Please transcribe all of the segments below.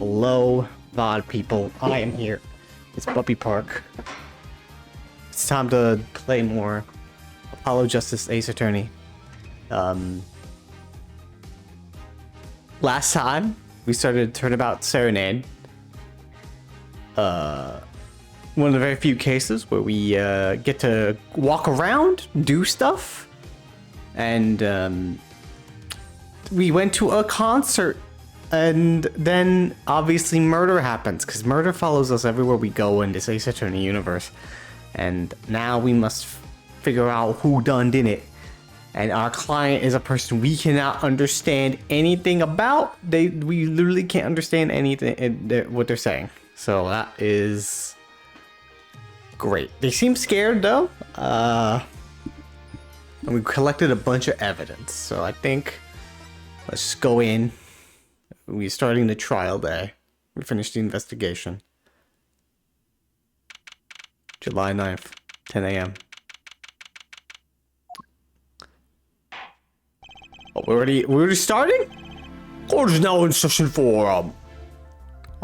Hello, VOD people. I am here. It's Buppy Park. It's time to play more Apollo Justice Ace Attorney. Last time, we started Turnabout Serenade. One of the very few cases where we get to walk around, do stuff. And we went to a concert. And then, obviously, murder happens, because murder follows us everywhere we go in this Ace Attorney universe. And now we must figure out who done did it. And our client is a person we cannot understand anything about. We literally can't understand anything, what they're saying. So that is great. They seem scared, though. And we collected a bunch of evidence. So I think, let's just go in. We're starting the trial day. We finished the investigation. July 9th, 10 a.m. Oh, we're already starting? Court is now in session for,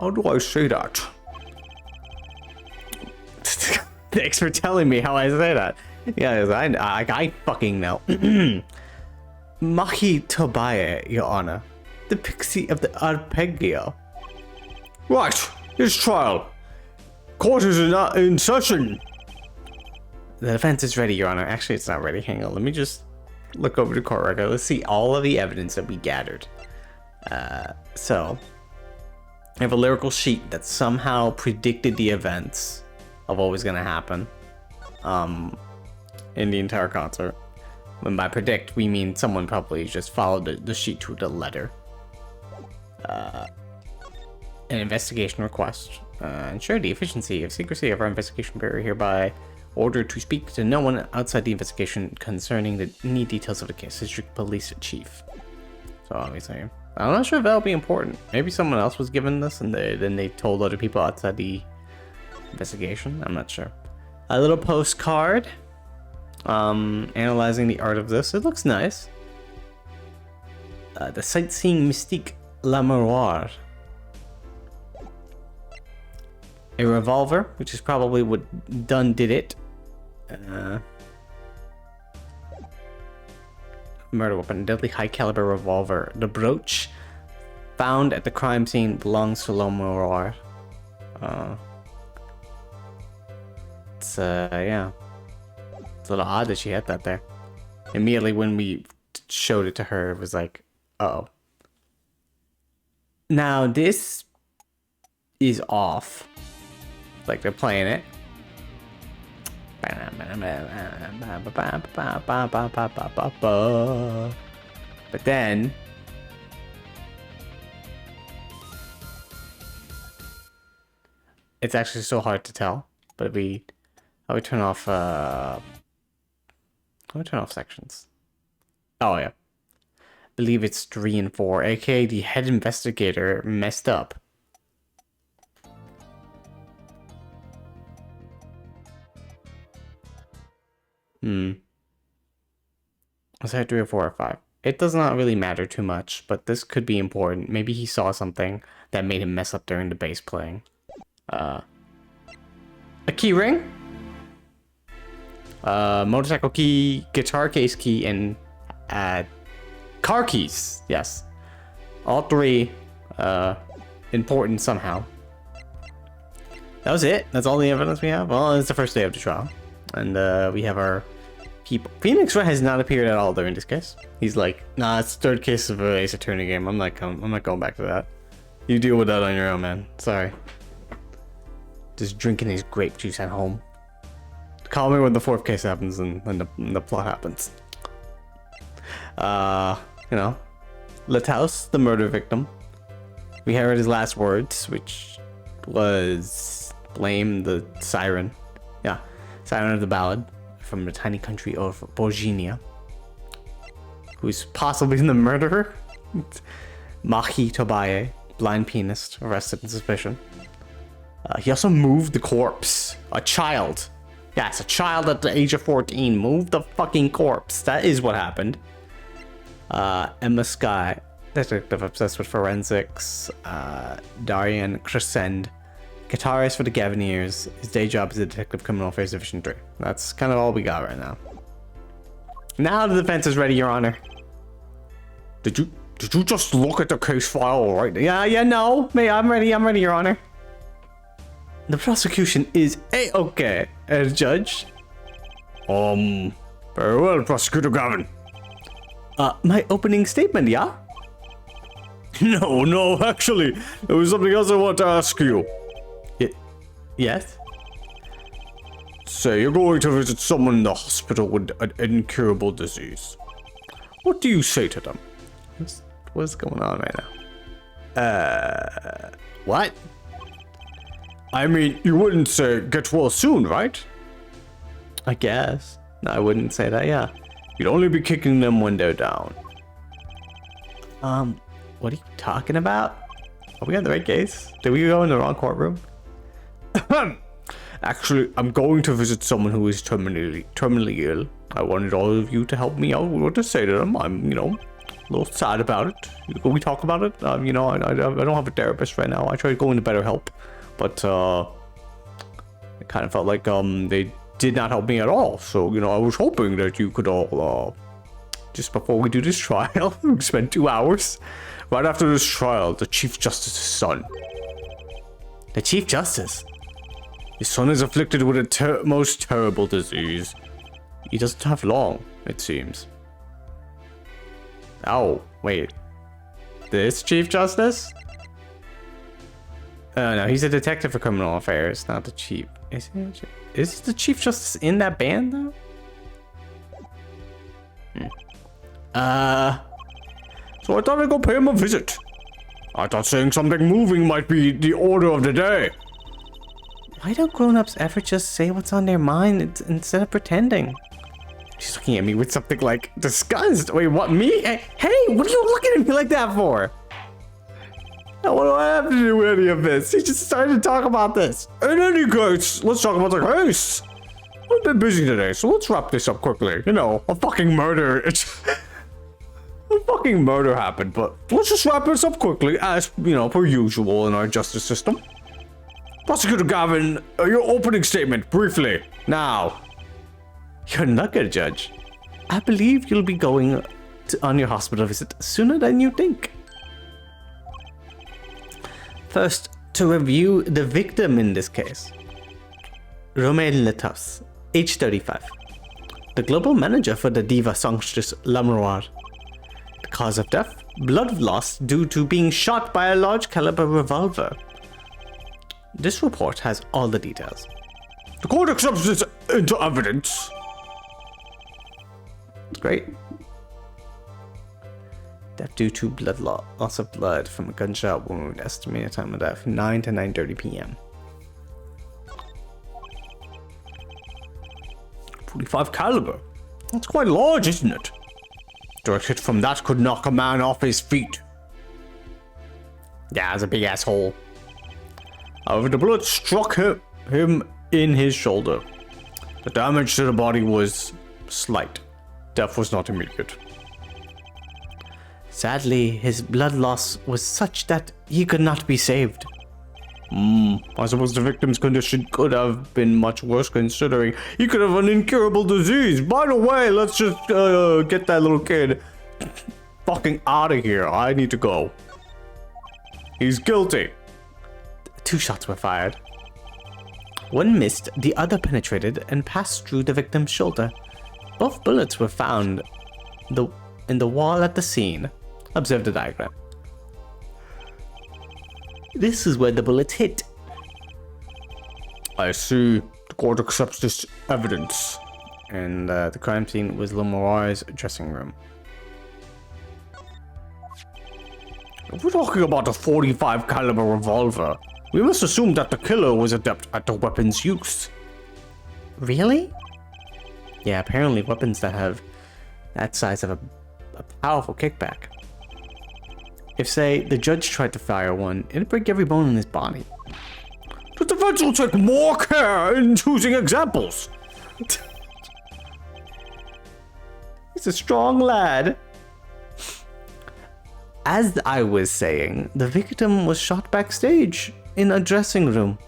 how do I say that? Thanks for telling me how I say that. Yeah, I fucking know. Mahi Tobaye, Your Honor. The pixie of the arpeggio. Right, it's trial. Court is not in session. The defense is ready, Your Honor. Actually, it's not ready. Hang on, let me just look over the court record. Let's see all of the evidence that we gathered. So, I have a lyrical sheet that somehow predicted the events of what was going to happen in the entire concert. When by predict, we mean someone probably just followed the sheet to the letter. An investigation request. Ensure the efficiency of secrecy of our investigation bureau, hereby ordered to speak to no one outside the investigation concerning any details of the case. District Police Chief. So obviously, I'm not sure if that'll be important. Maybe someone else was given this and then they told other people outside the investigation. I'm not sure. A little postcard. Analyzing the art of this. It looks nice. The sightseeing mystique Lamirior. A revolver, which is probably what did it. Murder weapon, deadly high caliber revolver. The brooch found at the crime scene belongs to Lamirior. Yeah. It's a little odd that she had that there. Immediately when we showed it to her, it was like, uh-oh. Now this is off. Like they're playing it. But then it's actually so hard to tell. But I would turn off sections. Oh yeah. Believe it's 3 and 4, aka the head investigator messed up. Was that 3 or 4 or 5? It does not really matter too much, but this could be important. Maybe he saw something that made him mess up during the bass playing. A key ring? Motorcycle key, guitar case key, and car keys. Yes, all 3 important somehow. That was it. That's all the evidence we have. Well, it's the first day of the trial, and we have our people. Phoenix Wright has not appeared at all during this case. He's like, nah, it's the 3rd case of an Ace Attorney game. I'm not going back to that. You deal with that on your own, man. Sorry. Just drinking his grape juice at home. Call me when the 4th case happens and the plot happens. You know, Lataus, the murder victim. We heard his last words, which was blame the siren. Yeah, siren of the ballad from the tiny country of Bohemia. Who's possibly the murderer? Mahi Tobaye, blind pianist, arrested in suspicion. He also moved the corpse. A child. Yes, a child at the age of 14 moved the fucking corpse. That is what happened. Emma Sky. detective obsessed with forensics, Darian Crescend, guitarist for the Gaviniers. His day job is a detective criminal affairs division 3. That's kind of all we got right now. Now the defense is ready, Your Honor. Did you just look at the case file right now? Yeah, no. I'm ready, Your Honor. The prosecution is A-okay, Judge. Very well, Prosecutor Gavin. My opening statement, yeah? No, actually, there was something else I want to ask you. Yes? Say you're going to visit someone in the hospital with an incurable disease. What do you say to them? What's going on right now? What? I mean, you wouldn't say get well soon, right? I guess. No, I wouldn't say that, yeah. You'd only be kicking them when they're down. What are you talking about? Are we on the right case? Did we go in the wrong courtroom? Actually, I'm going to visit someone who is terminally ill. I wanted all of you to help me out with what to say to them. I'm, a little sad about it. Can we talk about it? I don't have a therapist right now. I tried going to BetterHelp, but it kind of felt like they did not help me at all. So, I was hoping that you could all, just before we do this trial, spend 2 hours. Right after this trial, the Chief Justice's son. The Chief Justice? His son is afflicted with a most terrible disease. He doesn't have long, it seems. Oh, wait. This Chief Justice? No, he's a detective for criminal affairs, not the chief. Is the Chief Justice in that band, though? So I thought I'd go pay him a visit. I thought saying something moving might be the order of the day. Why don't grown-ups ever just say what's on their mind instead of pretending? She's looking at me with something like disgust. Wait, what, me? Hey, what are you looking at me like that for? Now, what do I have to do with any of this? He just started to talk about this. In any case, let's talk about the case. I've been busy today, so let's wrap this up quickly. A fucking murder. A fucking murder happened, but let's just wrap this up quickly, as, per usual in our justice system. Prosecutor Gavin, your opening statement, briefly, now. You're not good, Judge. I believe you'll be going on your hospital visit sooner than you think. First, to review the victim in this case. Romain Letus, age 35. The global manager for the diva songstress Lamirior. The cause of death? Blood loss due to being shot by a large caliber revolver. This report has all the details. The court accepts this into evidence. Great. Death due to loss of blood from a gunshot wound. Estimated time of death 9 to 9:30 p.m. 45 caliber. That's quite large, isn't it? Direct hit from that could knock a man off his feet. Yeah, it's a big asshole. However, the bullet struck him in his shoulder. The damage to the body was slight. Death was not immediate. Sadly, his blood loss was such that he could not be saved. I suppose the victim's condition could have been much worse considering he could have an incurable disease. By the way, let's just get that little kid fucking out of here. I need to go. He's guilty. 2 shots were fired. One missed, the other penetrated and passed through the victim's shoulder. Both bullets were found in the wall at the scene. Observe the diagram. This is where the bullets hit. I see. The court accepts this evidence. And the crime scene was Lamirior's dressing room. If we're talking about a 45 caliber revolver, we must assume that the killer was adept at the weapon's use. Really? Yeah, apparently weapons that have that size have a powerful kickback. If, say, the judge tried to fire one, it'd break every bone in his body. The defense will take more care in choosing examples. He's a strong lad. as I was saying, the victim was shot backstage in a dressing room.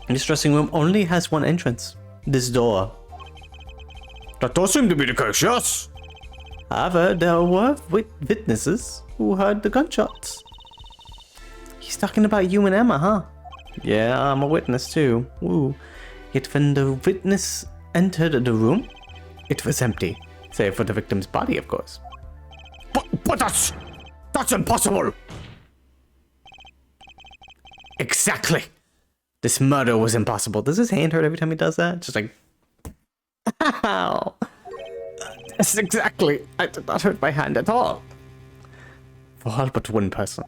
This dressing room only has one entrance. This door. That does seem to be the case, yes. However, there were witnesses who heard the gunshots. He's talking about you and Emma, huh? Yeah, I'm a witness too. Woo. Yet when the witness entered the room, it was empty. Save for the victim's body, of course. But that's impossible. Exactly. This murder was impossible. Does his hand hurt every time he does that? Just like, ow. Yes, exactly. I did not hurt my hand at all. For all but one person.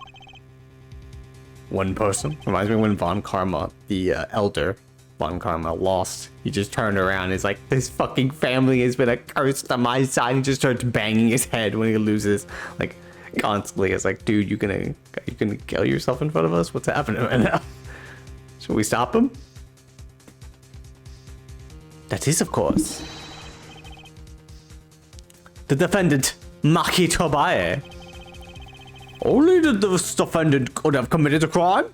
One person? Reminds me when Von Karma, the elder Von Karma, lost. He just turned around and is like, this fucking family has been a curse on my side. He just starts banging his head when he loses. Like, constantly. It's like, dude, you gonna kill yourself in front of us? What's happening right now? Should we stop him? That is, of course, the defendant, Maki Tobae. Only the defendant could have committed a crime?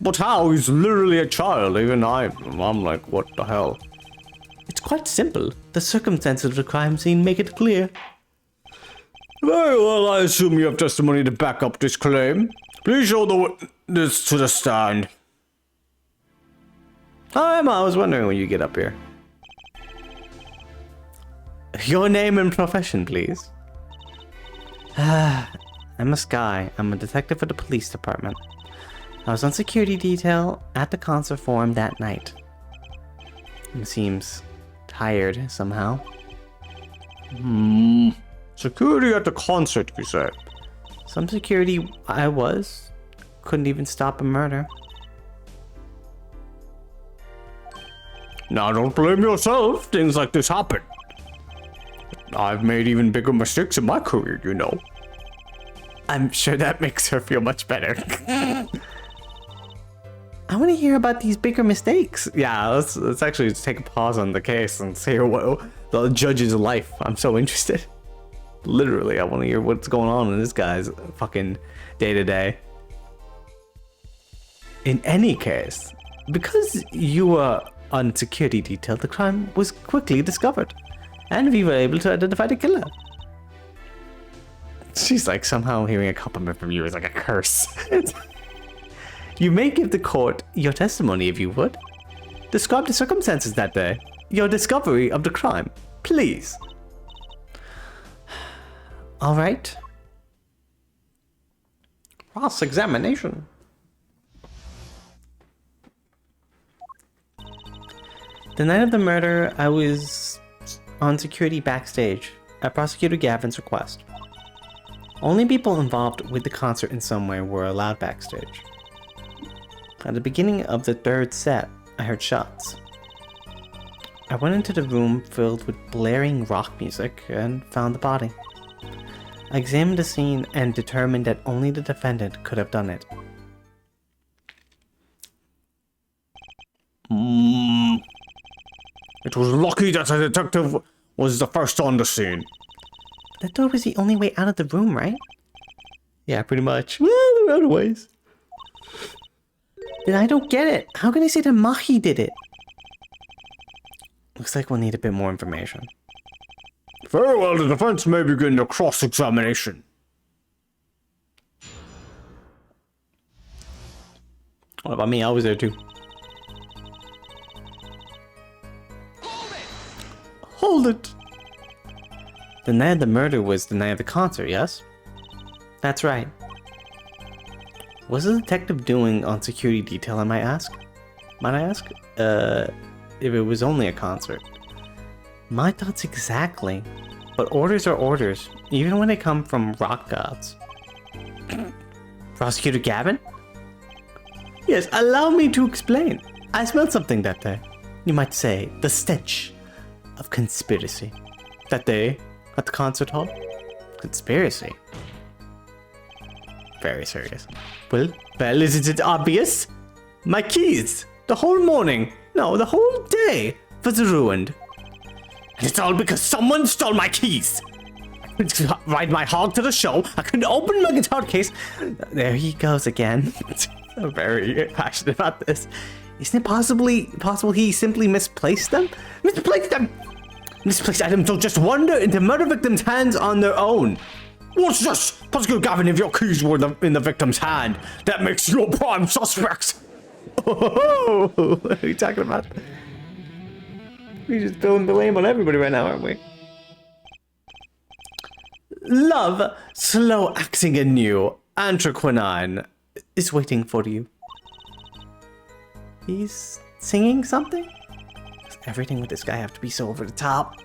But how? He's literally a child. Even I'm like, what the hell? It's quite simple. The circumstances of the crime scene make it clear. Very well, I assume you have testimony to back up this claim. Please show the witness to the stand. Hi, Emma. I was wondering when you get up here. Your name and profession, please. I'm a Sky. I'm a detective for the police department. I was on security detail at the concert forum that night. It seems tired somehow. Security at the concert, you said? Some security I was. Couldn't even stop a murder. Now don't blame yourself. Things like this happen. I've made even bigger mistakes in my career, you know. I'm sure that makes her feel much better. I want to hear about these bigger mistakes. Yeah, let's actually take a pause on the case and hear what the judge's life. I'm so interested. Literally, I want to hear what's going on in this guy's fucking day-to-day. In any case, because you were on security detail, the crime was quickly discovered, and we were able to identify the killer. She's like, somehow hearing a compliment from you is like a curse. You may give the court your testimony if you would. Describe the circumstances that day. Your discovery of the crime, please. All right. Cross-examination. The night of the murder, I was on security backstage at Prosecutor Gavin's request. Only people involved with the concert in some way were allowed backstage. At the beginning of the third set, I heard shots. I went into the room filled with blaring rock music and found the body. I examined the scene and determined that only the defendant could have done it. It was lucky that the detective was the first on the scene. That door was the only way out of the room, right? Yeah, pretty much. Well, there are other ways. Then I don't get it. How can I say that Mahi did it? Looks like we'll need a bit more information. Very well, the defense may begin the cross-examination. What about me? I was there too. Hold it! The night of the murder was the night of the concert, yes? That's right. What's the detective doing on security detail, I might ask? Might I ask? If it was only a concert. My thoughts exactly. But orders are orders, even when they come from rock gods. Prosecutor Gavin? Yes, allow me to explain. I smelled something that day. You might say, the stench of conspiracy. That day, at the concert hall? Conspiracy? Very serious. Well, isn't it obvious? My keys! The whole morning, no, the whole day was ruined. And it's all because someone stole my keys! I ride my hog to the show. I couldn't open my guitar case. There he goes again. I'm very passionate about this. Isn't it possible he simply misplaced them? Misplaced them! Misplaced items will just wander into murder victims' hands on their own. What's this? Possible Gavin, if your keys were in the victim's hand, that makes you a prime suspect. Oh, what are you talking about? We're just throwing the blame on everybody right now, aren't we? Love, slow acting anew, Antraquinine is waiting for you. He's singing something? Does everything with this guy have to be so over the top?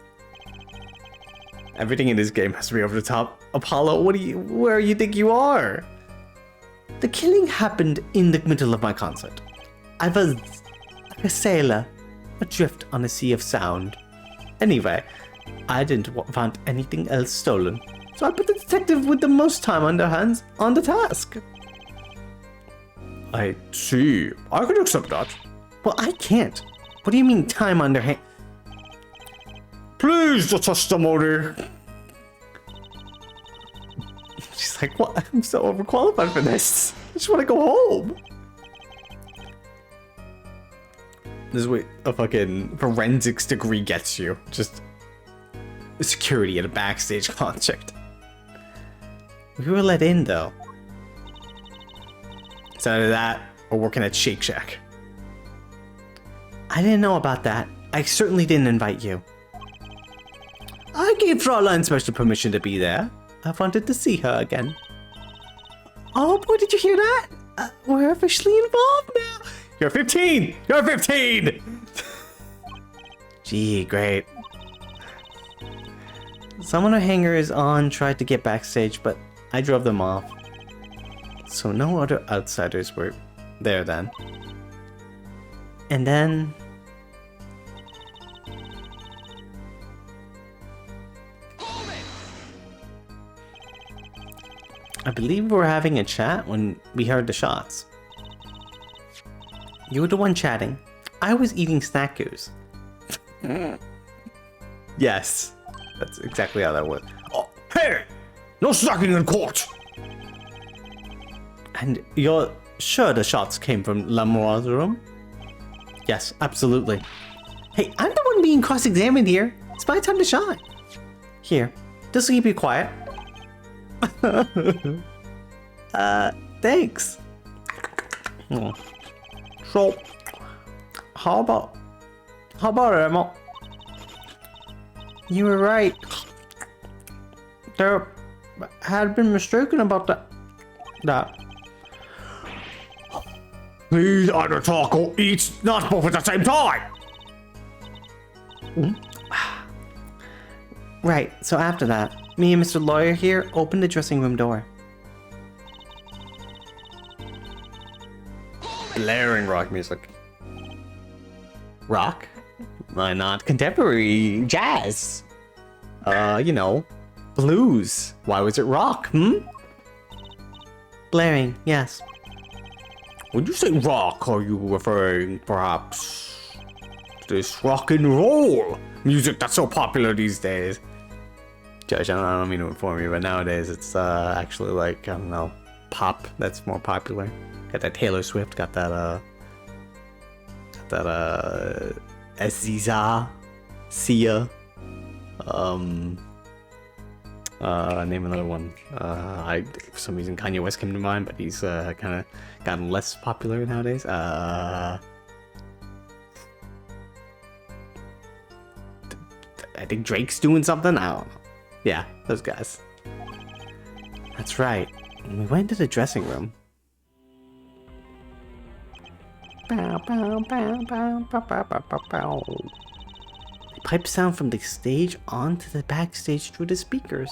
Everything in this game has to be over the top. Apollo, where you think you are? The killing happened in the middle of my concert. I was like a sailor, adrift on a sea of sound. Anyway, I didn't want anything else stolen, so I put the detective with the most time on their hands on the task. I see. I can accept that. Well, I can't. What do you mean time on their hand? Please, the testimony. She's like, what? I'm so overqualified for this. I just want to go home. This is what a fucking forensics degree gets you. Just security at a backstage concert. We were let in, though. It's either that or working at Shake Shack. I didn't know about that. I certainly didn't invite you. I gave Fraulein special permission to be there. I wanted to see her again. Oh boy, did you hear that? We're officially involved now. You're 15! You're 15! Gee, great. Someone who hangers on tried to get backstage, but I drove them off. So no other outsiders were there then. And then... I believe we were having a chat when we heard the shots. You were the one chatting. I was eating snackers. Yes, that's exactly how that was. Oh, hey! No snacking in court! And you're sure the shots came from Lamirior's room? Yes, absolutely. Hey, I'm the one being cross-examined here. It's my time to shine. Here, this will keep you quiet. Thanks. Oh. So, how about Emma? You were right. There had been mistaken about that. Please either talk or eat, not both at the same time! Right, so after that, me and Mr. Lawyer here opened the dressing room door. Blaring rock music. Rock? Why not contemporary jazz? You know, blues. Why was it rock, Blaring, yes. When you say rock, are you referring perhaps to this rock and roll music that's so popular these days? Josh, I don't mean to inform you, but nowadays it's actually like, I don't know, pop that's more popular. Got that Taylor Swift, got that Aziza, Sia, name another one. For some reason Kanye West came to mind, but he's kind of gotten less popular nowadays. I think Drake's doing something. I don't know. Yeah, those guys. That's right. We went to the dressing room. Bow, bow, bow, bow, bow, bow, bow, bow, bow. They pipe sound from the stage onto the backstage through the speakers.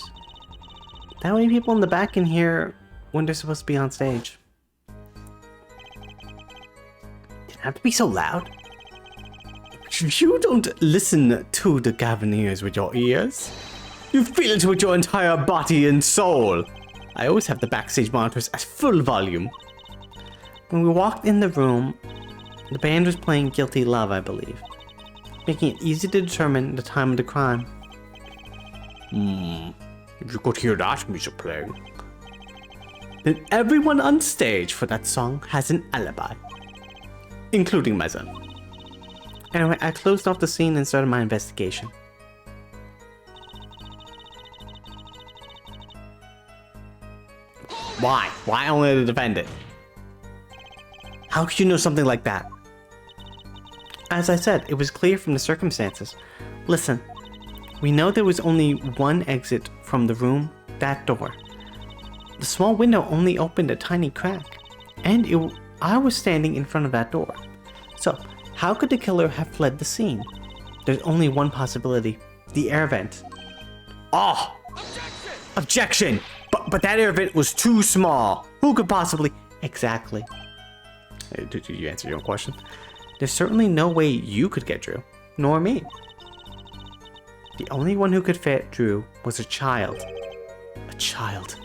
That way people in the back can hear when they're supposed to be on stage. Didn't have to be so loud. You don't listen to the Gaviniers with your ears. You feel it with your entire body and soul. I always have the backstage monitors at full volume. When we walked in the room, the band was playing Guilty Love, I believe, making it easy to determine the time of the crime. If you could hear that music playing. Then everyone on stage for that song has an alibi, including myself. Anyway, I closed off the scene and started my investigation. Why? Why only the defendant? How could you know something like that? As I said, it was clear from the circumstances. Listen, we know there was only one exit from the room, that door. The small window only opened a tiny crack, and I was standing in front of that door. So, how could the killer have fled the scene? There's only one possibility, the air vent. Oh! Objection! But that air vent was too small. Who could possibly... Exactly. Did you answer your own question? There's certainly no way you could get Drew, nor me. The only one who could fit Drew was a child. A child.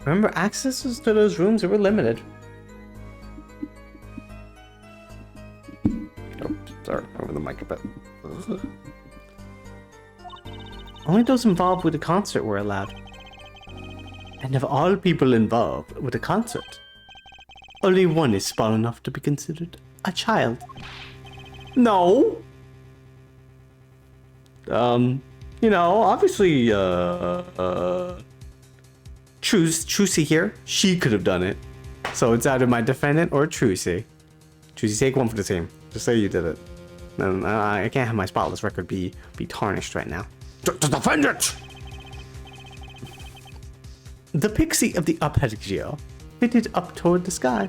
Remember, accesses to those rooms were limited. Oh, sorry, over the mic a bit. Only those involved with the concert were allowed. And of all people involved with the concert, only one is small enough to be considered a child. No! You know, obviously, Trucy here, she could have done it. So it's either my defendant or Trucy. Trucy, take one for the team. Just say you did it. No, I can't have my spotless record be tarnished right now. The defendant! The pixie of the arpeggio flitted up toward the sky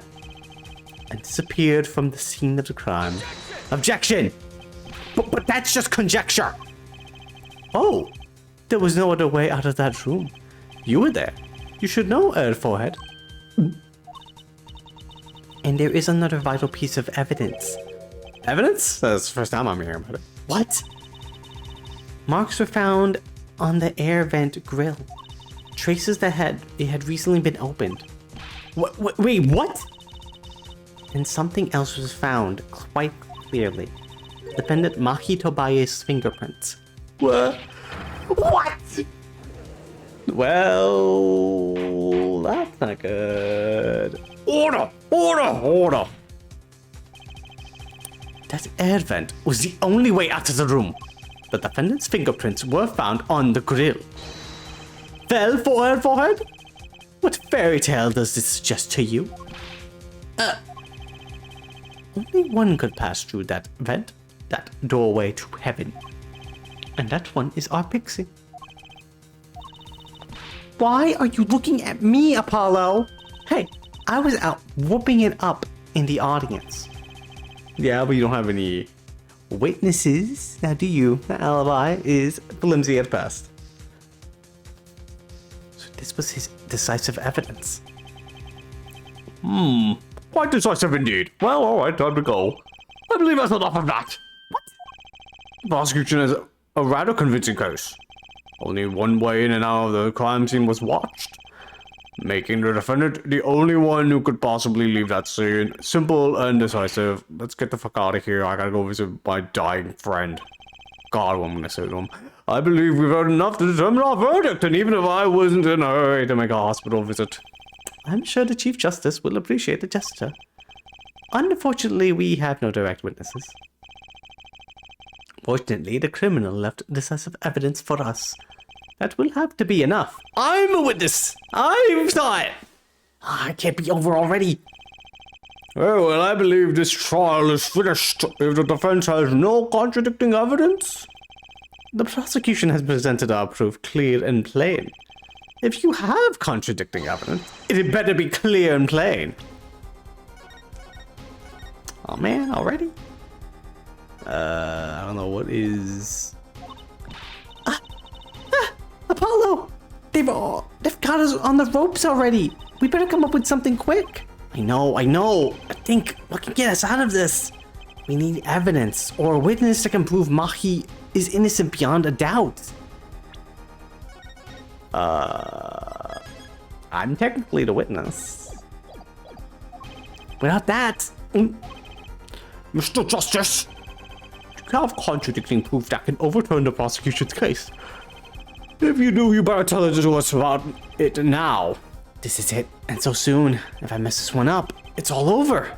and disappeared from the scene of the crime. Objection! But that's just conjecture! Oh, there was no other way out of that room. You were there. You should know, Earl Forehead. And there is another vital piece of evidence. Evidence? That's the first time I'm hearing about it. What? Marks were found on the air vent grill. Traces that it had recently been opened. Wait, what? And something else was found quite clearly. Defendant Maki Tobaye's fingerprints. What? Well, that's not good. Order! That air vent was the only way out of the room. The defendant's fingerprints were found on the grill. Fell for Earl Forehead? What fairy tale does this suggest to you? Only one could pass through that vent, that doorway to heaven. And that one is our pixie. Why are you looking at me, Apollo? Hey, I was out whooping it up in the audience. Yeah, but you don't have any witnesses, now do you? The alibi is flimsy at best. So this was his decisive evidence. Quite decisive indeed. Well, alright, time to go. I believe that's enough of that. What? The prosecution has a rather convincing case. Only one way in and out of the crime scene was watched, making the defendant the only one who could possibly leave that scene. Simple and decisive. Let's get the fuck out of here. I gotta go visit my dying friend. God, what I'm gonna say to him. I believe we've heard enough to determine our verdict, and even if I wasn't in a hurry to make a hospital visit. I'm sure the Chief Justice will appreciate the gesture. Unfortunately, we have no direct witnesses. Fortunately, the criminal left decisive evidence for us. That will have to be enough. I'm a witness! I saw it! It can't be over already. Oh, well, I believe this trial is finished if the defense has no contradicting evidence. The prosecution has presented our proof clear and plain. If you have contradicting evidence, it better be clear and plain. Oh man, already? I don't know what is... Apollo! They've got us on the ropes already. We better come up with something quick. I know. I think what can get us out of this? We need evidence or a witness that can prove Maki is innocent beyond a doubt. I'm technically the witness. Without that... Mr. Justice, you have contradicting proof that can overturn the prosecution's case. If you do, you better tell it to us about it now. This is it, and so soon. If I mess this one up, it's all over.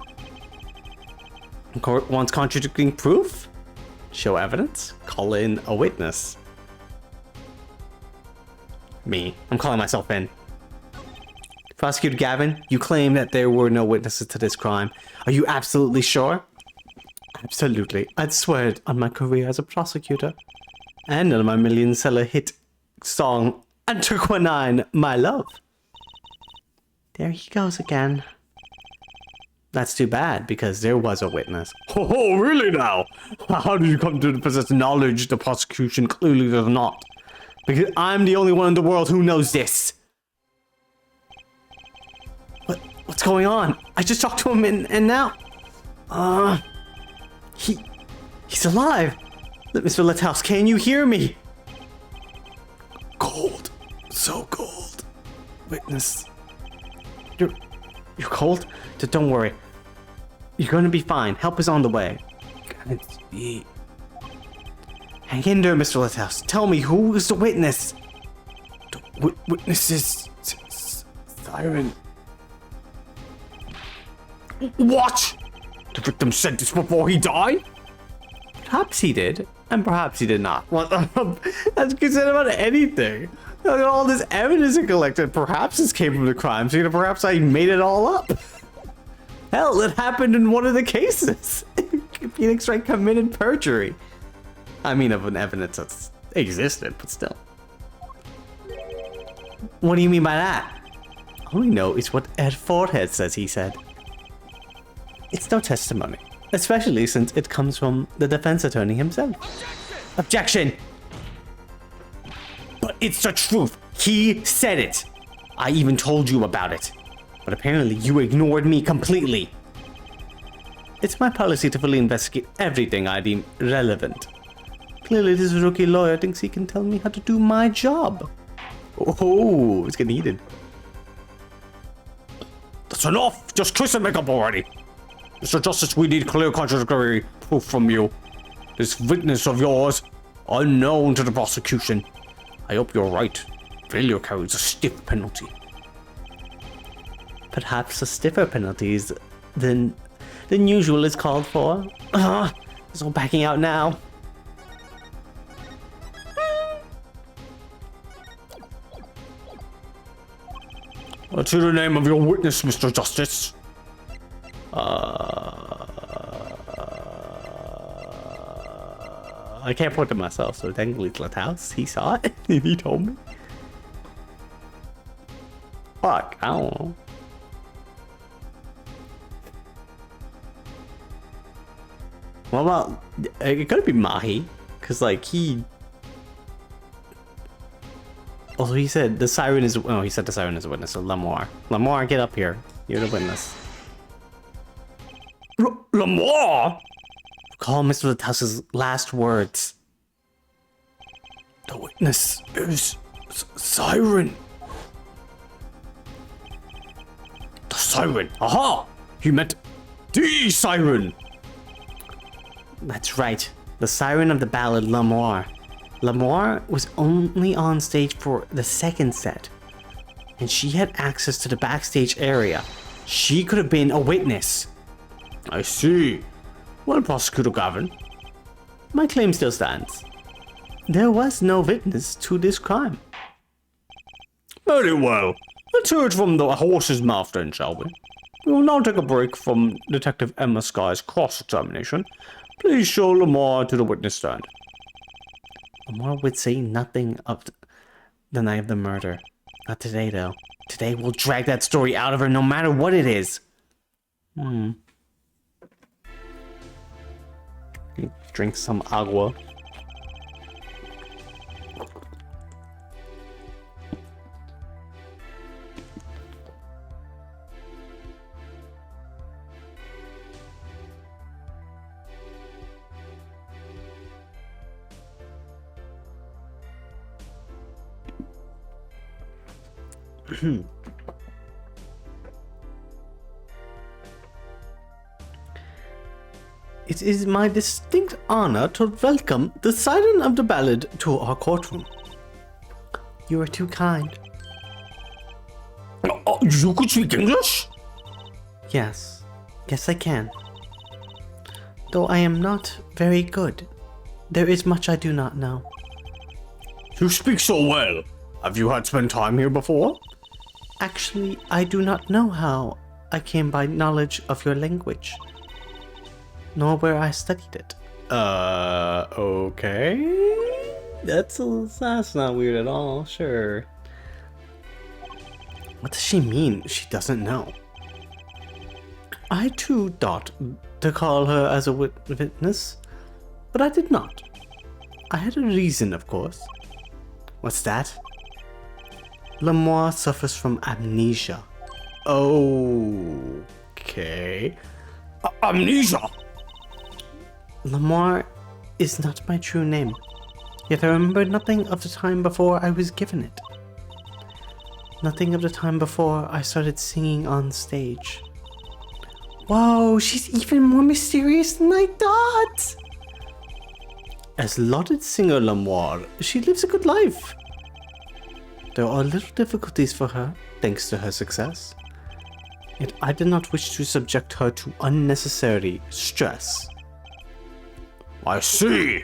Court wants contradicting proof? Show evidence? Call in a witness. Me. I'm calling myself in. Prosecutor Gavin, you claim that there were no witnesses to this crime. Are you absolutely sure? Absolutely. I'd swear it on my career as a prosecutor. And on my million-seller hit song, Antiquanine, My Love. There he goes again. That's too bad, because there was a witness. Oh, really now? How did you come to possess knowledge the prosecution clearly does not? Because I'm the only one in the world who knows this. What's going on? I just talked to him and now... He's alive. Mr. Litthouse, can you hear me? Cold. So cold. Witness. You're cold? Don't worry. You're gonna be fine. Help is on the way. Hang in there, Mr. Litthouse. Tell me, who is the witness? The witness is... Siren. What? The victim said this before he died? Perhaps he did, and perhaps he did not. Well, that's good said about anything. Look at all this evidence he collected. Perhaps this came from the crime scene, or perhaps I made it all up. Hell, it happened in one of the cases. Phoenix Wright committed perjury. I mean, of an evidence that's existed, but still. What do you mean by that? All we know is what Ed Forthead says he said. It's no testimony, especially since it comes from the defense attorney himself. Objection! But it's the truth. He said it. I even told you about it. But apparently you ignored me completely. It's my policy to fully investigate everything I deem relevant. Clearly this rookie lawyer thinks he can tell me how to do my job. Oh, it's getting heated. That's enough! Just kiss and make up already! Mr. Justice, we need clear contradictory proof from you. This witness of yours, unknown to the prosecution. I hope you're right. Failure carries a stiff penalty. Perhaps a stiffer penalties than usual is called for. It's all backing out now. What's the name of your witness, Mr. Justice? I can't point to myself, so technically it's Litthouse. He saw it. He told me. Fuck, I don't know. What about... It could be Mahi, because, like, he... Also, he said the siren is... Oh, he said the siren is a witness, so Lamar. Lamar, get up here. You're the witness. Lamar? Call Mr. Littouse's last words. The witness is Siren. The Siren. Aha! He meant the Siren. That's right. The siren of the ballad Lamar. Lamar was only on stage for the second set, and she had access to the backstage area. She could have been a witness. I see. Well, Prosecutor Gavin. My claim still stands. There was no witness to this crime. Very well. Let's hear it from the horse's mouth then, shall we? We will now take a break from Detective Emma Sky's cross-examination. Please show Lamar to the witness stand. Lamar would say nothing of the night of the murder. Not today, though. Today we'll drag that story out of her no matter what it is. Drink some agua. It is my distinct honor to welcome the siren of the ballad to our courtroom. You are too kind. You could speak English? Yes. Yes, I can. Though I am not very good. There is much I do not know. You speak so well. Have you had spent time here before? Actually, I do not know how I came by knowledge of your language, nor where I studied it. Okay. That's not weird at all, sure. What does she mean? She doesn't know. I too thought to call her as a witness, but I did not. I had a reason, of course. What's that? Lamirior suffers from amnesia. Okay. Amnesia? Lamirior is not my true name, yet I remember nothing of the time before I was given it. Nothing of the time before I started singing on stage. Whoa, she's even more mysterious than I thought! As lauded singer Lamirior, she lives a good life. There are little difficulties for her, thanks to her success. Yet I did not wish to subject her to unnecessary stress. I see.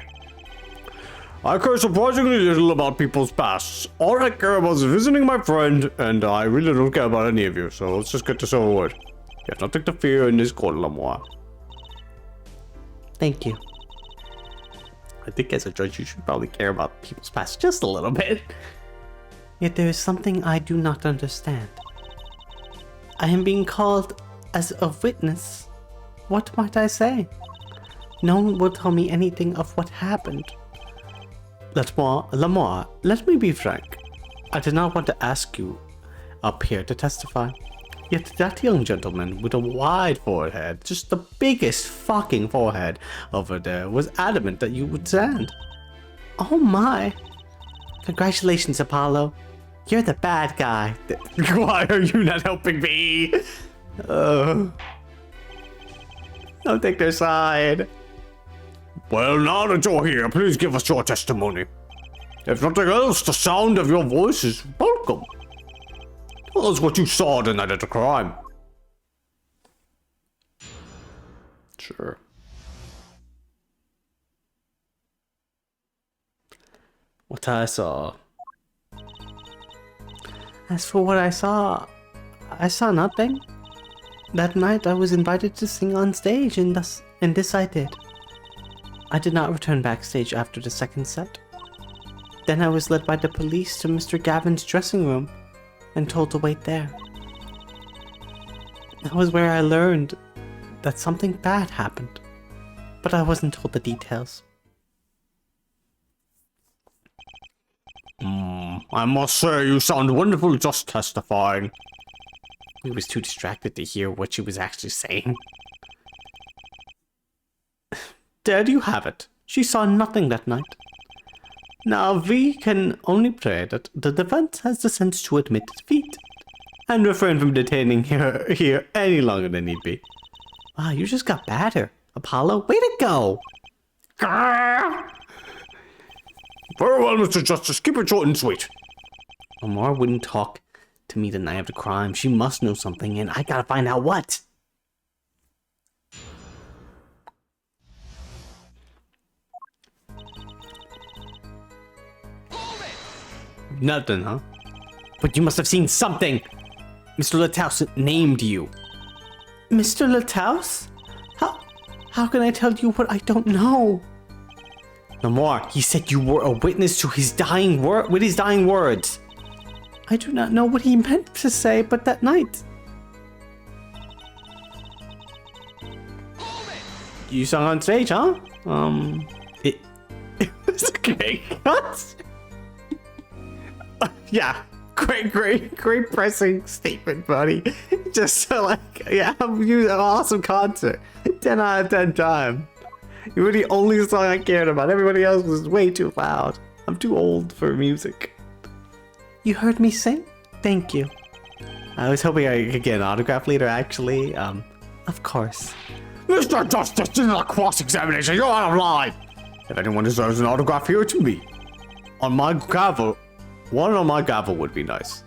I care surprisingly little about people's pasts. All I care about is visiting my friend, and I really don't care about any of you, so let's just get this over with. You have nothing to fear in this court, Lamirior. Thank you. I think as a judge you should probably care about people's past just a little bit. Yet there is something I do not understand. I am being called as a witness. What might I say? No one will tell me anything of what happened. Lamirior, let me be frank. I did not want to ask you up here to testify. Yet that young gentleman with a wide forehead, just the biggest fucking forehead over there, was adamant that you would stand. Oh my. Congratulations, Apollo. You're the bad guy. Why are you not helping me? Don't take their side. Well, now that you're here, please give us your testimony. If nothing else, the sound of your voice is welcome. Tell us what you saw the night of the crime. Sure. What I saw. As for what I saw nothing. That night I was invited to sing on stage, and this I did. I did not return backstage after the second set. Then I was led by the police to Mr. Gavin's dressing room and told to wait there. That was where I learned that something bad happened, but I wasn't told the details. I must say you sound wonderful just testifying. We was too distracted to hear what she was actually saying. There you have it. She saw nothing that night. Now we can only pray that the defense has the sense to admit defeat and refrain from detaining her here any longer than need be. Wow, you just got badder. Apollo, way to go! Very well, Mr. Justice. Keep it short and sweet. Lamirior wouldn't talk to me the night of the crime. She must know something, and I gotta find out what. Nothing, huh? But you must have seen something! Mr. Lataus named you. Mr. Lataus? How can I tell you what I don't know? Lamirior, he said you were a witness to his dying words. I do not know what he meant to say, but that night. You sung on stage, huh? It was okay. What? Yeah, great pressing statement, buddy. Just so yeah, you an awesome concert. 10 out of 10 time. You were the only song I cared about. Everybody else was way too loud. I'm too old for music. You heard me sing? Thank you. I was hoping I could get an autograph later, actually. Of course. Mr. Justice, this is a cross-examination. You're out of line. If anyone deserves an autograph, here to me. On my gavel, One on my gavel would be nice.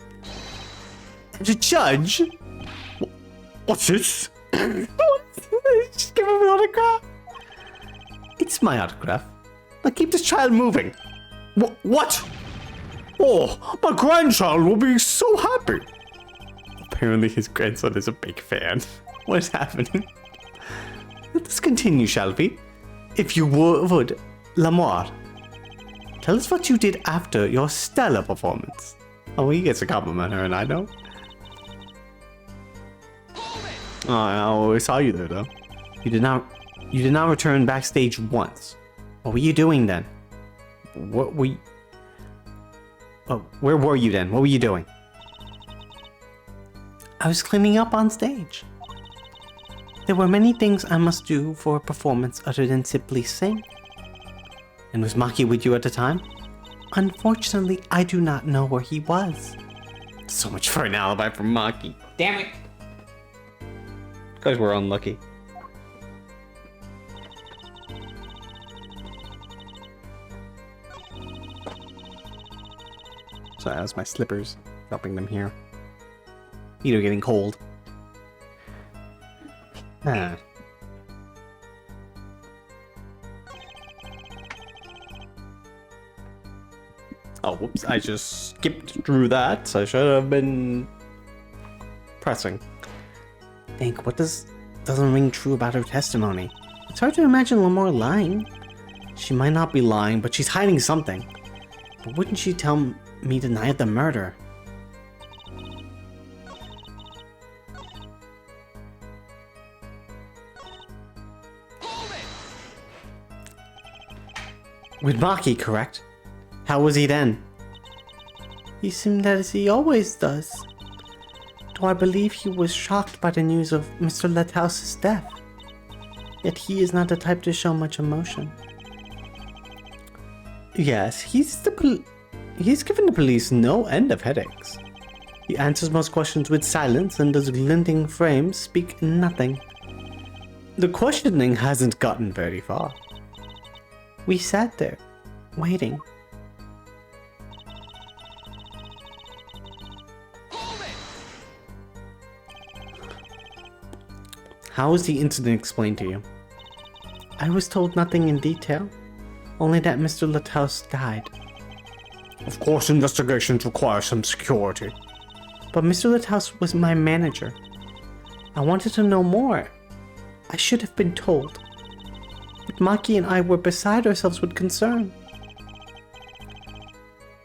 The judge? What's this? Just give him an autograph. It's my autograph. Now keep this child moving. What? Oh, my grandchild will be so happy. Apparently his grandson is a big fan. What is happening? Let us continue, shall we? If you would, Lamar, tell us what you did after your stellar performance. Oh, he gets a compliment her, and I don't. Oh, I always saw you there, though. You did not return backstage once. What were you doing then? What were you... Oh, where were you then? What were you doing? I was cleaning up on stage. There were many things I must do for a performance other than simply sing. And was Maki with you at the time? Unfortunately, I do not know where he was. So much for an alibi for Maki. Damn it! Guys, we're unlucky. So that's my slippers. Dropping them here. Feet are getting cold. Ah. Oh, whoops. I just skipped through that. I should have been pressing. Think, what doesn't ring true about her testimony? It's hard to imagine Lamar lying. She might not be lying, but she's hiding something. But wouldn't she tell me the night of the murder? With Maki, correct? How was he then? He seemed as he always does. Though I believe he was shocked by the news of Mr. Lethouse's death. Yet he is not the type to show much emotion. Yes, he's given the police no end of headaches. He answers most questions with silence, and those glinting frames speak nothing. The questioning hasn't gotten very far. We sat there, waiting. How was the incident explained to you? I was told nothing in detail, only that Mr. Lethouse died. Of course, investigations require some security. But Mr. Lethouse was my manager. I wanted to know more. I should have been told. But Maki and I were beside ourselves with concern.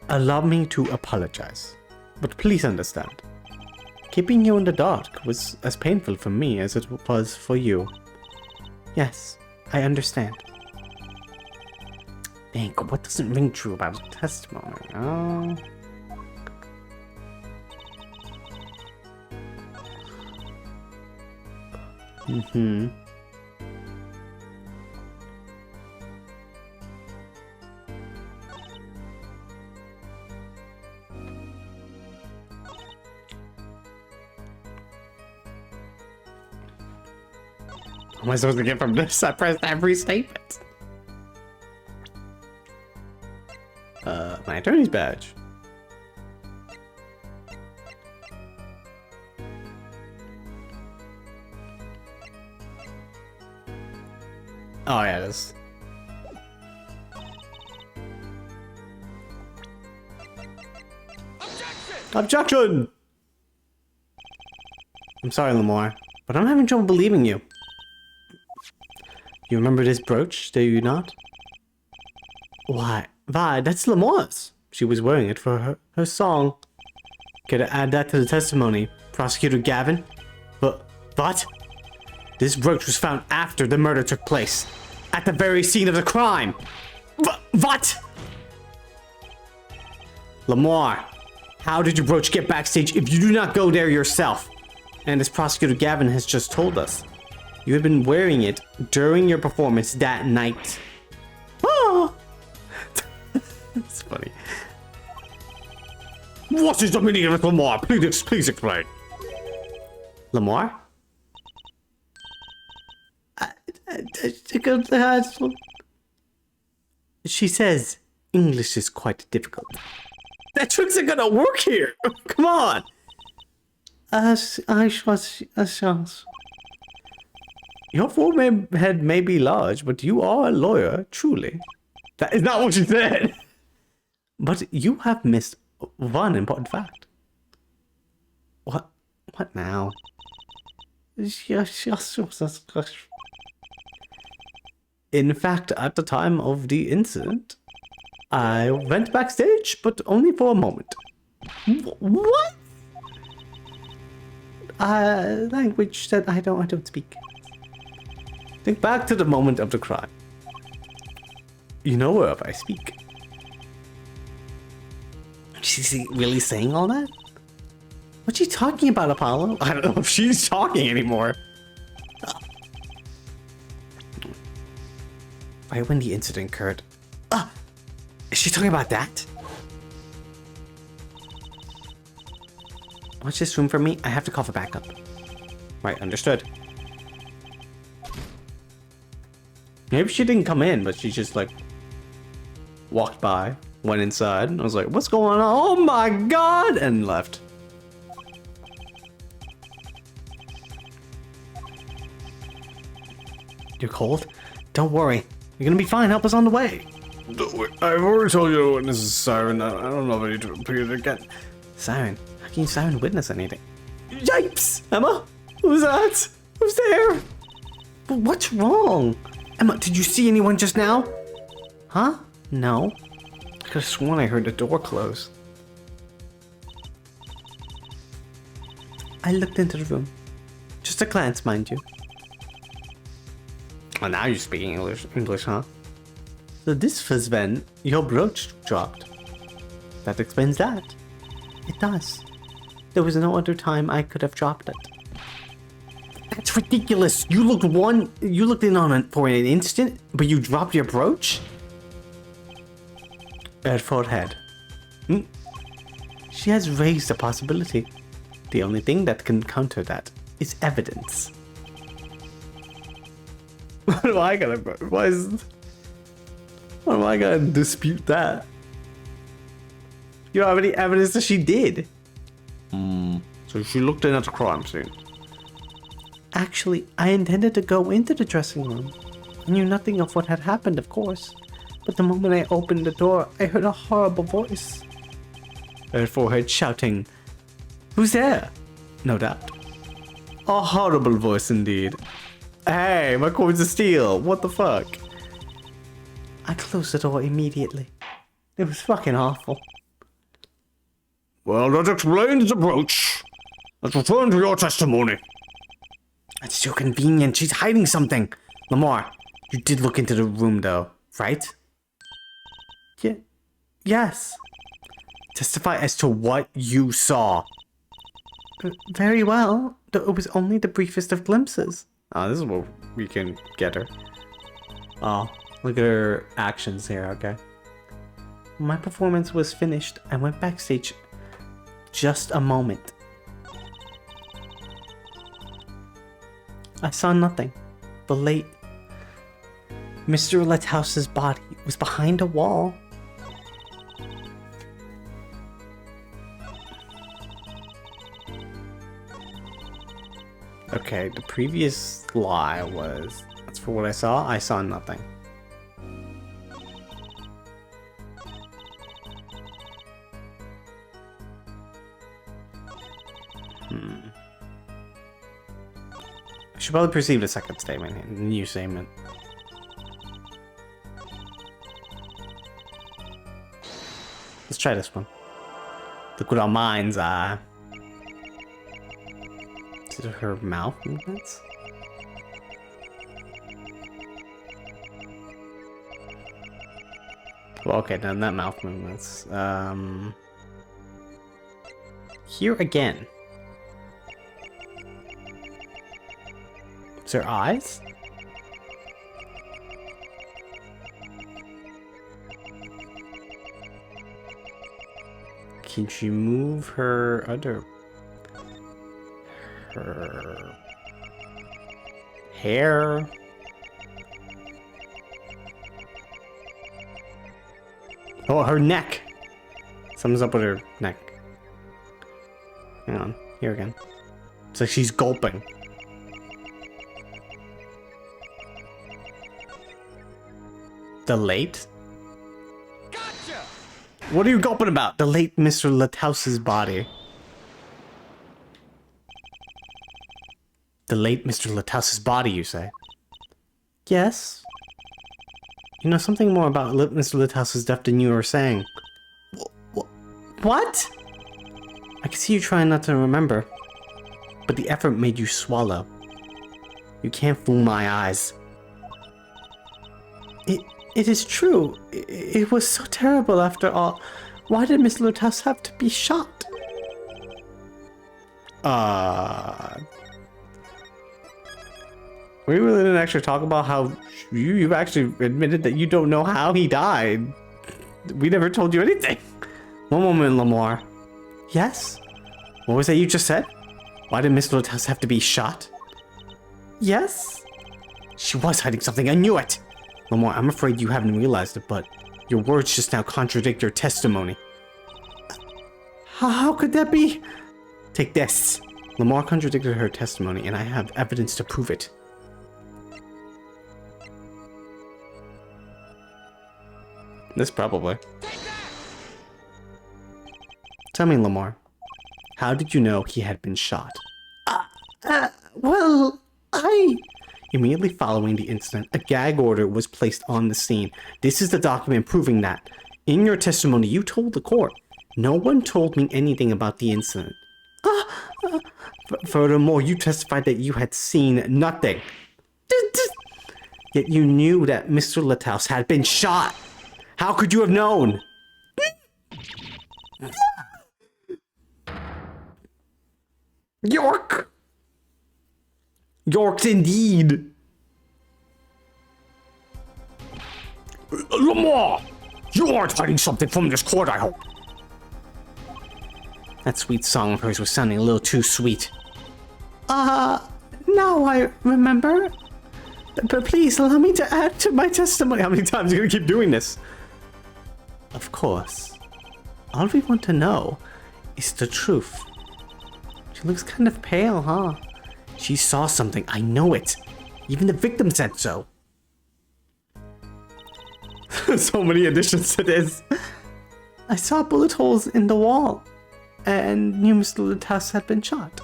Allow me to apologize, but please understand. Keeping you in the dark was as painful for me as it was for you. Yes, I understand. Dang, what doesn't ring true about the testimony? Oh. Mm-hmm. What am I supposed to get from this? I pressed every statement. My attorney's badge. Oh yeah, this. Objection! I'm sorry, Lamar, but I'm having trouble believing you. You remember this brooch, do you not? Why, that's Lamar's. She was wearing it for her song. Gotta add that to the testimony, Prosecutor Gavin. But, what? This brooch was found after the murder took place. At the very scene of the crime. What? Lamar, how did your brooch get backstage if you do not go there yourself? And as Prosecutor Gavin has just told us, you had been wearing it during your performance that night. Oh! It's funny. What is the meaning of it, Lamar? Please explain. Lamar? She says English is quite difficult. That tricks are gonna work here. Come on. I trust. Your forehead may be large, but you are a lawyer, truly. That is not what you said. But you have missed one important fact. What? What now? In fact, at the time of the incident, I went backstage, but only for a moment. What? Language that I don't speak. Think back to the moment of the crime. You know whereof I speak. She's really saying all that? What's she talking about, Apollo? I don't know if she's talking anymore. Right when the incident occurred. Is she talking about that? Watch this room for me. I have to call for backup. Right, understood. Maybe she didn't come in, but she just like walked by, went inside, and I was like, what's going on? Oh my god! And left. You're cold? Don't worry. You're gonna be fine. Help us on the way. I've already told you to witness a siren. I don't know if I need to repeat it again. Siren? How can you siren witness anything? Yipes! Emma? Who's that? Who's there? What's wrong? Emma, did you see anyone just now? Huh? No. I could have sworn I heard the door close. I looked into the room. Just a glance, mind you. Oh, now you're speaking English, huh? So this was when your brooch dropped. That explains that. It does. There was no other time I could have dropped it. That's ridiculous. You looked in on it for an instant, but you dropped your brooch? At forehead. She has raised a possibility. The only thing that can counter that is evidence. What am I gonna dispute that? You don't have any evidence that she did. So she looked in at the crime scene. Actually, I intended to go into the dressing room. I knew nothing of what had happened, of course. But the moment I opened the door, I heard a horrible voice. Her forehead shouting, "Who's there?" No doubt. A horrible voice indeed. Hey, my coins of steel. What the fuck? I closed the door immediately. It was fucking awful. Well, that explains the brooch. Let's return to your testimony. That's too convenient. She's hiding something. Lamar, you did look into the room though, right? Yes. Testify as to what you saw. Very well. It was only the briefest of glimpses. Oh, this is where we can get her. Oh, look at her actions here, okay. When my performance was finished, I went backstage just a moment. I saw nothing. The late Mr. Lighthouse's body was behind a wall. Okay, the previous lie was, as for what I saw nothing. I should probably perceive the second statement here, the new statement. Let's try this one. Look what our minds are. Is it her mouth movements? Well, okay, then that mouth movements. Here again. Is there eyes? Can she move her other... her... hair? Oh, her neck! Something's up with her neck. Hang on. Here again. It's like she's gulping. The late? Gotcha! What are you gulping about? The late Mr. Latouse's body. The late Mr. Latouse's body, you say? Yes. You know something more about Mr. Latouse's death than you were saying. What? I can see you trying not to remember, but the effort made you swallow. You can't fool my eyes. It is true. It was so terrible after all. Why did Miss Latouse have to be shot? We really didn't actually talk about how you've actually admitted that you don't know how he died. We never told you anything. One moment, Lamar. Yes? What was that you just said? Why did Miss Latouse have to be shot? Yes? She was hiding something. I knew it. Lamar, I'm afraid you haven't realized it, but your words just now contradict your testimony. How could that be? Take this. Lamar contradicted her testimony, and I have evidence to prove it. This probably. Tell me, Lamar, how did you know he had been shot? Well, Immediately following the incident, a gag order was placed on the scene. This is the document proving that. In your testimony, you told the court, no one told me anything about the incident. Furthermore, you testified that you had seen nothing. Yet you knew that Mr. Latouche had been shot. How could you have known? York! Yorks indeed! Lamar! You aren't hiding something from this court, I hope. That sweet song of hers was sounding a little too sweet. Now I remember. But please allow me to add to my testimony. How many times are you gonna keep doing this? Of course. All we want to know is the truth. She looks kind of pale, huh? She saw something, I know it. Even the victim said so. So many additions to this. I saw bullet holes in the wall, and knew Mr. Latouche had been shot.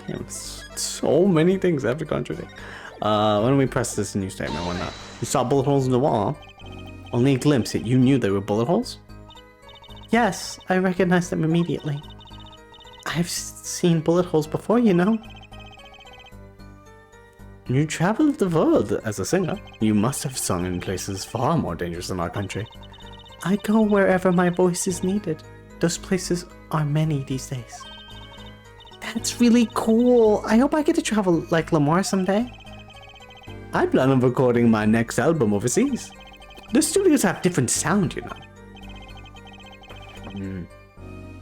Damn, so many things I have to contradict. Why don't we press this new statement? Why not? You saw bullet holes in the wall. Only a glimpse, yet you knew they were bullet holes? Yes, I recognized them immediately. I've seen bullet holes before, you know. You traveled the world as a singer. You must have sung in places far more dangerous than our country. I go wherever my voice is needed. Those places are many these days. That's really cool. I hope I get to travel like Lamar someday. I plan on recording my next album overseas. The studios have different sound, you know.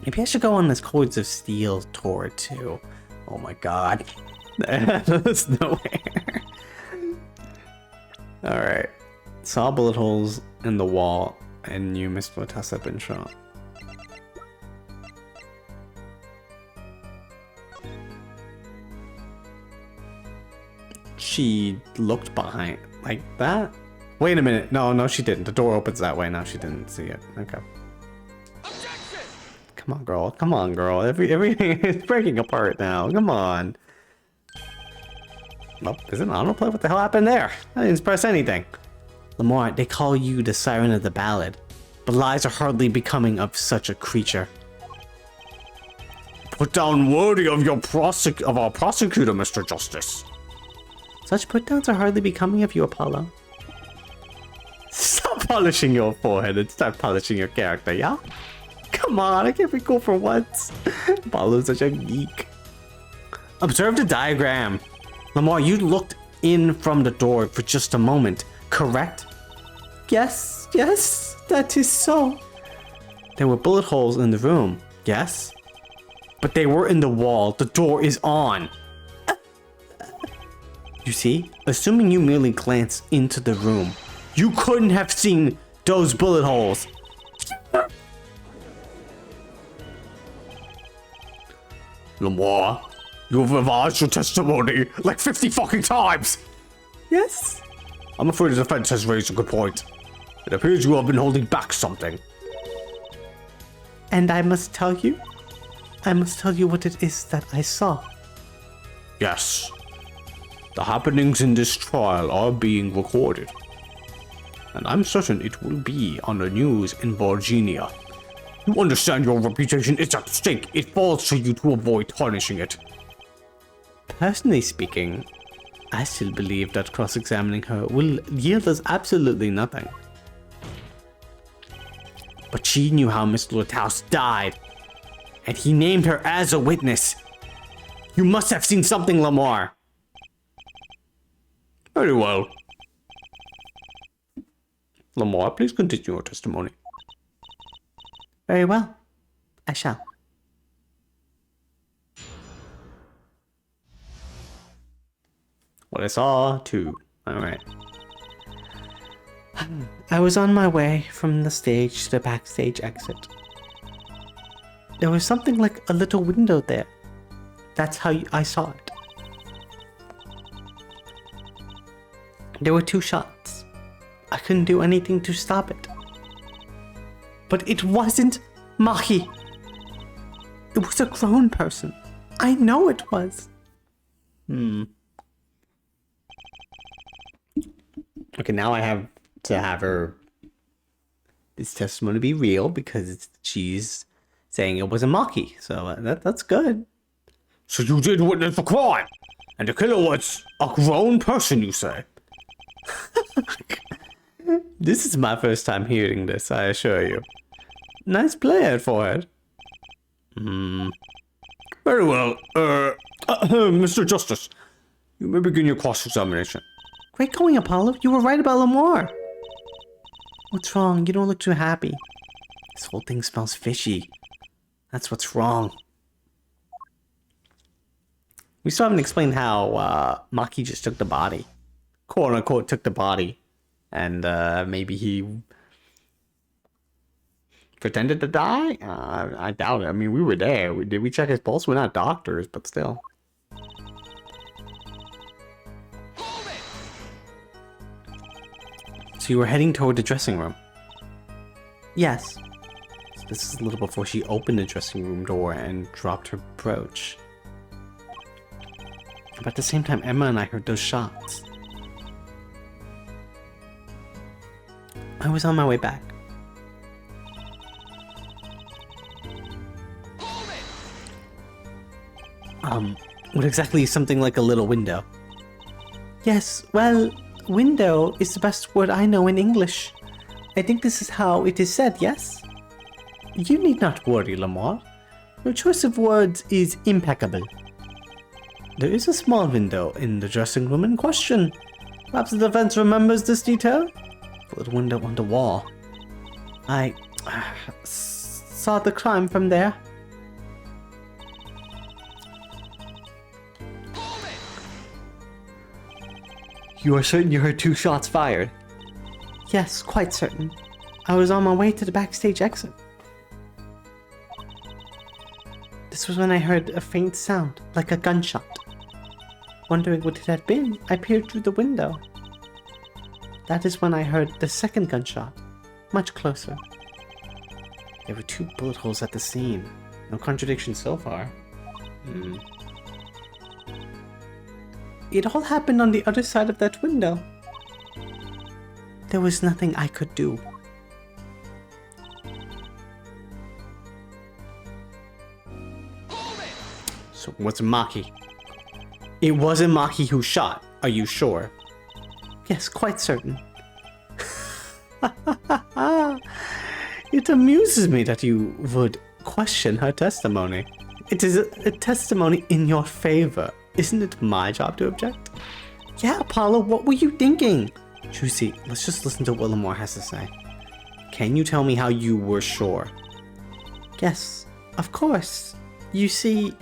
Maybe I should go on this Chords of Steel tour too. Oh my god. There's nowhere. Alright. Saw bullet holes in the wall and knew Miss Latouche had been shot. She looked behind like that? Wait a minute. No, she didn't. The door opens that way. Now she didn't see it. Okay. Objection! Come on, girl. Come on, girl. Everything is breaking apart now. Come on. Oh, is it autoplay? What the hell happened there? I didn't press anything. Lamar, they call you the siren of the ballad, but lies are hardly becoming of such a creature. Put down worthy of our prosecutor, Mr. Justice. Such put-downs are hardly becoming of you, Apollo. Stop polishing your forehead and start polishing your character, yeah? Come on, I can't be cool for once. Apollo's such a geek. Observe the diagram. Lamar, you looked in from the door for just a moment, correct? Yes, yes, that is so. There were bullet holes in the room, yes? But they were in the wall. The door is on. You see, assuming you merely glanced into the room, you couldn't have seen those bullet holes. Lamar, you've revised your testimony like 50 fucking times! Yes? I'm afraid the defense has raised a good point. It appears you have been holding back something. And I must tell you what it is that I saw. Yes. The happenings in this trial are being recorded. And I'm certain it will be on the news in Virginia. You understand your reputation is at stake. It falls to you to avoid tarnishing it. Personally speaking, I still believe that cross-examining her will yield us absolutely nothing. But she knew how Mr. Litthouse died, and he named her as a witness. You must have seen something, Lamar. Very well. Lamar, please continue your testimony. Very well. I shall. What I saw, too. Alright. I was on my way from the stage to the backstage exit. There was something like a little window there. That's how I saw it. There were 2 shots. I couldn't do anything to stop it. But it wasn't Maki. It was a grown person. I know it was. Okay, now I have to have this testimony be real because she's saying it was a Maki. So that's good. So you did witness the crime, and the killer was a grown person, you say? This is my first time hearing this, I assure you. Nice play at forehead. Very well. Mr. Justice, you may begin your cross-examination. Great going, Apollo. You were right about Lamar. What's wrong? You don't look too happy. This whole thing smells fishy. That's what's wrong. We still haven't explained how Maki just took the body. Quote unquote took the body. And maybe he pretended to die? I doubt it. I mean, we were there. Did we check his pulse? We're not doctors, but still. So you were heading toward the dressing room? Yes. So this is a little before she opened the dressing room door and dropped her brooch. But at the same time, Emma and I heard those shots. I was on my way back. What exactly is something like a little window? Yes, well, window is the best word I know in English. I think this is how it is said, yes? You need not worry, Lamar. Your choice of words is impeccable. There is a small window in the dressing room in question. Perhaps the defense remembers this detail? The little window on the wall. I saw the crime from there. You are certain you heard 2 shots fired? Yes, quite certain. I was on my way to the backstage exit. This was when I heard a faint sound, like a gunshot. Wondering what it had been, I peered through the window. That is when I heard the second gunshot, much closer. There were 2 bullet holes at the scene. No contradiction so far. It all happened on the other side of that window. There was nothing I could do. So what's Maki? It wasn't Maki who shot, are you sure? Yes, quite certain. It amuses me that you would question her testimony. It is a testimony in your favor. Isn't it my job to object? Yeah, Apollo, what were you thinking? Trucy, let's just listen to what Lamar has to say. Can you tell me how you were sure? Yes, of course. You see...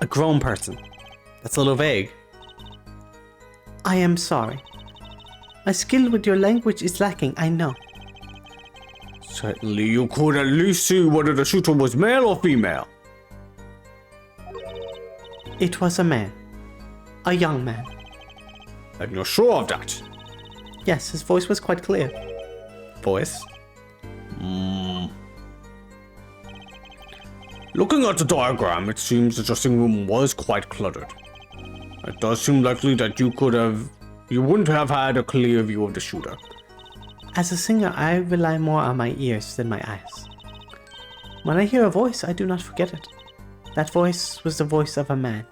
A grown person. That's a little vague. I am sorry. My skill with your language is lacking, I know. Certainly you could at least see whether the shooter was male or female. It was a man. A young man. And you're sure of that? Yes, his voice was quite clear. Voice? Looking at the diagram, it seems the dressing room was quite cluttered. It does seem likely that you wouldn't have had a clear view of the shooter. As a singer, I rely more on my ears than my eyes. When I hear a voice, I do not forget it. That voice was the voice of a man.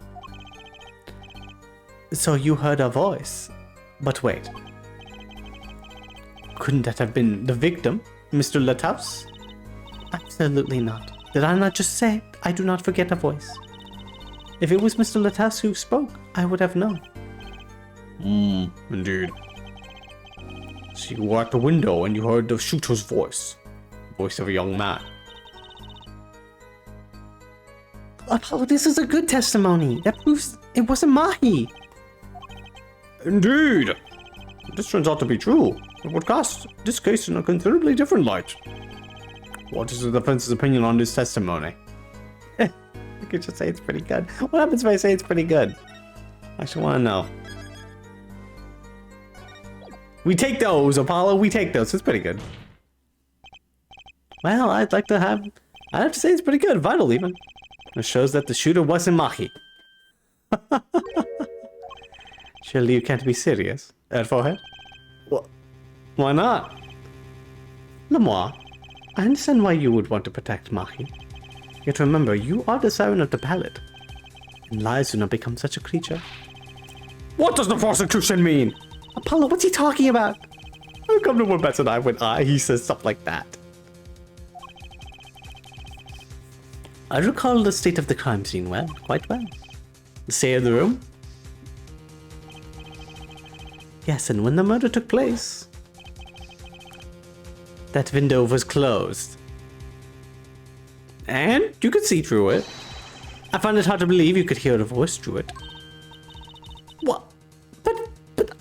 So you heard a voice. But wait. Couldn't that have been the victim, Mr. Lataus? Absolutely not. Did I not just say I do not forget a voice? If it was Mr. Lataus who spoke, I would have known. Indeed. So you were at the window and you heard the shooter's voice. Voice of a young man. Apollo, this is a good testimony. That proves it wasn't Mahi. Indeed. This turns out to be true. It would cast this case in a considerably different light. What is the defense's opinion on this testimony? I could just say it's pretty good. What happens if I say it's pretty good? I actually want to know. We take those, Apollo. We take those. It's pretty good. Well, I'd have to say it's pretty good. Vital, even. It shows that the shooter wasn't Mahi. Surely you can't be serious. Forehead? Well, why not? Lamar, I understand why you would want to protect Mahi. Yet remember, you are the siren of the palette. And lies do not become such a creature. What does the prosecution mean? Apollo, what's he talking about? How come no one bets an eye when he says stuff like that? I recall the state of the crime scene well, quite well. The state of the room? Yes, and when the murder took place, that window was closed. And you could see through it. I find it hard to believe you could hear a voice through it. What? But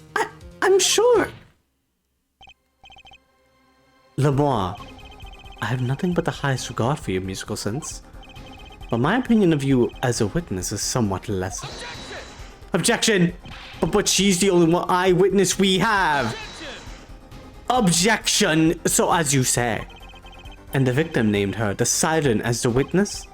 I'm sure. Lamar, I have nothing but the highest regard for your musical sense. But my opinion of you as a witness is somewhat less. Objection! But she's the only one eyewitness we have! Objection! So as you say. And the victim named her the siren as the witness?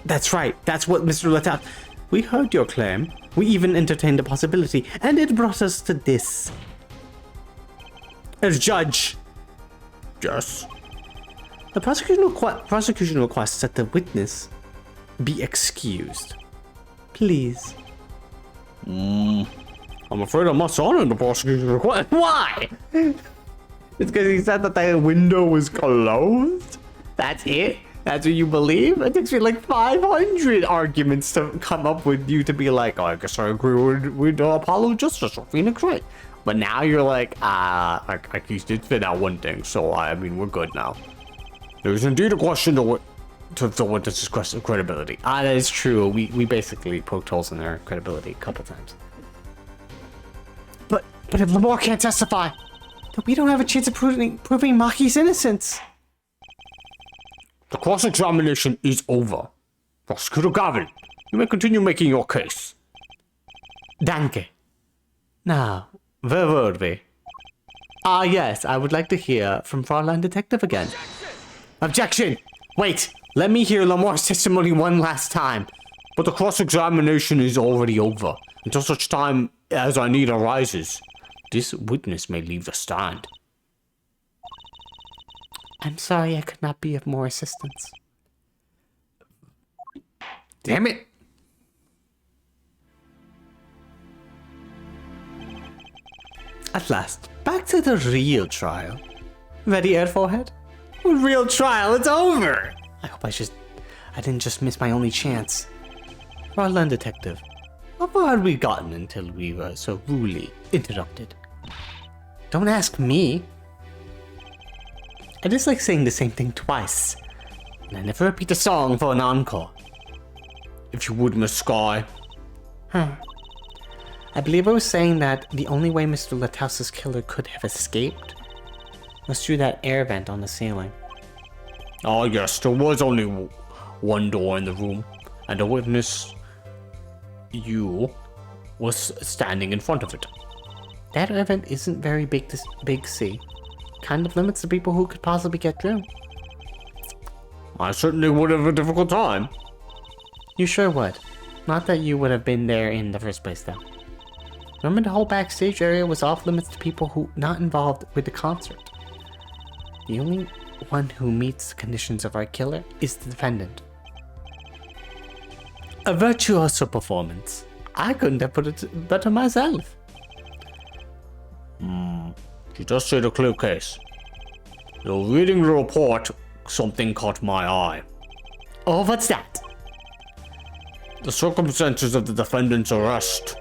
That's right. That's what Mr. Lataus... We heard your claim. We even entertained the possibility. And it brought us to this. As judge. Yes. The prosecution requests that the witness be excused. Please. I'm afraid I must honor the prosecution request. Why? It's because he said that the window was closed? That's it? That's what you believe? It takes me like 500 arguments to come up with you to be like, oh, I guess I agree with Apollo Justice or Phoenix Wright. But now you're like, like he did fit out one thing, so I mean, we're good now. There's indeed a question to the witness's credibility. That is true. We basically poked holes in their credibility a couple times. But if Lamar can't testify, then we don't have a chance of proving Mahi's innocence. The cross-examination is over. Prosecutor Gavin, you may continue making your case. Danke. Now, where were we? Yes, I would like to hear from Fraulein Detective again. Objection! Wait, let me hear Lamar's testimony one last time. But the cross-examination is already over. Until such time as our need arises, this witness may leave the stand. I'm sorry I could not be of more assistance. Damn it! At last, back to the real trial. Ready, Airforehead? Real trial, it's over! I hope I didn't just miss my only chance. Fraulein Detective, how far had we gotten until we were so rudely interrupted? Don't ask me. I just like saying the same thing twice, and I never repeat a song for an encore. If you would, Miss Sky. I believe I was saying that the only way Mr. Latouse's killer could have escaped was through that air vent on the ceiling. Ah, yes, there was only one door in the room, and a witness, you, was standing in front of it. That air vent isn't very big, see. Kind of limits the people who could possibly get through. I certainly would have a difficult time. You sure would. Not that you would have been there in the first place, though. Remember, the whole backstage area was off limits to people who not involved with the concert. The only one who meets the conditions of our killer is the defendant. A virtuoso performance. I couldn't have put it better myself. She does say the clear case. Though reading the report, something caught my eye. Oh, what's that? The circumstances of the defendant's arrest.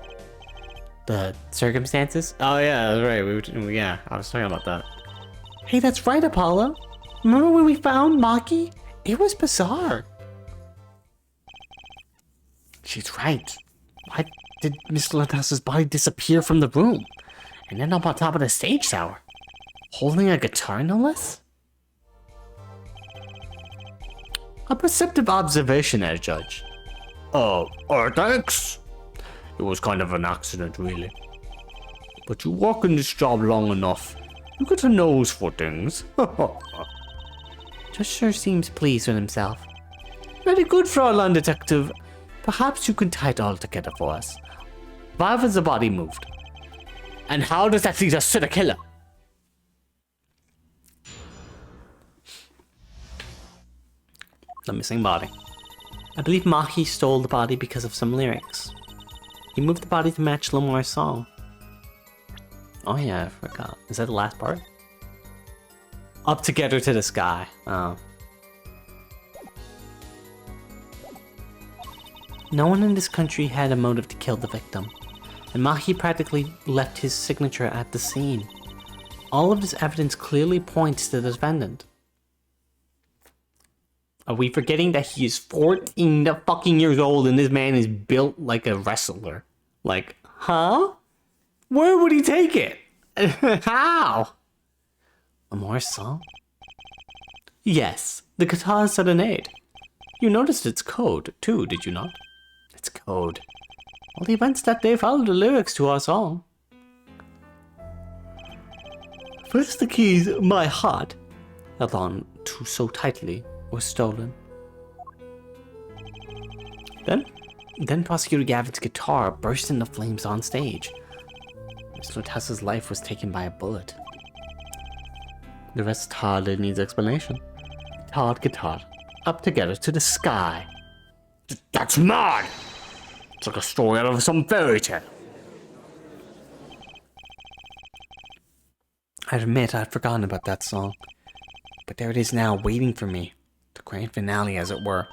The circumstances? Oh yeah, that's right. Yeah, I was talking about that. Hey, that's right, Apollo. Remember when we found Maki? It was bizarre. She's right. Why did Mr. Latouse's body disappear from the room? And then up on top of the stage tower? Holding a guitar, no less? A perceptive observation, there, Judge. Oh, thanks. It was kind of an accident, really. But you work in this job long enough, you get a nose for things. Just sure seems pleased with himself. Very good, Fraulein Detective. Perhaps you could tie it all together for us. Why was the body moved? And how does that lead us to the killer? The missing body. I believe Maki stole the body because of some lyrics. He moved the body to match Lamar's song. Oh yeah, I forgot. Is that the last part? Up together to the sky. Oh. No one in this country had a motive to kill the victim, and Maki practically left his signature at the scene. All of this evidence clearly points to the defendant. Are we forgetting that he is 14 fucking years old and this man is built like a wrestler? Like, huh? Where would he take it? How? Lamar's song? Yes, the Guitar Serenade. You noticed its code, too, did you not? Its code. All the events that day followed the lyrics to our song. First the keys, my heart, held on to so tightly, was stolen. Then Prosecutor Gavin's guitar burst into flames on stage. Mr. Latouse's life was taken by a bullet. The rest hardly needs explanation. Guitar, up together to the sky. That's mad! It's like a story out of some fairy tale. I admit I'd forgotten about that song, but there it is now, waiting for me. The grand finale, as it were.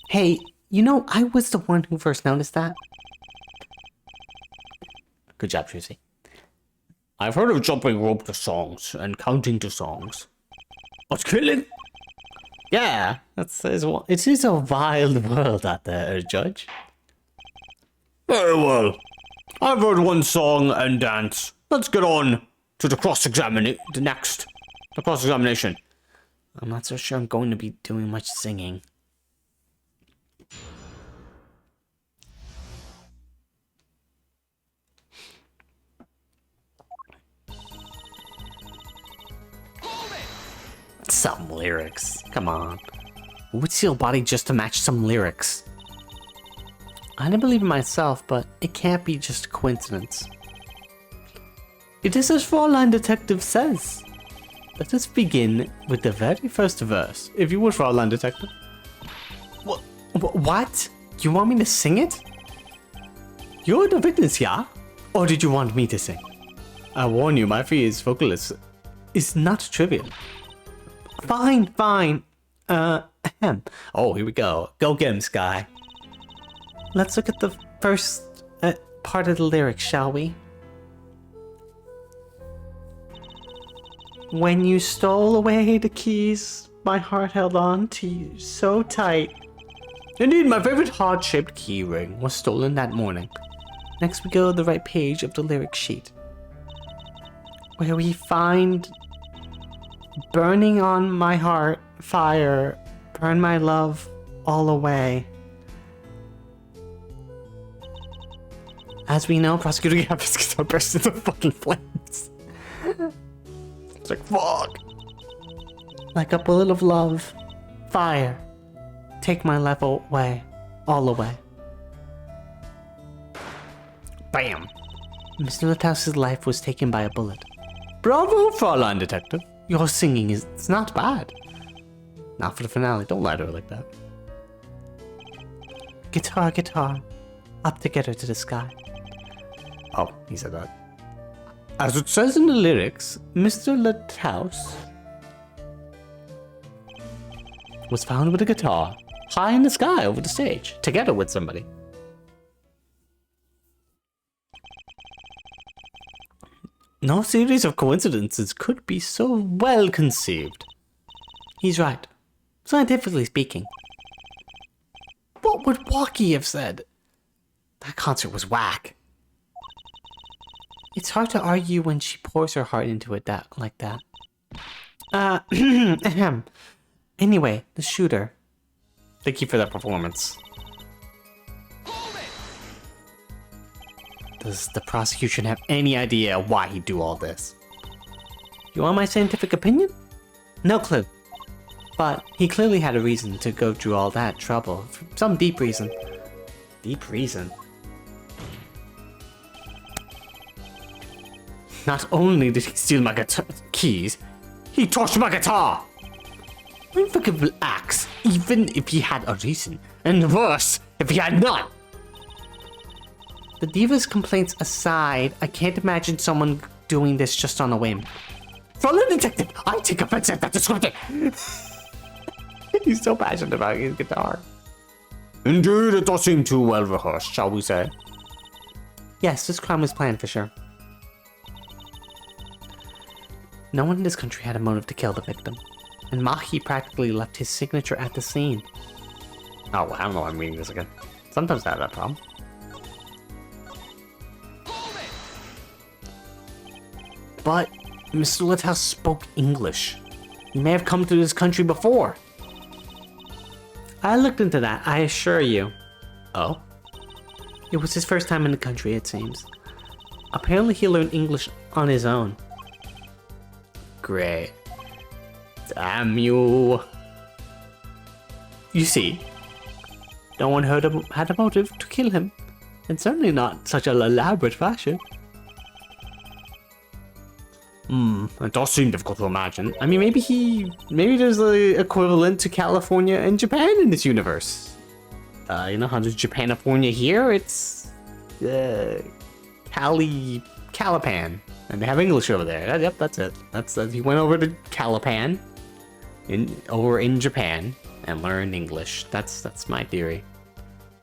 Hey, you know, I was the one who first noticed that. Good job, Trucy. I've heard of jumping rope to songs and counting to songs. But killing? Yeah, it is a wild world out there, Judge. Very well. I've heard one song and dance. Let's get on to the cross-examination. I'm not so sure I'm going to be doing much singing. Some lyrics. Come on. Who would steal a body just to match some lyrics? I don't believe in myself, but it can't be just a coincidence. It is as Fraulein Detective says. Let us begin with the very first verse. If you would, Fraulein Detective. What? You want me to sing it? You're the witness, yeah? Or did you want me to sing? I warn you, my fee as vocalist is not trivial. Fine. Oh, here we go. Go get him, Sky. Let's look at the first part of the lyrics, shall we? When you stole away the keys, my heart held on to you so tight. Indeed, my favorite heart-shaped key ring was stolen that morning. Next we go to the right page of the lyric sheet, where we find burning on my heart, fire, burn my love all away. As we know, Prosecutor Gabby's guitar burst into fucking flames. It's like, fuck. Like a bullet of love, fire, take my love away, all away. Bam! Mr. Littauss's life was taken by a bullet. Bravo, Fraulein Detective. Your singing it's not bad. Not for the finale, don't lie to her like that. Guitar, guitar, up together to the sky. Oh, he said that. As it says in the lyrics, Mr. Littauss was found with a guitar high in the sky over the stage, together with somebody. No series of coincidences could be so well conceived. He's right, scientifically speaking. What would Walkie have said? That concert was whack. It's hard to argue when she pours her heart into it like that. Anyway, the shooter. Thank you for that performance. Does the prosecution have any idea why he'd do all this? You want my scientific opinion? No clue. But he clearly had a reason to go through all that trouble. Some deep reason. Deep reason? Not only did he steal my guitar keys, he torched my guitar! Unforgivable acts, even if he had a reason. And worse, if he had not! The diva's complaints aside, I can't imagine someone doing this just on a whim. Fellow detective, I take offense at that description! He's so passionate about his guitar. Indeed, it does seem too well rehearsed, shall we say? Yes, this crime was planned for sure. No one in this country had a motive to kill the victim, and Mahi practically left his signature at the scene. Oh, I don't know why I'm reading this again. Sometimes I have that problem. But Mr. Littauss spoke English. He may have come to this country before. I looked into that, I assure you. Oh? It was his first time in the country, it seems. Apparently he learned English on his own. Great. Damn you. You see, no one had a motive to kill him, and certainly not such an elaborate fashion. It does seem difficult to imagine. I mean, maybe there's the equivalent to California and Japan in this universe. You know how there's Japanifornia here? It's Calipan, and they have English over there. Yep, that's it. That's he went over to Calipan, over in Japan, and learned English. That's my theory.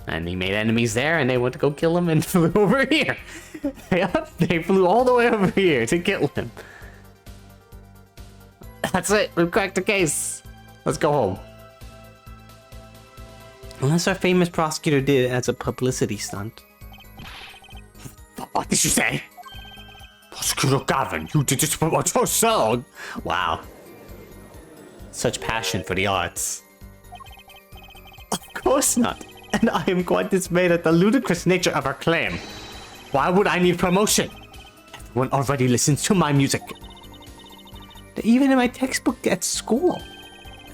And he made enemies there, and they went to go kill him and flew over here. Yep, they flew all the way over here to kill him. That's it. We've cracked the case. Let's go home. Unless our famous prosecutor did it as a publicity stunt. What did you say? Prosecutor Gavin, you did this for your song. Wow. Such passion for the arts. Of course not. And I am quite dismayed at the ludicrous nature of her claim. Why would I need promotion? Everyone already listens to my music. They're even in my textbook at school.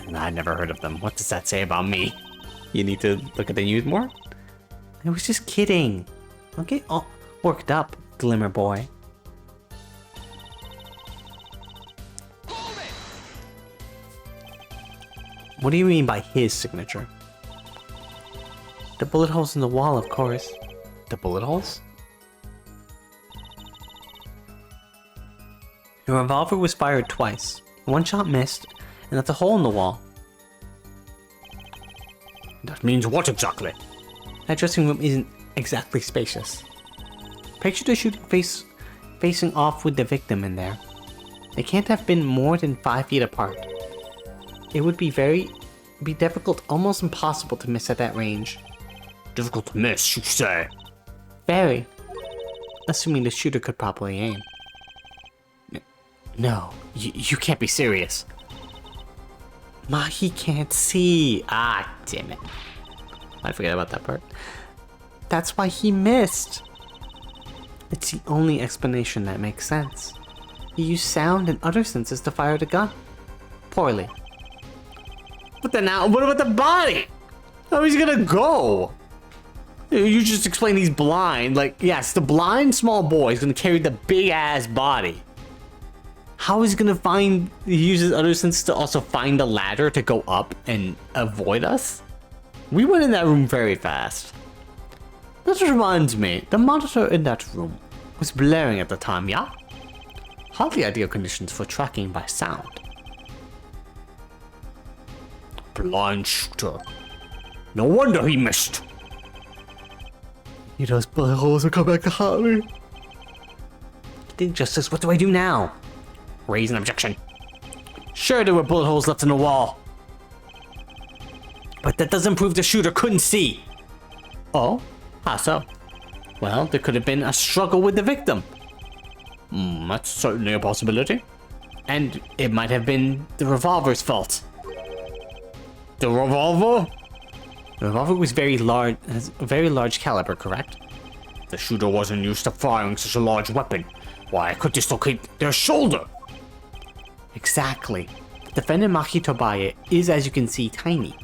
And I never heard of them. What does that say about me? You need to look at the news more? I was just kidding. Don't get all worked up, Glimmer Boy. What do you mean by his signature? The bullet holes in the wall, of course. The bullet holes? The revolver was fired twice. One shot missed, and that's a hole in the wall. That means what exactly? That dressing room isn't exactly spacious. Picture the shooter facing off with the victim in there. They can't have been more than 5 feet apart. It would be difficult, almost impossible to miss at that range. Difficult to miss, you say? Very. Assuming the shooter could properly aim. No, you can't be serious. He can't see. Ah, damn it. I forget about that part. That's why he missed. It's the only explanation that makes sense. He used sound and other senses to fire the gun. Poorly. But then now, what about the body? How is he gonna go? You just explained he's blind. Like, yes, the blind small boy is gonna carry the big ass body. How is he gonna he uses other senses to also find a ladder to go up and avoid us? We went in that room very fast. That reminds me, the monitor in that room was blaring at the time, yeah? Hardly ideal conditions for tracking by sound. Blind shooter. No wonder he missed. Those bullet holes will come back to haunt me. Think justice, what do I do now? Raise an objection. Sure, there were bullet holes left in the wall. But that doesn't prove the shooter couldn't see. Oh? How so? Well, there could have been a struggle with the victim. That's certainly a possibility. And it might have been the revolver's fault. The revolver? The revolver was very large, has a very large caliber, correct? The shooter wasn't used to firing such a large weapon. Why, I could dislocate their shoulder. Exactly. Defendant Maki Tobaye is, as you can see, tiny.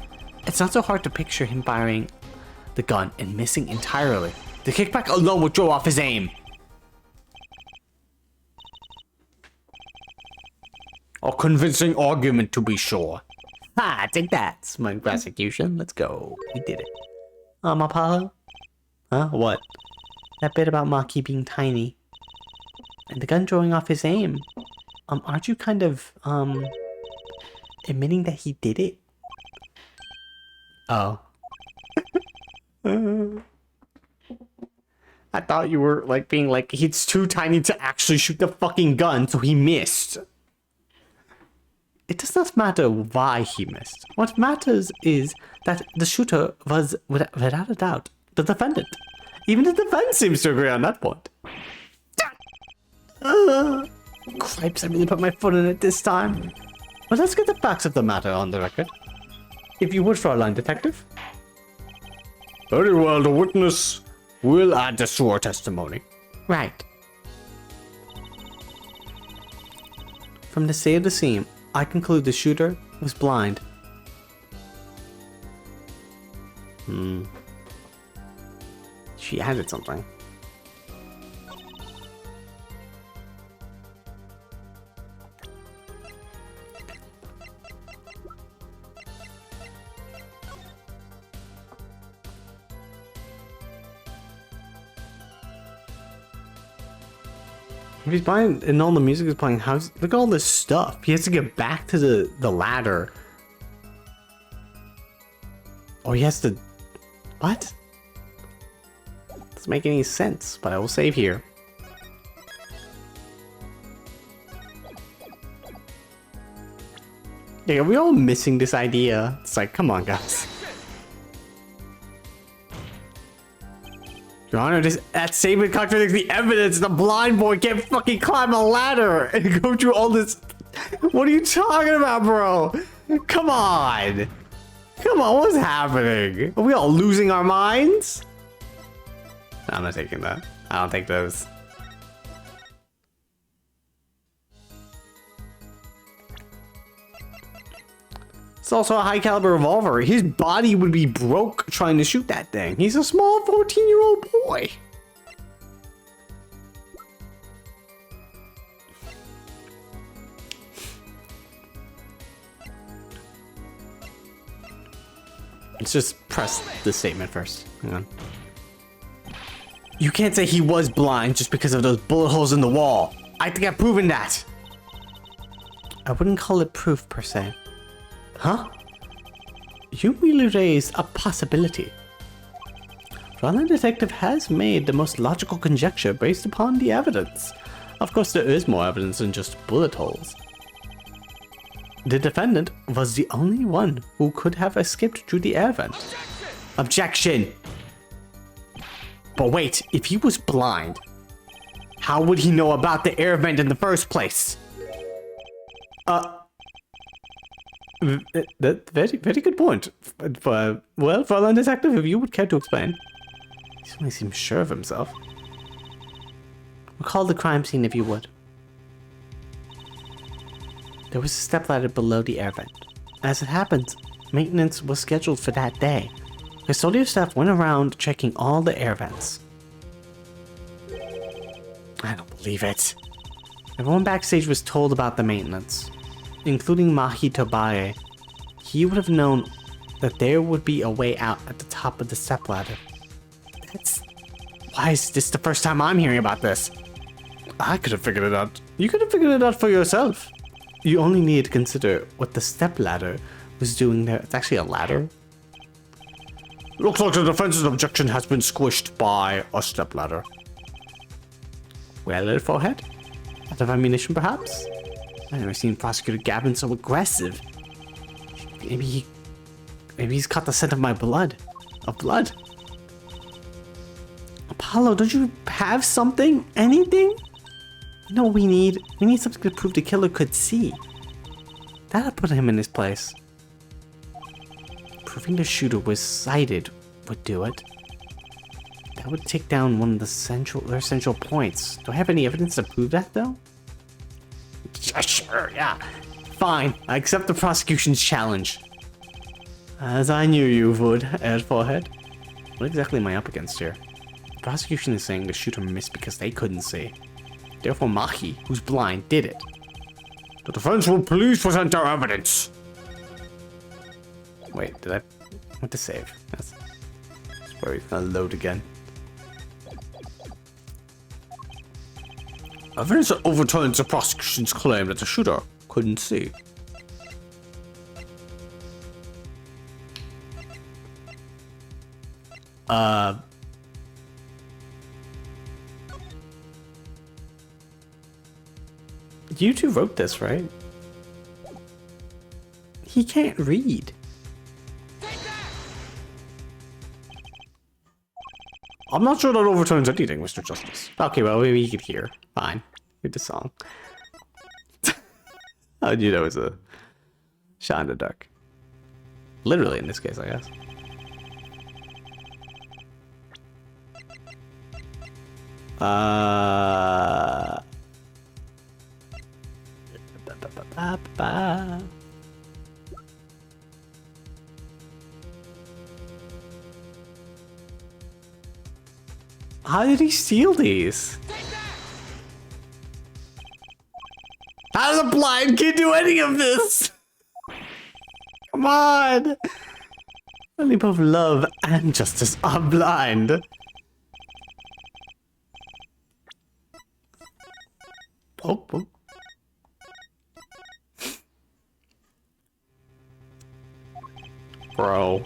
It's not so hard to picture him firing the gun and missing entirely. The kickback alone would throw off his aim. A convincing argument, to be sure. Ha! Take that, smug prosecution. Let's go. We did it. Apollo? Huh? What? That bit about Maki being tiny. And the gun throwing off his aim. Aren't you kind of, admitting that he did it? Oh. I thought you were, like, being like, he's too tiny to actually shoot the fucking gun, so he missed. It does not matter why he missed. What matters is that the shooter was, without a doubt, the defendant. Even the defense seems to agree on that point. Cripes, I really put my foot in it this time. But let's get the facts of the matter on the record. If you would, Fraulein Detective. Very well, the witness will add this to our testimony. Right. From the state of the scene, I conclude the shooter was blind. She added something. If he's playing and all the music is playing, look at all this stuff. He has to get back to the ladder. Oh, he has to... What? Doesn't make any sense, but I will save here. Yeah, are we all missing this idea? It's like, come on, guys. Your Honor, that statement contradicts the evidence. The blind boy can't fucking climb a ladder and go through all this. What are you talking about, bro? Come on. Come on, what's happening? Are we all losing our minds? I'm not taking that. I don't take those. It's also a high caliber revolver. His body would be broke trying to shoot that thing. He's a small 14-year-old boy. Let's just press the statement first. Hang on. You can't say he was blind just because of those bullet holes in the wall. I think I've proven that. I wouldn't call it proof per se. Huh? You really raised a possibility. Frontline Detective has made the most logical conjecture based upon the evidence. Of course, there is more evidence than just bullet holes. The defendant was the only one who could have escaped through the air vent. Objection! But wait, if he was blind, how would he know about the air vent in the first place? Very good point. Well, Frontline Detective, if you would care to explain. He certainly seems sure of himself. Recall the crime scene if you would. There was a stepladder below the air vent. As it happened, maintenance was scheduled for that day. Custodial staff went around checking all the air vents. I don't believe it. Everyone backstage was told about the maintenance, including Mahi Tobaye. He would have known that there would be a way out at the top of the stepladder. Why is this the first time I'm hearing about this? I could have figured it out. You could have figured it out for yourself. You only need to consider what the stepladder was doing there. It's actually a ladder. Looks like the defense's objection has been squished by a stepladder. Well, a forehead? Out of ammunition, perhaps? I've never seen Prosecutor Gavin so aggressive. Maybe he's caught the scent of my blood. Of blood? Apollo, don't you have something? Anything? You know what we need? We need something to prove the killer could see. That'll put him in his place. Proving the shooter was sighted would do it. That would take down one of the central points. Do I have any evidence to prove that, though? Sure, yeah. Fine, I accept the prosecution's challenge. As I knew you would, Ed Forehead. What exactly am I up against here? The prosecution is saying the shooter missed because they couldn't see. Therefore, Mahi, who's blind, did it. The defense will please present their evidence. Wait, did I want to save? That's where he's gonna load again. Evidence that overturns the prosecution's claim that the shooter couldn't see. You two wrote this, right? He can't read. I'm not sure that overturns anything, Mr. Justice. Okay, well, maybe he could hear. Fine. Read the song. I knew that was a shot in the dark. Literally, in this case, I guess. How did he steal these? How does a blind kid do any of this? Come on! Only both love and justice are blind. Oh. Bro.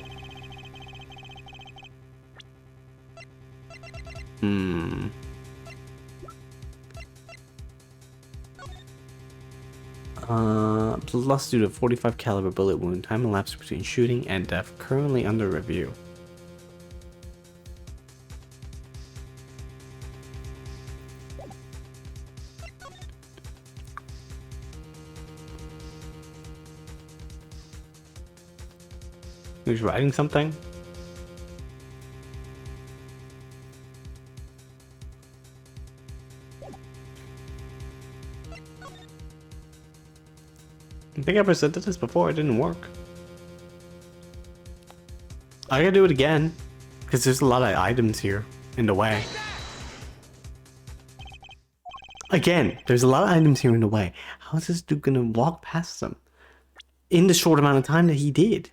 Lost due to 45 caliber bullet wound. Time elapsed between shooting and death. Currently under review. He's writing something. I think I presented this before, it didn't work. I gotta do it again, because there's a lot of items here in the way. Again, there's a lot of items here in the way. How is this dude gonna walk past them in the short amount of time that he did?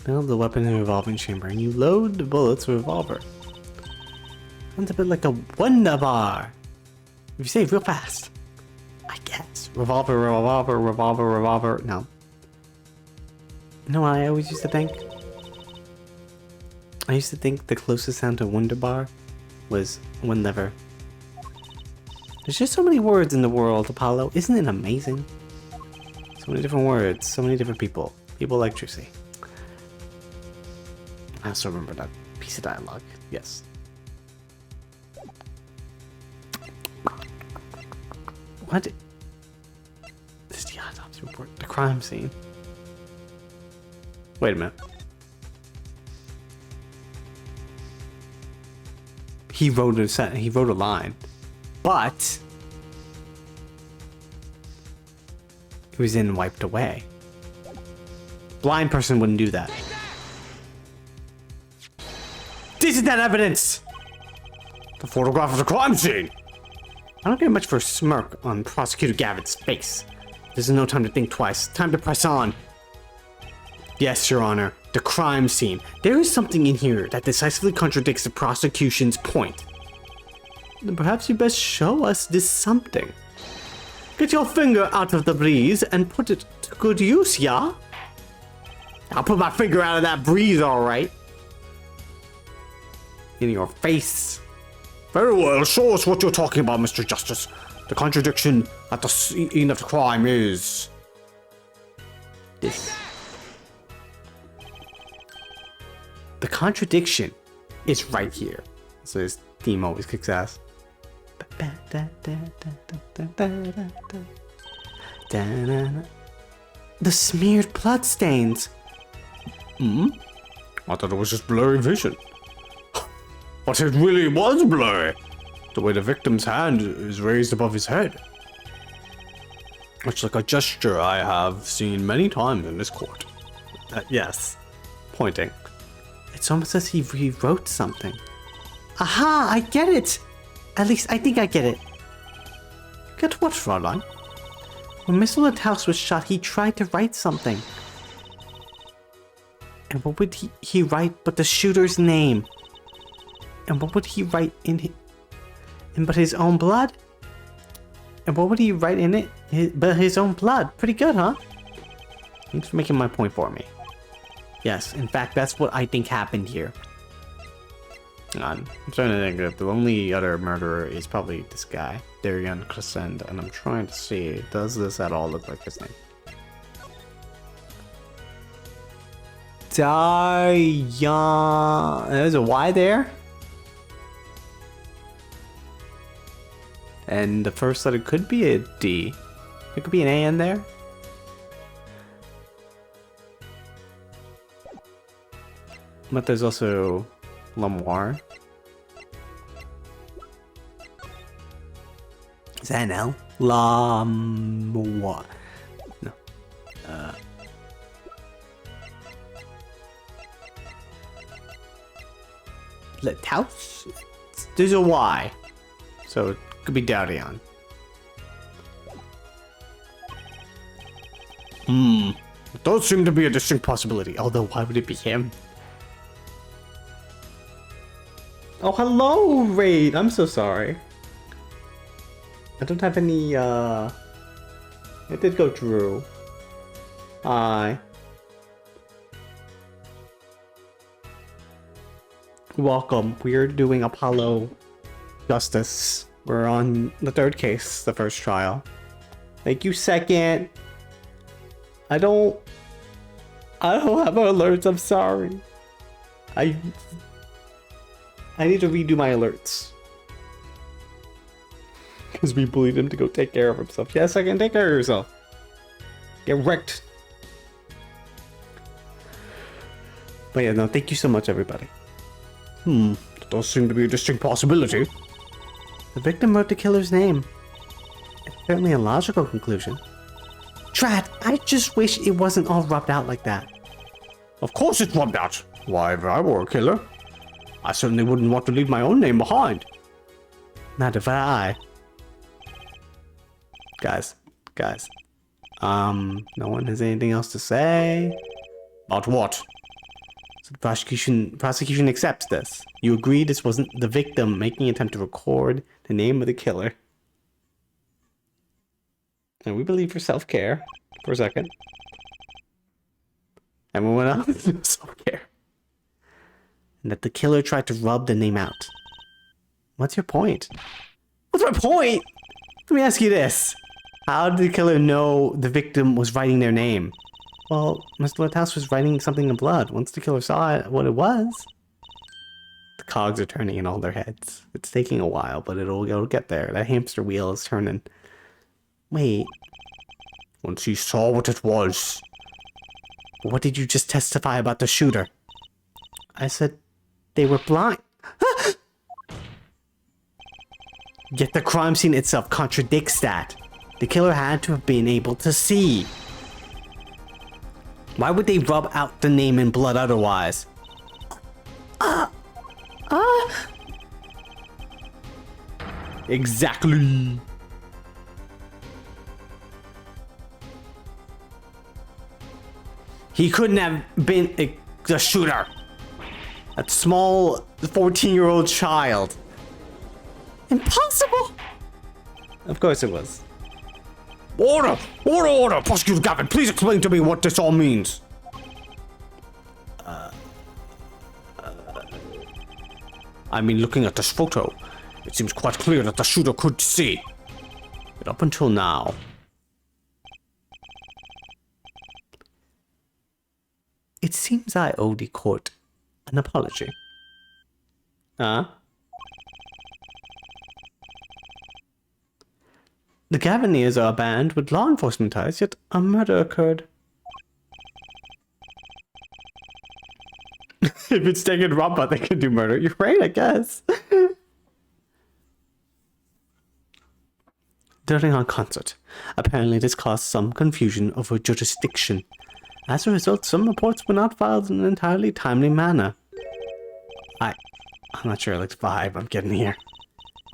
Build the weapon in a revolving chamber, and you load the bullets with a revolver. Sounds a bit like a wonder bar. If you say it real fast. I guess. Revolver, revolver, revolver, revolver. No. You know what I always used to think? I used to think the closest sound to wonder bar was one lever. There's just so many words in the world, Apollo. Isn't it amazing? So many different words, so many different people. People like Trucy. I also remember that piece of dialogue. Yes. What? This is the autopsy report. The crime scene. Wait a minute. He wrote a line, but it was then wiped away. Blind person wouldn't do that. This is that evidence! The photograph of the crime scene! I don't get much for a smirk on Prosecutor Gavitt's face. There's no time to think twice. Time to press on. Yes, Your Honor. The crime scene. There is something in here that decisively contradicts the prosecution's point. Then perhaps you best show us this something. Get your finger out of the breeze and put it to good use, yeah? I'll put my finger out of that breeze, alright. In your face. Very well, show us what you're talking about, Mr. Justice. The contradiction at the scene of the crime is... this. The contradiction is right here. So his theme always kicks ass. The smeared bloodstains. I thought it was just blurry vision. But it really was blurry. The way the victim's hand is raised above his head. It's like a gesture I have seen many times in this court. Yes. Pointing. It's almost as if he wrote something. Aha! I get it! At least I think I get it. Get what, Fraulein? When Mr. Litthouse was shot, he tried to write something. And what would he write but the shooter's name? And what would he write in but his own blood? And what would he write in it but his own blood? Pretty good, huh? Thanks for making my point for me. Yes, in fact, that's what I think happened here. I'm trying to think that the only other murderer is probably this guy, Darian Crescent, and I'm trying to see, does this at all look like his name? Darian. There's a Y there. And the first letter could be a D. There could be an A in there. But there's also Lamirior. Is that an L? Lamirior. No. Litthouse? There's a Y. So it could be Darian. It does seem to be a distinct possibility. Although, why would it be him? Oh, hello, Raid. I'm so sorry. I don't have any, It did go Drew. Hi. Welcome. We're doing Apollo Justice. We're on the third case, the first trial. Thank you, second. I don't have alerts. I'm sorry. I need to redo my alerts. Because we bullied him to go take care of himself. Yes, I can take care of yourself. Get wrecked. But yeah, no, thank you so much, everybody. It does seem to be a distinct possibility. The victim wrote the killer's name. It's certainly a logical conclusion. Drat, I just wish it wasn't all rubbed out like that. Of course it's rubbed out. Why, if I were a killer, I certainly wouldn't want to leave my own name behind. Not if I. Guys. No one has anything else to say? About what? So the prosecution accepts this. You agree this wasn't the victim making an attempt to record the name of the killer. And we believe for self-care for a second. Everyone else self-care. And that the killer tried to rub the name out. What's your point? What's my point? Let me ask you this. How did the killer know the victim was writing their name? Well, Mr. Lathouse was writing something in blood. Once the killer saw it, what it was... The cogs are turning in all their heads. It's taking a while, but it'll get there. That hamster wheel is turning. Wait. Once he saw what it was... What did you just testify about the shooter? I said they were blind. Yet the crime scene itself contradicts that. The killer had to have been able to see. Why would they rub out the name in blood otherwise? Exactly. He couldn't have been the shooter. That small 14-year-old child. Impossible. Of course it was. Order! Order, order! Prosecutor Gavin, please explain to me what this all means. I mean, looking at this photo, it seems quite clear that the shooter could see. But up until now... It seems I owe the court an apology. Huh? The Gaviniers are a band with law enforcement ties, yet a murder occurred. If it's taken Rampa, they can do murder. You're right, I guess. During our concert, apparently this caused some confusion over jurisdiction. As a result, some reports were not filed in an entirely timely manner. I'm not sure like the vibe I'm getting here.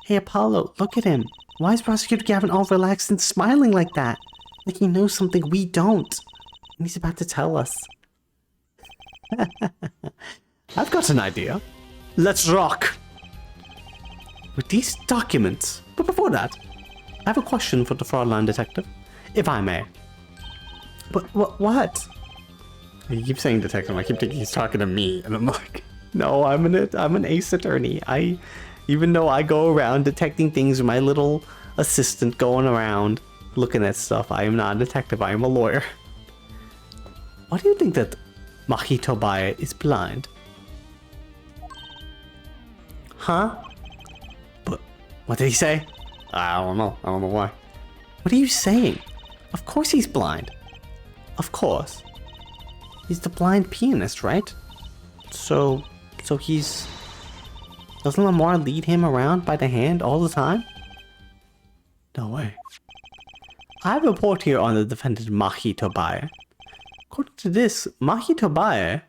Hey Apollo, look at him. Why is Prosecutor Gavin all relaxed and smiling like that? Like he knows something we don't. And he's about to tell us. I've got an idea. Let's rock! With these documents. But before that, I have a question for the fraudline detective, if I may. But what? He keeps saying detective. I keep thinking he's talking to me, and I'm like, no, I'm an ace attorney. Even though I go around detecting things with my little assistant going around looking at stuff, I am not a detective. I am a lawyer. Why do you think that Maki Tobaya is blind? Huh? But what did he say? I don't know. I don't know why. What are you saying? Of course he's blind. Of course. He's the blind pianist, right? So he's... Doesn't Lamar lead him around by the hand all the time? No way. I have a report here on the defendant Maki Tobaya. According to this, Maki Tobaya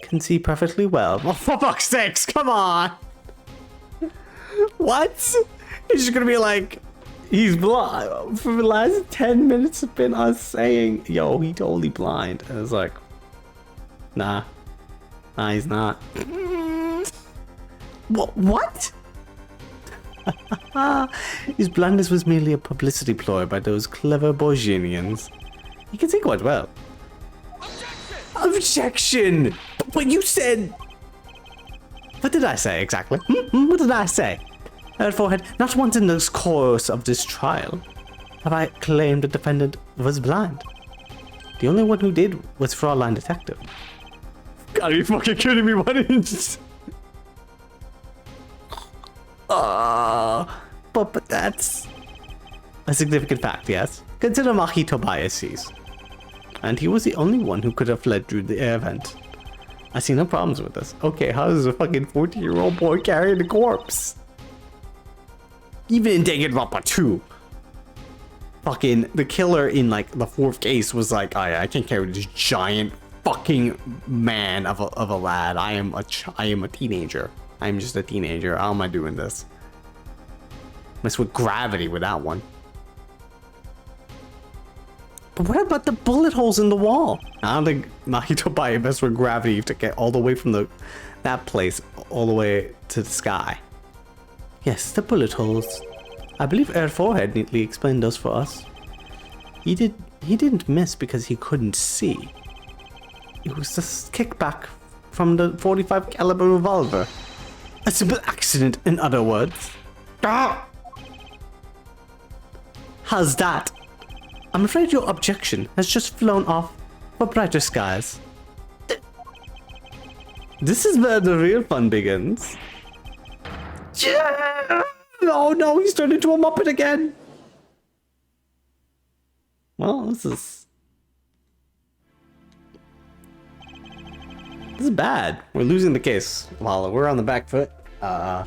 can see perfectly well. Oh, for fuck's sakes, come on! What? It's just gonna be like, he's blind. For the last 10 minutes have been us saying, yo, he's totally blind. And it's like, nah, he's not. What? His blindness was merely a publicity ploy by those clever Borginians. He can see quite well. Objection! But you said... What did I say exactly? What did I say? Forehead, not once in the course of this trial have I claimed the defendant was blind. The only one who did was fraudline detective. Gotta be fucking kidding me, why didn't you just... But that's a significant fact, yes. Consider Maki Tobaya sees. And he was the only one who could have fled through the air vent. I see no problems with this. Okay, how does a fucking 14-year-old boy carry the corpse? Even in Danganronpa 2. Fucking the killer in like the fourth case was like, I can't carry this giant fucking fucking man of a lad. I am a teenager. I am just a teenager. How am I doing this? Mess with gravity with that one. But what about the bullet holes in the wall? I don't think Nahito Bai mess with gravity to get all the way from that place all the way to the sky. Yes, the bullet holes. I believe Air Forehead neatly explained those for us. He didn't miss because he couldn't see. It was just kickback from the 45 caliber revolver. A simple accident, in other words. Ah! How's that? I'm afraid your objection has just flown off for brighter skies. This is where the real fun begins. Yeah! Oh no, he's turned into a Muppet again! Well, this is bad. We're losing the case. While we're on the back foot. I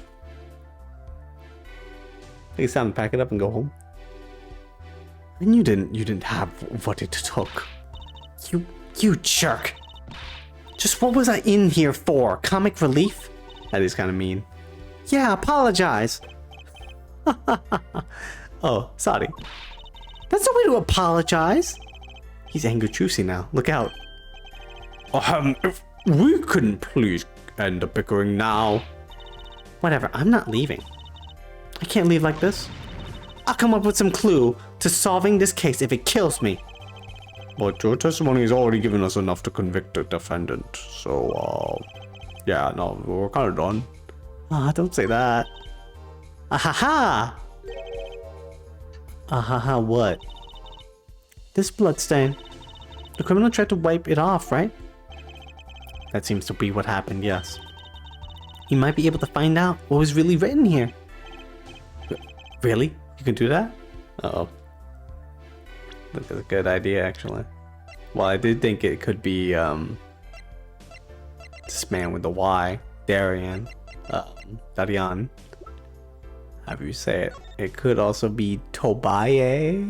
think it's time to pack it up and go home. And you didn't have what it took. You jerk. Just what was I in here for? Comic relief? That is kind of mean. Yeah, apologize. Oh, sorry. That's no way to apologize. He's angry Trucy now. Look out. If we couldn't please end the bickering now. Whatever, I'm not leaving. I can't leave like this. I'll come up with some clue to solving this case if it kills me. But your testimony has already given us enough to convict the defendant. So, yeah, no, we're kind of done. Ah, don't say that. Ahaha! Ahaha, what? This bloodstain. The criminal tried to wipe it off, right? That seems to be what happened, yes. He might be able to find out what was really written here. Really? You can do that? Uh-oh. That's a good idea, actually. Well, I did think it could be, this man with the Y. Darian. Darian. However you say it. It could also be Tobaye.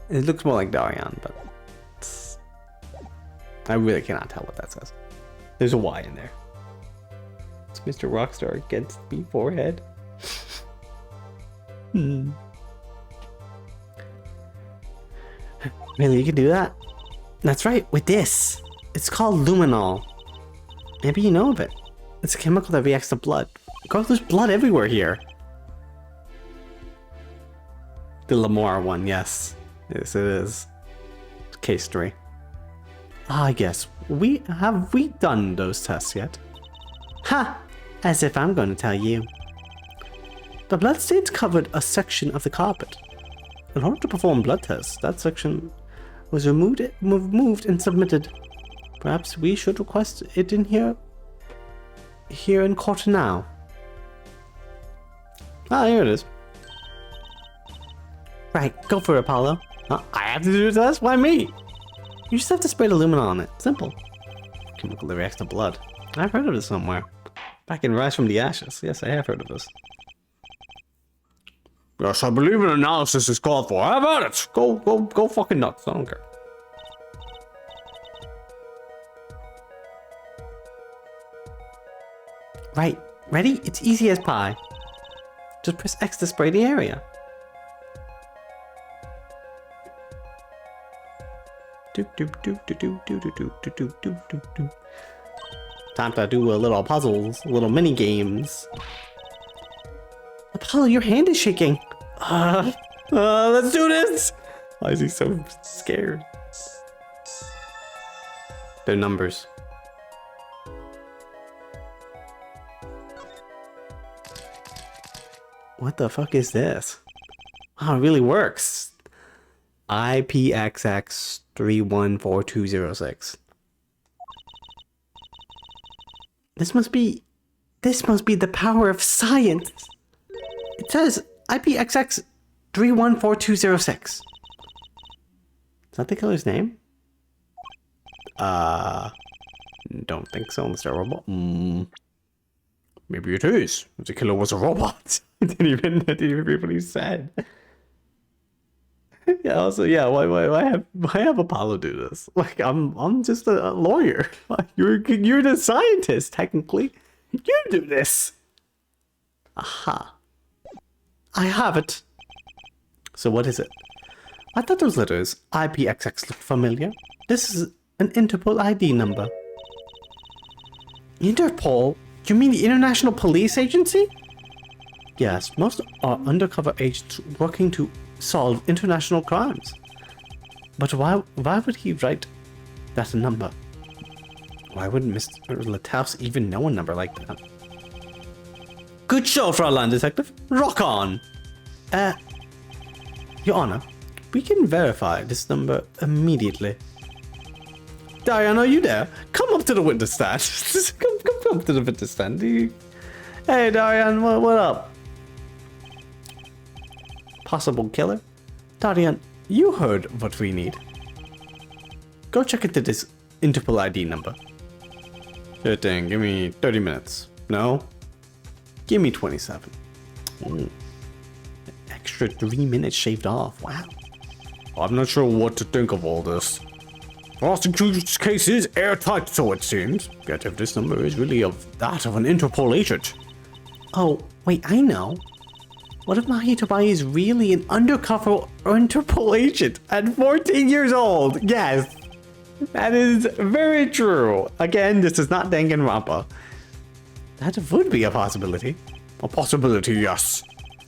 It looks more like Darian, but I really cannot tell what that says. There's a Y in there. It's Mr. Rockstar against me forehead. Really, you can do that? That's right, with this. It's called luminol. Maybe you know of it. It's a chemical that reacts to blood. God, there's blood everywhere here. The Lamar one, yes. Yes, it is. Case 3. Ah, yes. Have we done those tests yet? Ha! As if I'm going to tell you. The bloodstains covered a section of the carpet. In order to perform blood tests, that section was removed and submitted. Perhaps we should request it in here in court now. Ah, here it is. Right, go for it, Apollo. I have to do the test? Why me? You just have to spray the luminol on it. Simple. Chemical that reacts to blood. I've heard of this somewhere. Back in Rise from the Ashes. Yes, I have heard of this. Yes, I believe an analysis is called for. How about it? Go fucking nuts. I don't care. Right. Ready? It's easy as pie. Just press X to spray the area. Time to do a little puzzles, little mini games. Apollo, your hand is shaking. Let's do this. Why is he so scared? They're numbers. What the fuck is this? Wow, it really works. IPXX 314206. This must be the power of science. It says IPXX 314206. Is that the killer's name? Don't think so, Mr. Robot. Maybe it is. If the killer was a robot. I didn't even read what he said. Yeah. Also, yeah. Why have Apollo do this? Like, I'm just a lawyer. Like, you're the scientist technically. You do this. Aha. I have it. So what is it? I thought those letters IPXX looked familiar. This is an Interpol ID number. Interpol? You mean the International Police Agency? Yes, most are undercover agents working to solve international crimes. But why would he write that number? Why would Mr. Lataus even know a number like that? Good show, Fraulein Detective. Rock on! Your Honor, we can verify this number immediately. Diane, are you there? Come up to the witness stand. come to the witness stand. Hey, Darian, what up? Possible killer? Darian, you heard what we need. Go check into this Interpol ID number. Sure thing, give me 30 minutes. No? Give me 27. Ooh. Extra 3 minutes shaved off, wow. I'm not sure what to think of all this. Prosecution's case is airtight, so it seems. Yet if this number is really that of an Interpol agent. Oh, wait, I know. What if Mahitobai is really an undercover Interpol agent at 14 years old? Yes, that is very true. Again, this is not Danganronpa. That would be a possibility. A possibility, yes.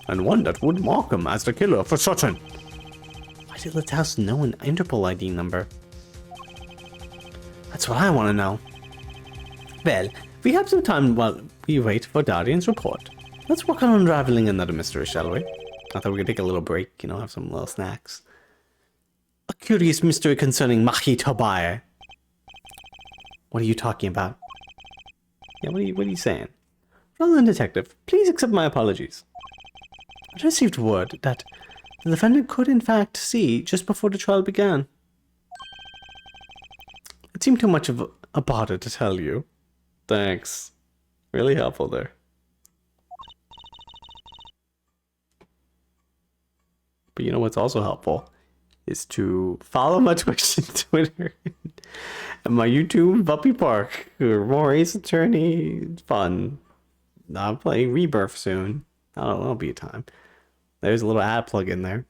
And one that would mark him as the killer for certain. Why did Lataus know an Interpol ID number? That's what I want to know. Well, we have some time while we wait for Darian's report. Let's work on unraveling another mystery, shall we? I thought we could take a little break, have some little snacks. A curious mystery concerning Mahitobai. What are you talking about? Yeah, what are you saying? Fraulein Detective, please accept my apologies. I received word that the defendant could in fact see just before the trial began. It seemed too much of a bother to tell you. Thanks. Really helpful there. But you know what's also helpful? Is to follow my Twitch and Twitter. And my YouTube, Buppy Park. For more Ace Attorney fun. I'm playing Rebirth soon. I don't know, it'll be a time. There's a little ad plug in there.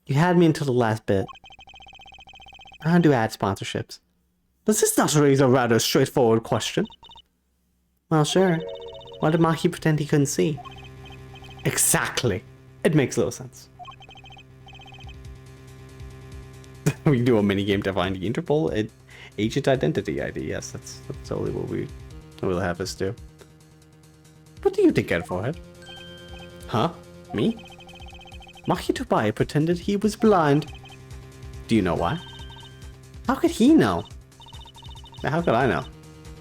You had me until the last bit. I don't do ad sponsorships. Does this not raise a rather straightforward question? Well, sure. Why did Maki pretend he couldn't see? Exactly. It makes little sense. We can do a minigame to find the Interpol agent identity ID. Yes, that's totally what we'll have us do. What do you think, Ed Forehead? Huh? Me? Maki Tobai pretended he was blind. Do you know why? How could he know? How could I know?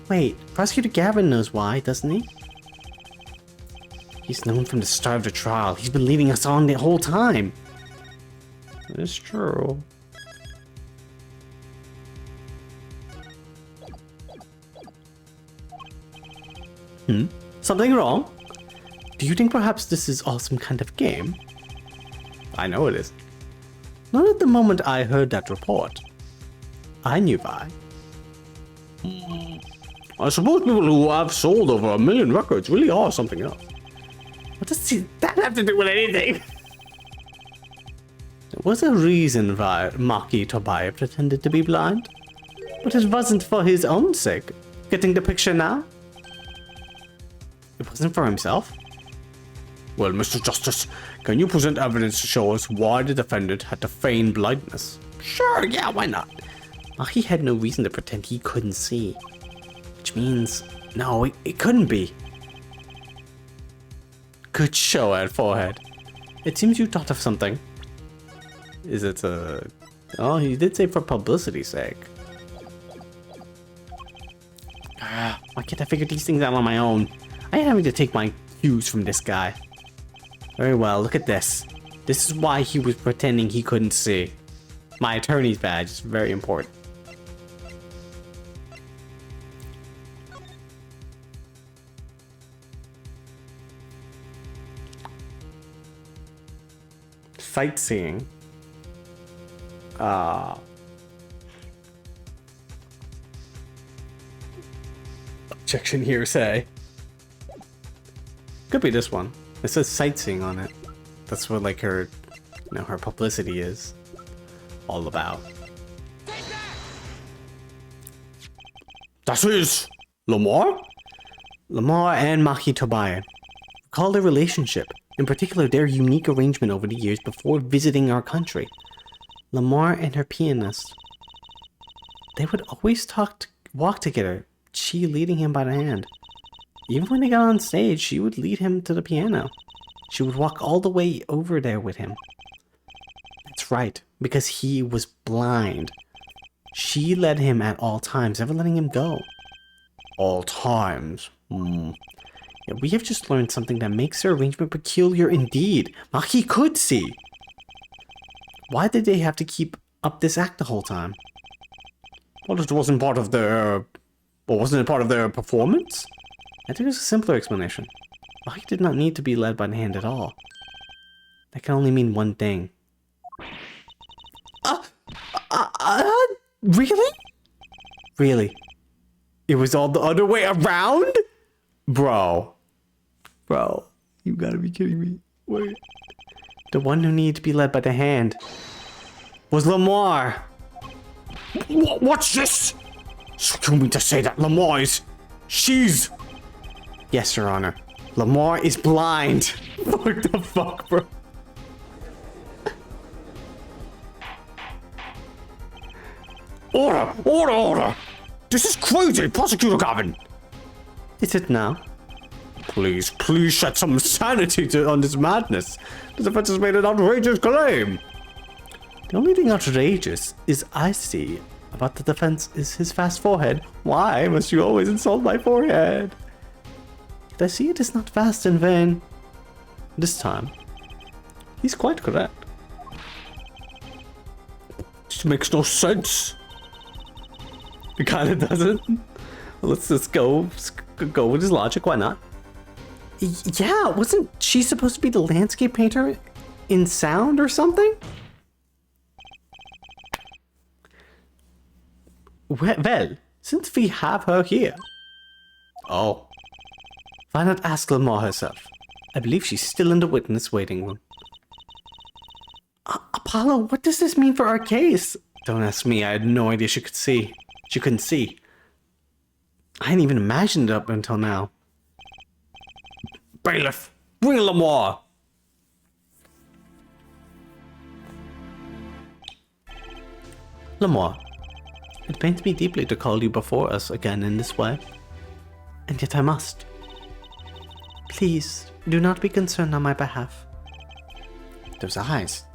Wait, Prosecutor Gavin knows why, doesn't he? He's known from the start of the trial. He's been leading us on the whole time. It's true. Something wrong? Do you think perhaps this is all some kind of game? I know it is. Not at the moment I heard that report. I knew why. I suppose people who have sold over 1 million records really are something else. What does that have to do with anything? There was a reason why Maki Tobai pretended to be blind. But it wasn't for his own sake. Getting the picture now? It wasn't for himself. Well, Mr. Justice, can you present evidence to show us why the defendant had to feign blindness? Sure, yeah, why not? Maki had no reason to pretend he couldn't see. Which means, no, it couldn't be. Good show, Ed Forehead. It seems you thought of something. Is it Oh, he did say for publicity's sake. Why can't I figure these things out on my own? I ain't having to take my cues from this guy. Very well, look at this. This is why he was pretending he couldn't see. My attorney's badge is very important. sightseeing. Objection hearsay. Could be this one. It says sightseeing on it. That's what like her, you know, her publicity is all about. Das ist Lamar? Lamar and Maki Tobias. Recall their relationship, in particular their unique arrangement over the years before visiting our country. Lamar and her pianist. They would always walk together, she leading him by the hand. Even when they got on stage, she would lead him to the piano. She would walk all the way over there with him. That's right, because he was blind. She led him at all times, never letting him go. All times. Yeah, we have just learned something that makes their arrangement peculiar indeed. Maki could see. Why did they have to keep up this act the whole time? Well, it wasn't part of their... Well, wasn't it part of their performance? I think there's a simpler explanation. Maki did not need to be led by the hand at all. That can only mean one thing. Really? Really? It was all the other way around? Bro, you gotta be kidding me. Wait. The one who needed to be led by the hand was Lamar. What's this? So you mean to say that Lamar is... She's... Yes, Your Honor. Lamar is blind. What the fuck, bro? Order! This is crazy, Prosecutor Gavin! Is it now? Please shed some sanity on this madness. The defense has made an outrageous claim. The only thing outrageous is I see about the defense is his fast forehead. Why must you always insult my forehead? Yet I see it is not fast in vain. This time, he's quite correct. This makes no sense. It kind of doesn't. Let's just go with his logic. Why not? Yeah, wasn't she supposed to be the landscape painter in sound or something? Well, since we have her here. Oh. Why not ask Lamar herself? I believe she's still in the witness waiting room. Apollo, what does this mean for our case? Don't ask me. I had no idea she could see. She couldn't see. I hadn't even imagined it up until now. Bailiff, bring Lamar. Lamar, it pains me deeply to call you before us again in this way. And yet I must. Please, do not be concerned on my behalf. Those eyes.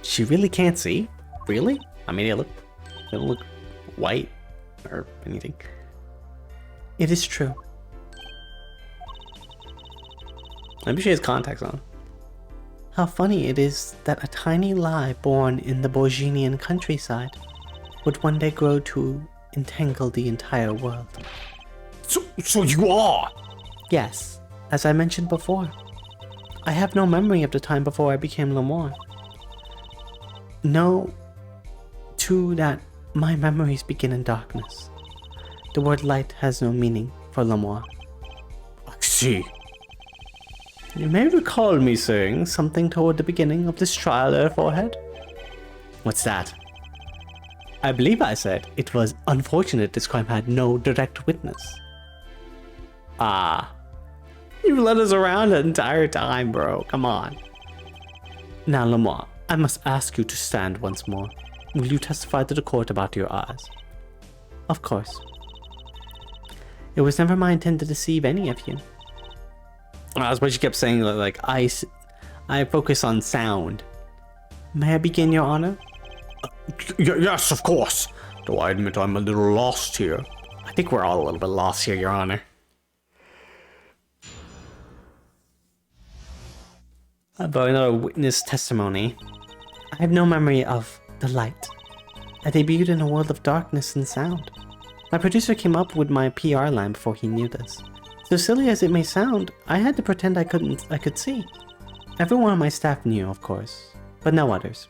She really can't see? Really? I mean, they don't look white or anything. It is true. Maybe she has contacts on. How funny it is that a tiny lie born in the Borginian countryside would one day grow to entangle the entire world. So you are? Yes, as I mentioned before. I have no memory of the time before I became Lamar. Know, too, that my memories begin in darkness. The word light has no meaning for Lamar. I see. You may recall me saying something toward the beginning of this trial there, forehead. What's that? I believe I said it was unfortunate this crime had no direct witness. Ah. You led us around the entire time, bro. Come on. Now, Lamar, I must ask you to stand once more. Will you testify to the court about your eyes? Of course. It was never my intent to deceive any of you. That's what she kept saying, like, I focus on sound. May I begin, Your Honor? Yes, of course. Though I admit I'm a little lost here. I think we're all a little bit lost here, Your Honor. About another witness testimony. I have no memory of the light. I debuted in a world of darkness and sound. My producer came up with my PR line before he knew this. So silly as it may sound, I had to pretend I could see. Everyone on my staff knew, of course, but no others.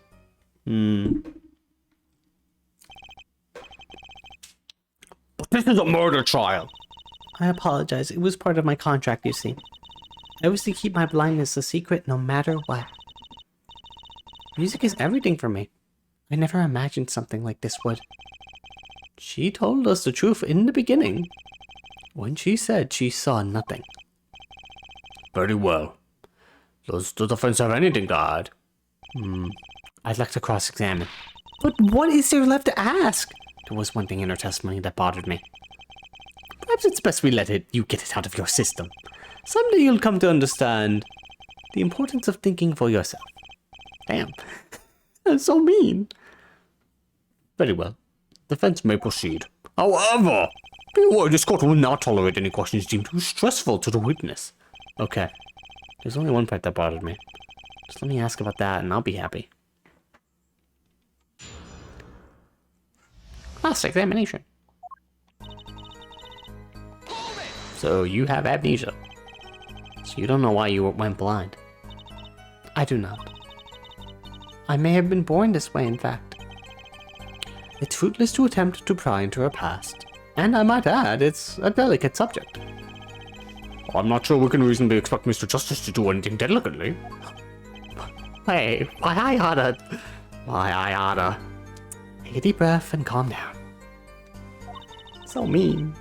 But this is a murder trial. I apologize. It was part of my contract, you see. I was to keep my blindness a secret no matter what. Music is everything for me. I never imagined something like this would. She told us the truth in the beginning, when she said she saw nothing. Very well. Does the defense have anything to add? I'd like to cross-examine. But what is there left to ask? There was one thing in her testimony that bothered me. Perhaps it's best we you get it out of your system. Someday you'll come to understand the importance of thinking for yourself. Damn. That's so mean. Very well. Defense may proceed. However, be aware this court will not tolerate any questions deemed too stressful to the witness. Okay. There's only one part that bothered me. Just let me ask about that and I'll be happy. Cross-examination. So you have amnesia. So you don't know why you went blind. I do not. I may have been born this way, in fact. It's fruitless to attempt to pry into her past. And I might add, it's a delicate subject. I'm not sure we can reasonably expect Mr. Justice to do anything delicately. Hey, why I oughta... Take a deep breath and calm down. So mean.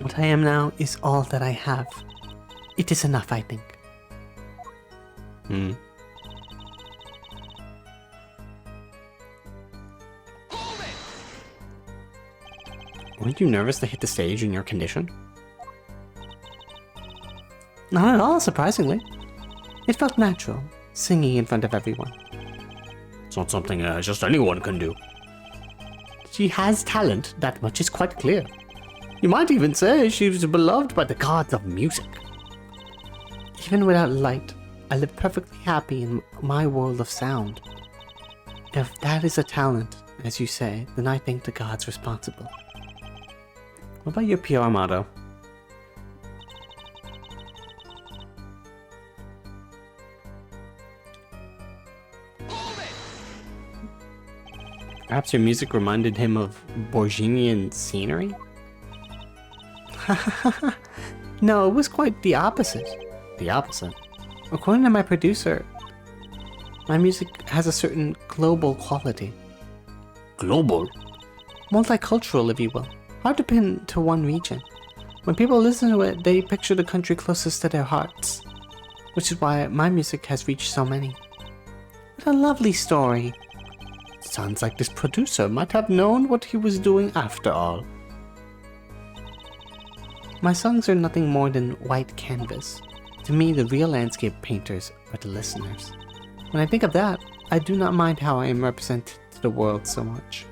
What I am now is all that I have. It is enough, I think. Weren't you nervous to hit the stage in your condition? Not at all, surprisingly. It felt natural, singing in front of everyone. It's not something just anyone can do. She has talent, that much is quite clear. You might even say she was beloved by the gods of music. Even without light, I live perfectly happy in my world of sound. If that is a talent, as you say, then I think the gods responsible. What about your PR motto? Perhaps your music reminded him of Borgian scenery? No, it was quite the opposite. The opposite? According to my producer, my music has a certain global quality. Global? Multicultural, if you will. Hard to pin to one region. When people listen to it, they picture the country closest to their hearts. Which is why my music has reached so many. What a lovely story. Sounds like this producer might have known what he was doing after all. My songs are nothing more than white canvas. To me, the real landscape painters are the listeners. When I think of that, I do not mind how I am represented to the world so much.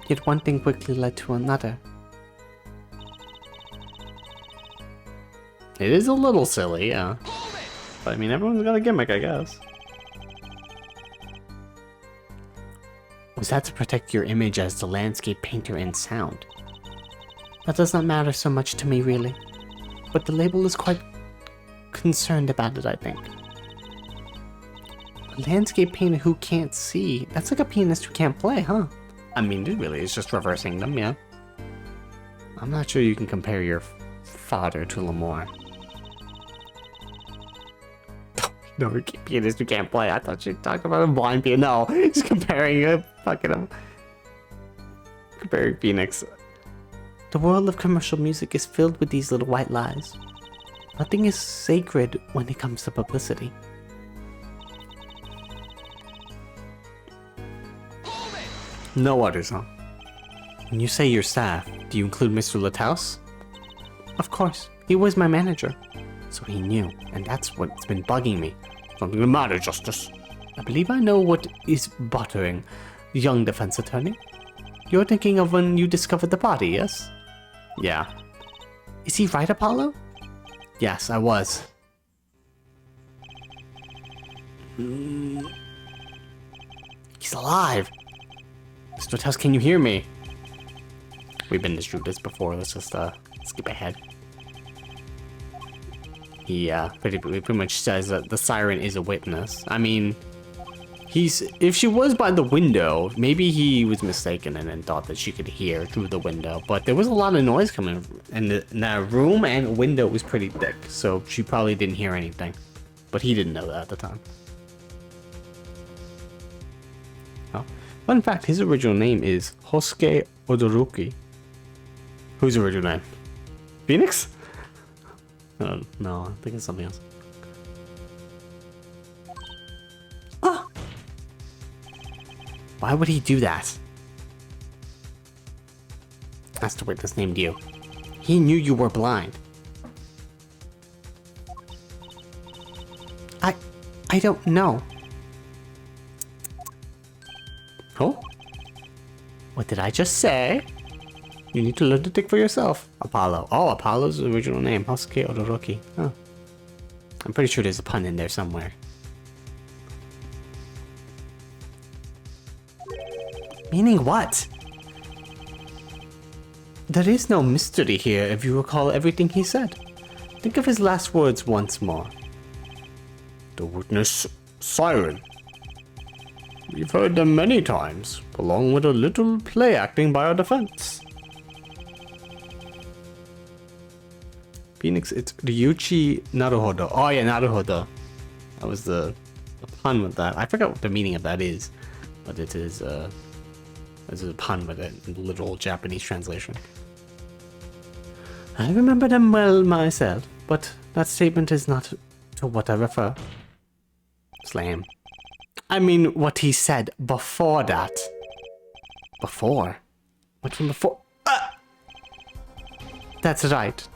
Yet one thing quickly led to another. It is a little silly, yeah. But I mean, everyone's got a gimmick, I guess. Was that to protect your image as the landscape painter and sound? That does not matter so much to me, really. But the label is quite concerned about it, I think. A landscape painter who can't see, that's like a pianist who can't play, huh? I mean, it really is just reversing them, yeah. I'm not sure you can compare your father to Lamirior. No, pianist who can't play. I thought you talked about a blind piano. No, he's comparing a fucking comparing Phoenix. The world of commercial music is filled with these little white lies. Nothing is sacred when it comes to publicity. No others, huh? When you say your staff, do you include Mr. Lataus? Of course, he was my manager. So he knew, and that's what's been bugging me. Something the matter, Justice. I believe I know what is bothering the young defense attorney. You're thinking of when you discovered the body, yes? Yeah. Is he right, Apollo? Yes, I was. He's alive! Mr. Tusk, can you hear me? We've been through this before, let's just skip ahead. he pretty much says that the siren is a witness. I mean, if she was by the window, maybe he was mistaken and then thought that she could hear through the window. But there was a lot of noise coming in the room, and the window was pretty thick, so she probably didn't hear anything. But he didn't know that at the time. Oh. Fun fact, his original name is Hosuke Odoroki. Whose original name? Phoenix? No, I think it's something else. Oh! Why would he do that? That's the witness named you. He knew you were blind. I don't know. Oh? What did I just say? You need to learn to think for yourself. Apollo. Oh, Apollo's original name. Hosuke Odoroki. Oh. I'm pretty sure there's a pun in there somewhere. Meaning what? There is no mystery here if you recall everything he said. Think of his last words once more. The witness siren. We've heard them many times, along with a little play acting by our defense. Phoenix, it's Ryuichi Naruhodo. Oh yeah, Naruhodo. That was the pun with that. I forgot what the meaning of that is, but it is there's a pun with it in the literal Japanese translation. I remember them well myself, but that statement is not to what I refer. Slam. I mean, what he said before that. Before? What from before? That's right.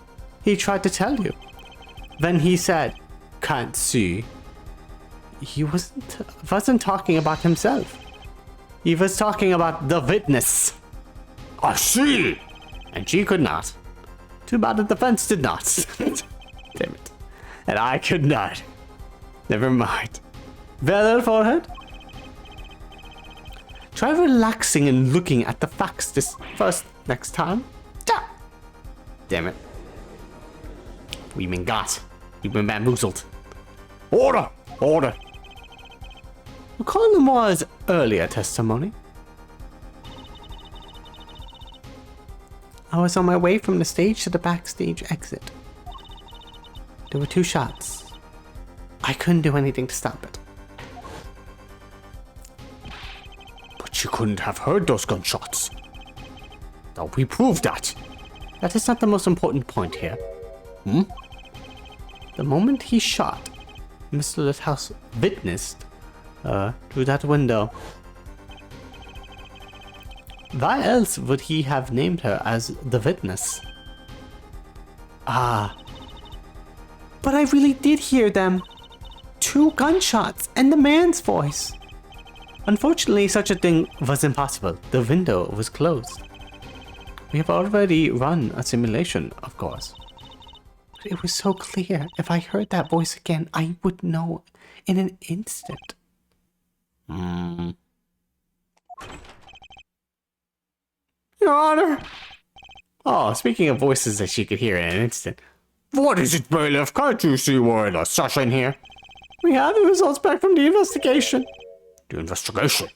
He tried to tell you. Then he said, can't see. He wasn't talking about himself. He was talking about the witness. I see. And she could not. Too bad the defense did not. Damn it. And I could not. Never mind. Well, forehead. Try relaxing and looking at the facts next time. Damn it. We've been got. We've been bamboozled. Order! Order! Recall Lamoire's earlier testimony. I was on my way from the stage to the backstage exit. There were 2 shots. I couldn't do anything to stop it. But you couldn't have heard those gunshots. Thought we proved that. That is not the most important point here. The moment he shot, Mr. Lithouse witnessed through that window. Why else would he have named her as the witness? Ah. But I really did hear them. 2 gunshots and the man's voice. Unfortunately, such a thing was impossible. The window was closed. We have already run a simulation, of course. But it was so clear. If I heard that voice again, I would know in an instant. Your Honor! Oh, speaking of voices that she could hear in an instant. What is it, bailiff? Can't you see we're in a session here? We have the results back from the investigation. The investigation?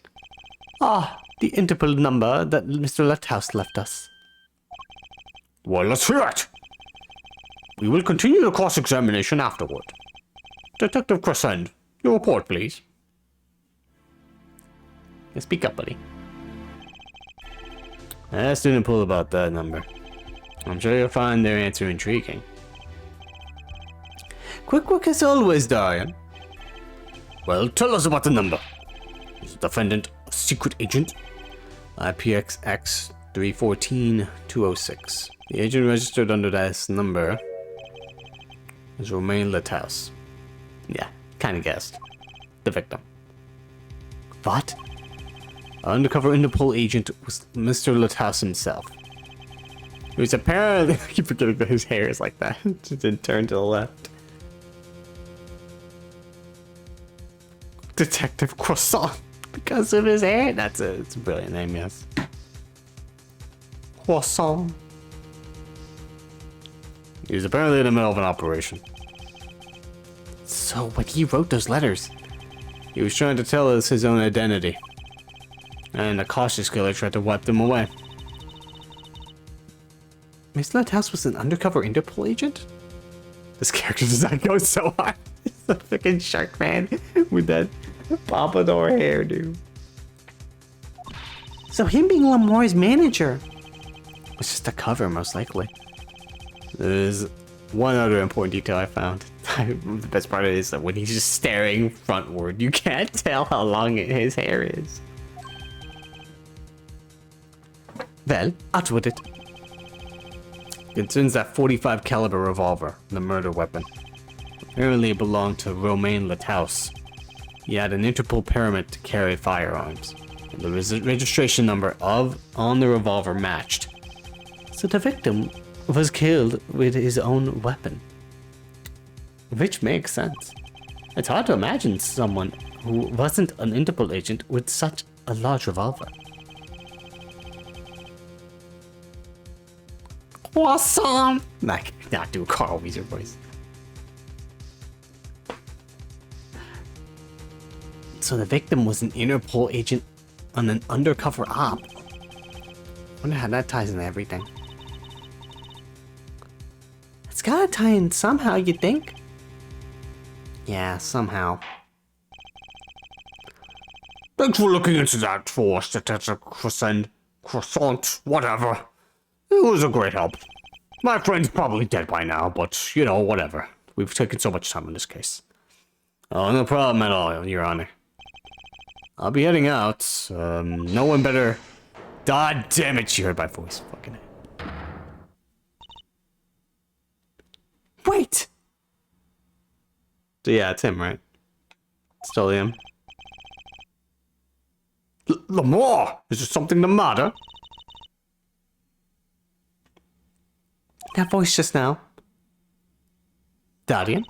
Ah, the Interpol number that Mr. Lithouse left us. Well, let's hear it. We will continue the cross-examination afterward. Detective Crescend, your report, please. Yeah, speak up, buddy. Ask Interpol about that number. I'm sure you'll find their answer intriguing. Quick work as always, Darian. Well, tell us about the number. Is the defendant a secret agent? IPXX 314-206. The agent registered under this number is Romain Lithouse. Yeah, kinda guessed. The victim. What? Undercover Interpol agent was Mr. Lithouse himself. He was apparently... I keep forgetting that his hair is like that. It didn't turn to the left. Detective Croissant. Because of his hair. It's a brilliant name, yes. Croissant. He was apparently in the middle of an operation. So when he wrote those letters, He was trying to tell us his own identity. And the cautious killer tried to wipe them away. Mr. Lighthouse was an undercover Interpol agent? This character design goes so hard. It's a freaking shark man with that pompadour hairdo. So him being Lamor's manager was just a cover, most likely. There's one other important detail I found. The best part is that when he's just staring frontward, you can't tell how long his hair is. Well, out with it. Concerns that 45 caliber revolver, the murder weapon. Apparently it belonged to Romain Lighthouse. He had an Interpol permit to carry firearms. And the registration number on the revolver matched. So the victim was killed with his own weapon. Which makes sense. It's hard to imagine someone who wasn't an Interpol agent with such a large revolver. Awesome! Like, not do a Carl Weezer voice. So the victim was an Interpol agent on an undercover op. Wonder how that ties into everything. It's gotta tie in somehow, you think? Yeah, somehow. Thanks for looking into that for us, Detective Croissant, whatever. It was a great help. My friend's probably dead by now, but, you know, whatever. We've taken so much time in this case. Oh, no problem at all, Your Honor. I'll be heading out. No one better... God damn it, she heard my voice. Fucking it. Wait! So yeah, it's him, right? It's totally him. Lamar! Is there something the matter? That voice just now. Darian?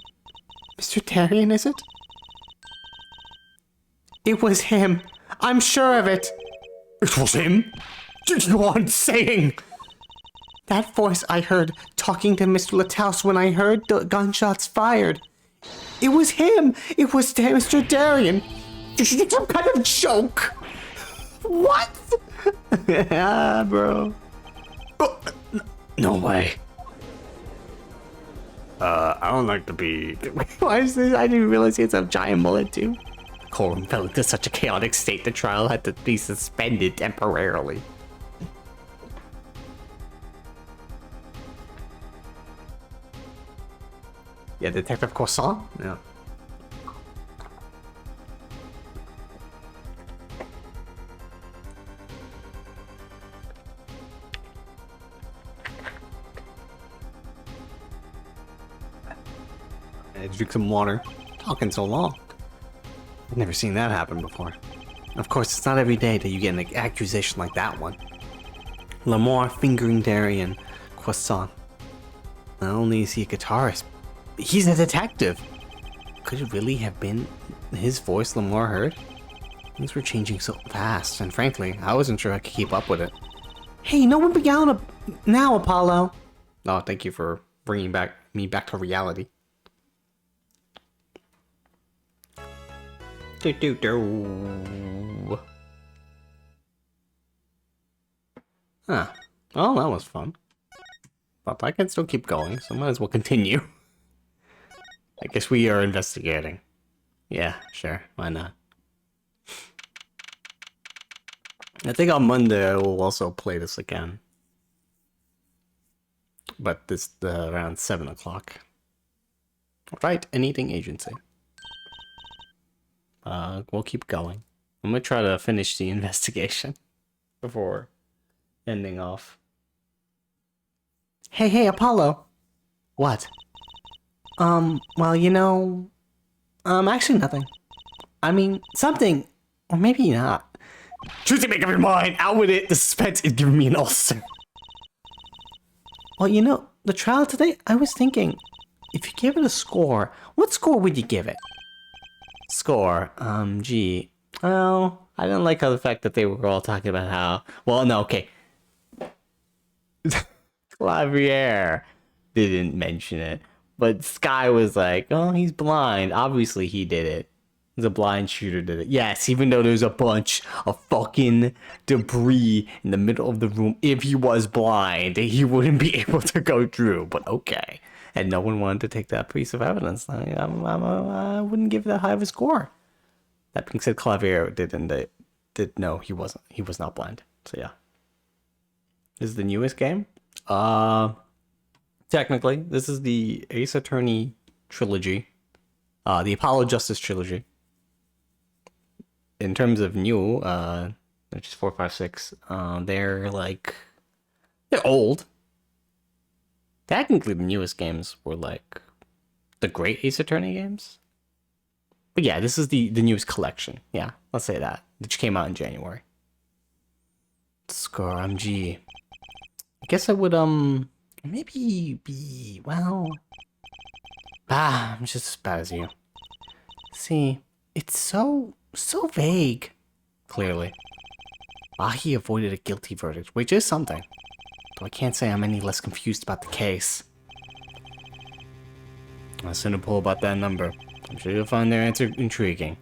Mr. Darian, is it? It was him. I'm sure of it. It was him? You aren't saying... That voice I heard talking to Mr. Lighthouse when I heard the gunshots fired. It was him. It was Mr. Darian. This is some kind of joke. What? Yeah, bro. No way. I don't like to be... Why is this? I didn't realize he has a giant mullet too. Corum fell into such a chaotic state the trial had to be suspended temporarily. Yeah, Detective Croissant? Yeah. I drink some water. Talking so long. I've never seen that happen before. Of course, it's not every day that you get an accusation like that one. Lamar fingering Darian Croissant. Not only is he a guitarist, but he's a detective. Could it really have been his voice Lamar heard? Things were changing so fast, and frankly, I wasn't sure I could keep up with it. Hey, no one be out now, Apollo. Oh, thank you for bringing me back to reality. Huh. Well, that was fun. But I can still keep going, so might as well continue. I guess we are investigating. Yeah, sure. Why not? I think on Monday I will also play this again. But this around 7 o'clock. Right, anything agency. We'll keep going. I'm gonna try to finish the investigation before ending off. Hey, Apollo. What? Well, you know, actually nothing. I mean, something, or maybe not. Trucy, make up your mind. Out with it. The suspense is giving me an ulcer. Well, you know, the trial today, I was thinking, if you give it a score, what score would you give it? Score, gee. Well, I didn't like how the fact that they were all talking about how, well, no, okay. Klavier didn't mention it, But Sky was like, oh, he's blind. Obviously he did it. The blind shooter did it. Yes, even though there's a bunch of fucking debris in the middle of the room, if he was blind, he wouldn't be able to go through. But okay. And no one wanted to take that piece of evidence. I wouldn't give that high of a score. That being said, Klavier did no, he wasn't. He was not blind. So yeah. This is the newest game. Technically, this is the Ace Attorney trilogy. The Apollo Justice trilogy. In terms of new, which is 4, 5, 6, they're old. Technically, the newest games were like the great Ace Attorney games. But yeah, this is the newest collection. Yeah, let's say that. Which came out in January. Score MG. I guess I would maybe be, well, I'm just as bad as you. See, it's so vague. Clearly. He avoided a guilty verdict, which is something. Though I can't say I'm any less confused about the case. I'll send a poll about that number. I'm sure you'll find their answer intriguing.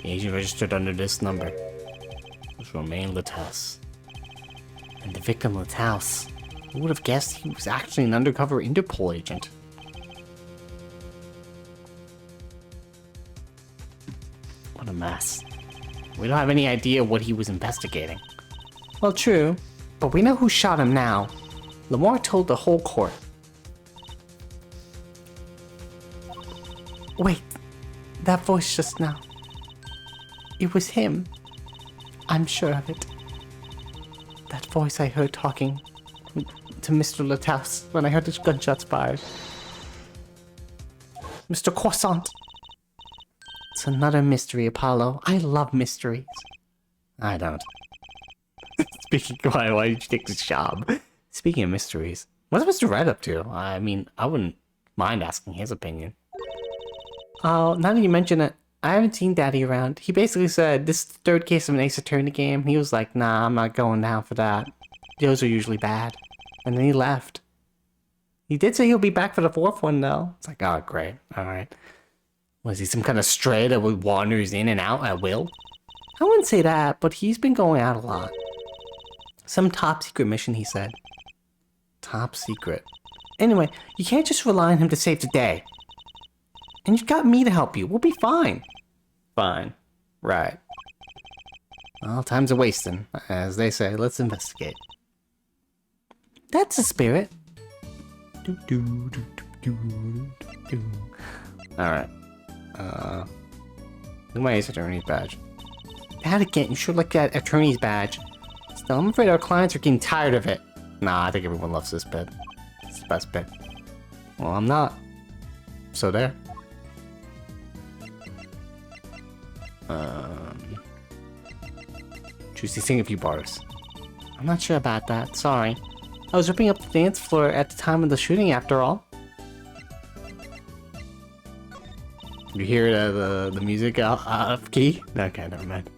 The agent registered under this number was Romain Latas. And the victim Latas. Who would have guessed he was actually an undercover Interpol agent? What a mess. We don't have any idea what he was investigating. Well, true, but we know who shot him now. Lamar told the whole court. Wait, that voice just now. It was him. I'm sure of it. That voice I heard talking to Mr. Latas when I heard his gunshots fired. Mr. Croissant. It's another mystery, Apollo. I love mysteries. I don't. Speaking of why did you take this job? Speaking of mysteries, what's Mr. Red up to? I mean, I wouldn't mind asking his opinion. Oh, now that you mention it, I haven't seen Daddy around. He basically said, this is the third case of an Ace Attorney game. He was like, nah, I'm not going down for that. Those are usually bad. And then he left. He did say he'll be back for the fourth one, though. It's like, oh, great. All right. Was he some kind of stray that wanders in and out at will? I wouldn't say that, but he's been going out a lot. Some top secret mission, he said. Top secret. Anyway, you can't just rely on him to save the day. And you've got me to help you. We'll be fine. Fine. Right. Well, time's a-wasting. As they say, let's investigate. That's the spirit. Alright. Look at my Ace Attorney's badge. That again, you sure like that Attorney's badge. Still, I'm afraid our clients are getting tired of it. Nah, I think everyone loves this bit. It's the best bit. Well, I'm not. So there. Trucy, sing a few bars. I'm not sure about that, sorry. I was ripping up the dance floor at the time of the shooting after all. You hear the music out of key? Okay, never mind.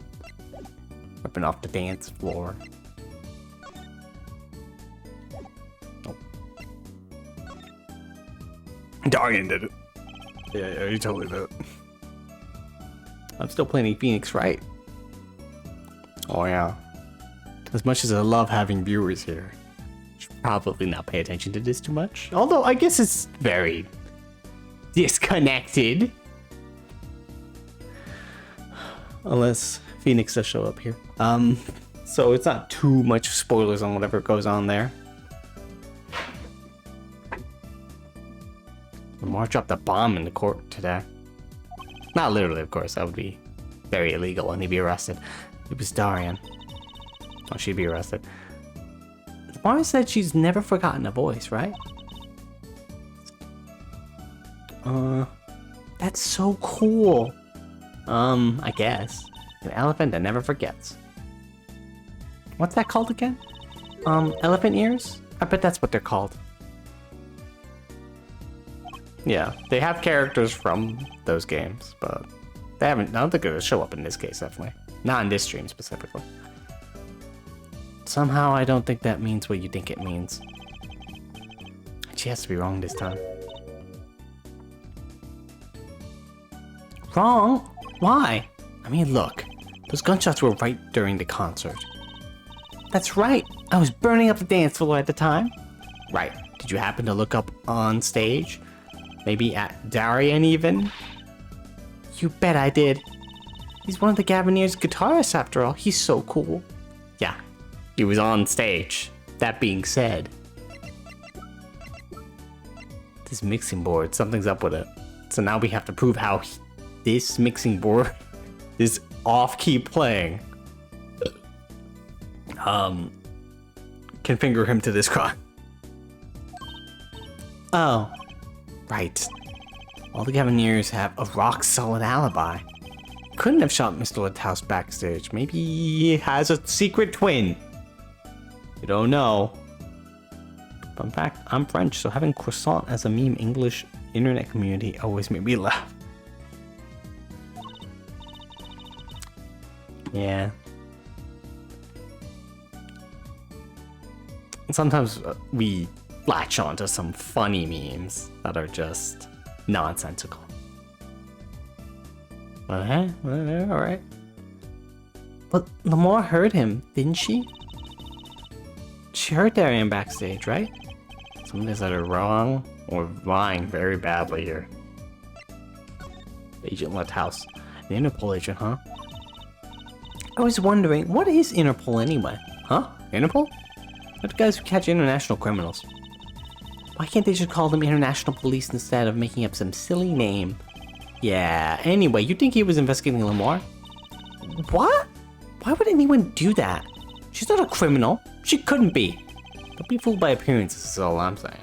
Ripping off the dance floor. Oh. Darian did it. Yeah, he totally did it. I'm still playing Phoenix, right? Oh yeah. As much as I love having viewers here, I should probably not pay attention to this too much. Although I guess it's very disconnected. Unless Phoenix does show up here. So it's not too much spoilers on whatever goes on there. Lamar dropped a bomb in the court today. Not literally, of course. That would be very illegal and he'd be arrested. It was Darian. Oh, she'd be arrested. Lamar said she's never forgotten a voice, right? That's so cool. I guess. An elephant that never forgets. What's that called again? Elephant ears? I bet that's what they're called. Yeah, they have characters from those games, but they haven't. I don't think they're gonna show up in this case, definitely. Not in this stream specifically. Somehow, I don't think that means what you think it means. She has to be wrong this time. Wrong? Why? I mean, look. Those gunshots were right during the concert. That's right. I was burning up the dance floor at the time. Right. Did you happen to look up on stage? Maybe at Darien even? You bet I did. He's one of the Gaviniers' guitarists after all. He's so cool. Yeah, he was on stage. That being said, this mixing board, something's up with it. So now we have to prove how this mixing board is off-key playing. Can finger him to this crime. Oh, right. All the Gaviniers have a rock-solid alibi. Couldn't have shot Mr. Litthouse backstage. Maybe he has a secret twin. You don't know. Fun fact, I'm French, so having croissant as a meme English internet community always made me laugh. Yeah. Sometimes we latch onto some funny memes that are just nonsensical. Alright. But Lamar heard him, didn't she? She heard Darien backstage, right? Some of us that are wrong or lying very badly here. Agent Litthouse. An Interpol agent, huh? I was wondering, what is Interpol anyway? Huh? Interpol? They're the guys who catch international criminals. Why can't they just call them international police instead of making up some silly name? Yeah, anyway, you think he was investigating Lamar? What? Why would anyone do that? She's not a criminal. She couldn't be. Don't be fooled by appearances, is all I'm saying.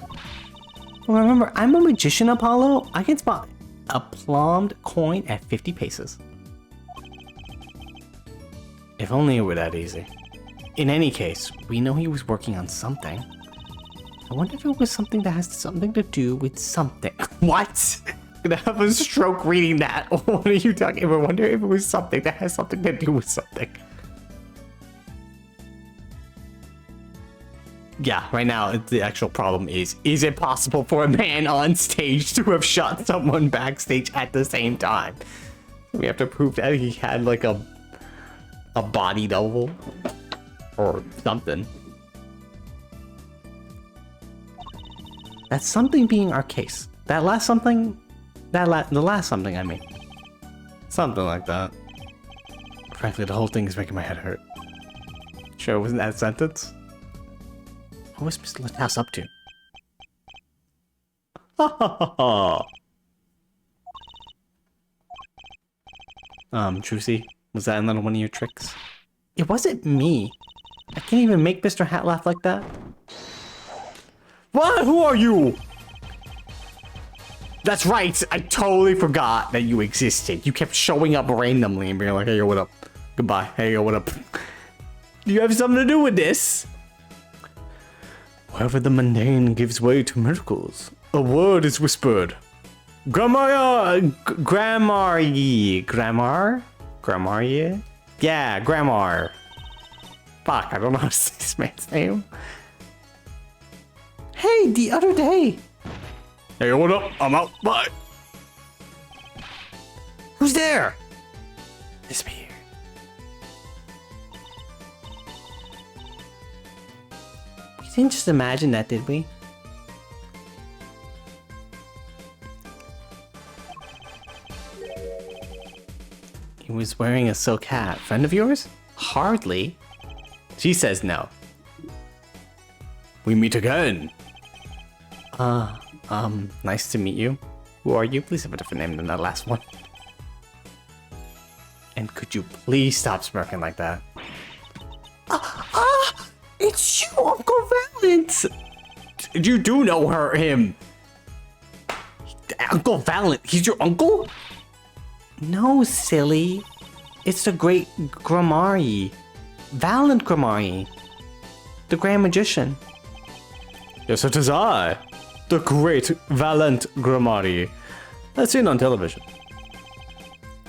Well, remember, I'm a magician, Apollo. I can spot a plumbed coin at 50 paces. If only it were that easy. In any case, we know he was working on something. I wonder if it was something that has something to do with something. What? I'm gonna have a stroke reading that. What are you talking about? I wonder if it was something that has something to do with something. Yeah, right now the actual problem is it possible for a man on stage to have shot someone backstage at the same time? We have to prove that he had like a body double or something. That's something being our case. That last something, the last something I mean. Something like that. Frankly, the whole thing is making my head hurt. Sure, wasn't that a sentence? What was Mr. Litthouse up to? Ha ha ha ha! Trucy, was that another one of your tricks? It wasn't me. I can't even make Mr. Hat laugh like that. What? Who are you? That's right, I totally forgot that you existed. You kept showing up randomly and being like, hey, yo, what up? Goodbye. Hey, yo, what up? You have something to do with this? Wherever the mundane gives way to miracles, a word is whispered. Grammar? Yeah, grammar. Fuck, I don't know how to say this man's name. Hey, the other day. Hey, what up? I'm out. Bye. Who's there? Disappear. We didn't just imagine that, did we? He was wearing a silk hat. Friend of yours? Hardly. She says no. We meet again. Nice to meet you. Who are you? Please have a different name than that last one. And could you please stop smirking like that? It's you, Uncle Valent! You do know him. Uncle Valent, he's your uncle? No, silly. It's the great Grammari. Valent Grammari. The Grand Magician. Yes, it is I. The great Valent Grammari. That's seen on television.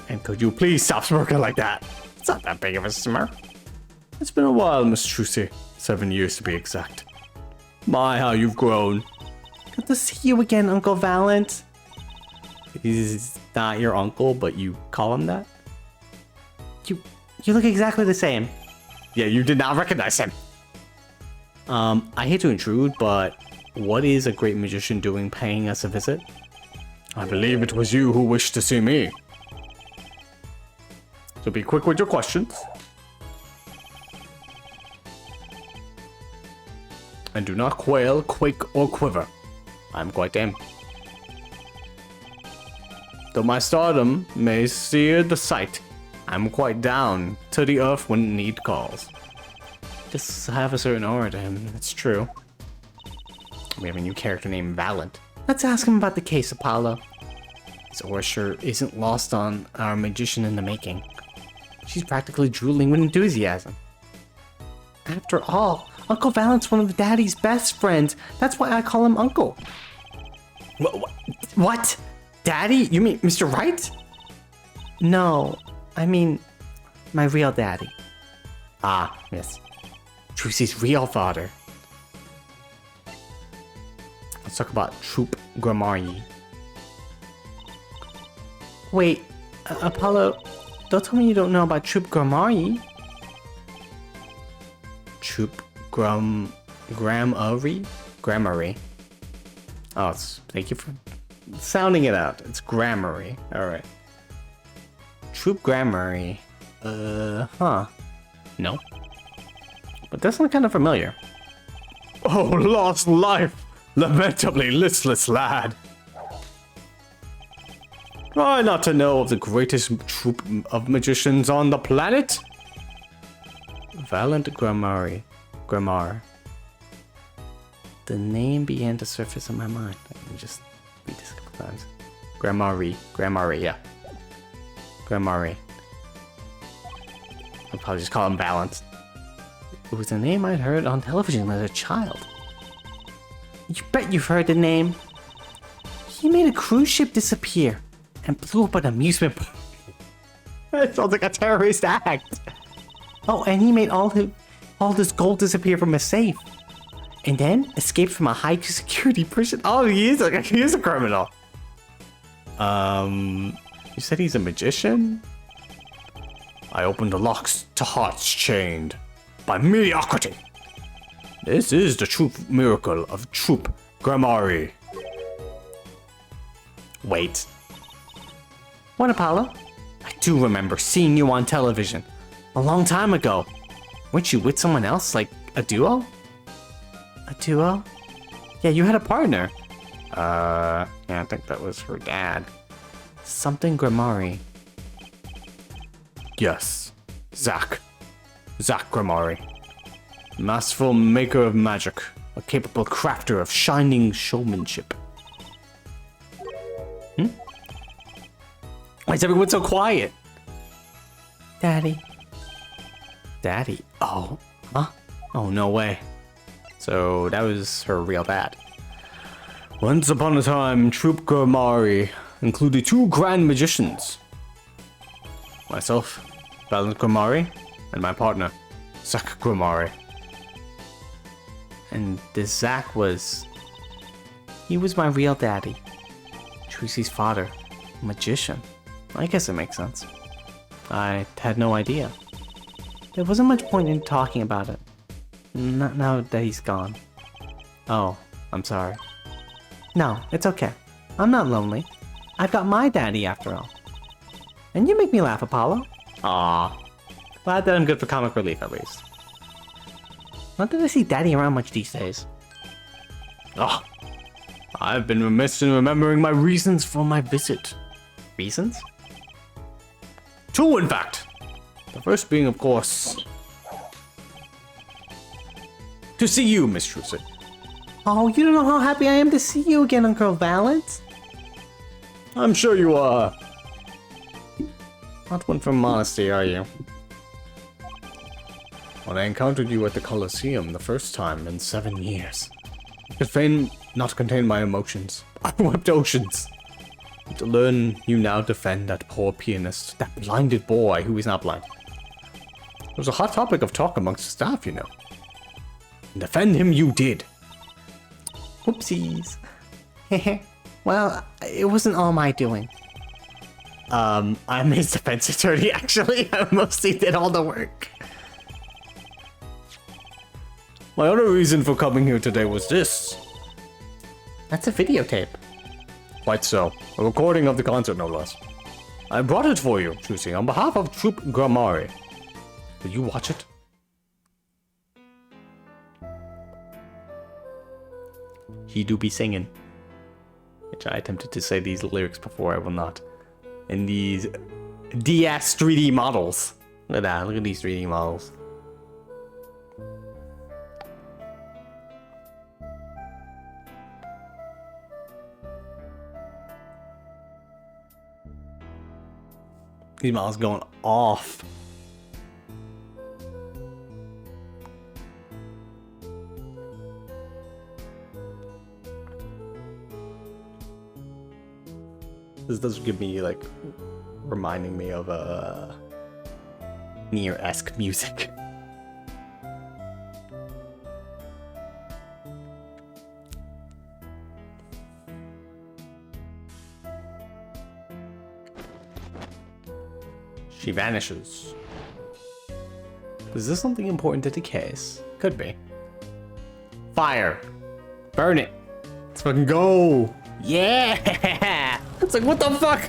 And could you please stop smirking like that? It's not that big of a smirk. It's been a while, Miss Trucy. 7 years to be exact. My, how you've grown. Good to see you again, Uncle Valent. He's not your uncle, but you call him that? You look exactly the same. Yeah, you did not recognize him. I hate to intrude, but what is a great magician doing paying us a visit? I believe it was you who wished to see me. So be quick with your questions. And do not quail, quake, or quiver. I'm quite dim. Though my stardom may sear the sight, I'm quite down to the earth when need calls. Just have a certain aura to him, it's true. We have a new character named Valent. Let's ask him about the case, Apollo. His aura sure isn't lost on our magician in the making. She's practically drooling with enthusiasm. After all, Uncle Valent's one of Daddy's best friends. That's why I call him Uncle. What? Daddy? You mean Mr. Wright? No, I mean my real daddy. Ah, yes. Trucy's real father. Let's talk about Troop Grammari. Wait, Apollo, don't tell me you don't know about Troop Grammari. Troop Grammari? Grammari. Oh, thank you for sounding it out. It's Grammari. Alright. Troop Grammari. No. But that sounds kind of familiar. Oh, lost life! Lamentably listless lad. Try not to know of the greatest troop of magicians on the planet? Valent Grammar. The name began to surface in my mind. I can just read this a couple times. Grammari, yeah. Grammari. I'll probably just call him Valent. It was a name I'd heard on television as a child. You bet you've heard the name. He made a cruise ship disappear and blew up an amusement park. That sounds like a terrorist act. Oh, and he made all this gold disappear from a safe. And then escaped from a high security prison. Oh, he is a criminal. You said he's a magician? I opened the locks to hearts chained by mediocrity. This is the true miracle of Troop Grammari. Wait. What, Apollo? I do remember seeing you on television. A long time ago. Weren't you with someone else, like a duo? A duo? Yeah, you had a partner. Yeah, I think that was her dad. Something Grammari. Yes, Zach Grammari. Masterful maker of magic, a capable crafter of shining showmanship. Why is everyone so quiet? Daddy. Daddy? Oh, huh? Oh, no way. So that was her real dad. Once upon a time, Troop Grammari included 2 grand magicians. Myself, Valent Grammari, and my partner, Zach Grammari. And this Zach was... He was my real daddy. Trucy's father. Magician. I guess it makes sense. I had no idea. There wasn't much point in talking about it. Not now that he's gone. Oh, I'm sorry. No, it's okay. I'm not lonely. I've got my daddy after all. And you make me laugh, Apollo. Ah, Glad that I'm good for comic relief at least. Not that I see daddy around much these days. Oh, I've been remiss in remembering my reasons for my visit. Reasons? 2, in fact. The first being, of course, to see you, Miss Trucy. Oh, you don't know how happy I am to see you again, Uncle Valent. I'm sure you are. Not one from modesty, are you? When I encountered you at the Colosseum the first time in 7 years, I could fain not contain my emotions. I wept oceans. And to learn you now defend that poor pianist, that blinded boy who is not blind. It was a hot topic of talk amongst the staff, you know. And defend him you did. Whoopsies. Well, it wasn't all my doing. I'm his defense attorney, actually. I mostly did all the work. My other reason for coming here today was this. That's a videotape. Quite so. A recording of the concert, no less. I brought it for you, Trucy, on behalf of Troop Grammari. Will you watch it? He do be singing. Which I attempted to say these lyrics before, I will not. And these DS 3D models. Look at that, look at these 3D models. These models going off. This does give me, like, reminding me of Nier-esque music. She vanishes. Is this something important to the case? Could be. Fire! Burn it! Let's fucking go! Yeah! It's like, what the fuck?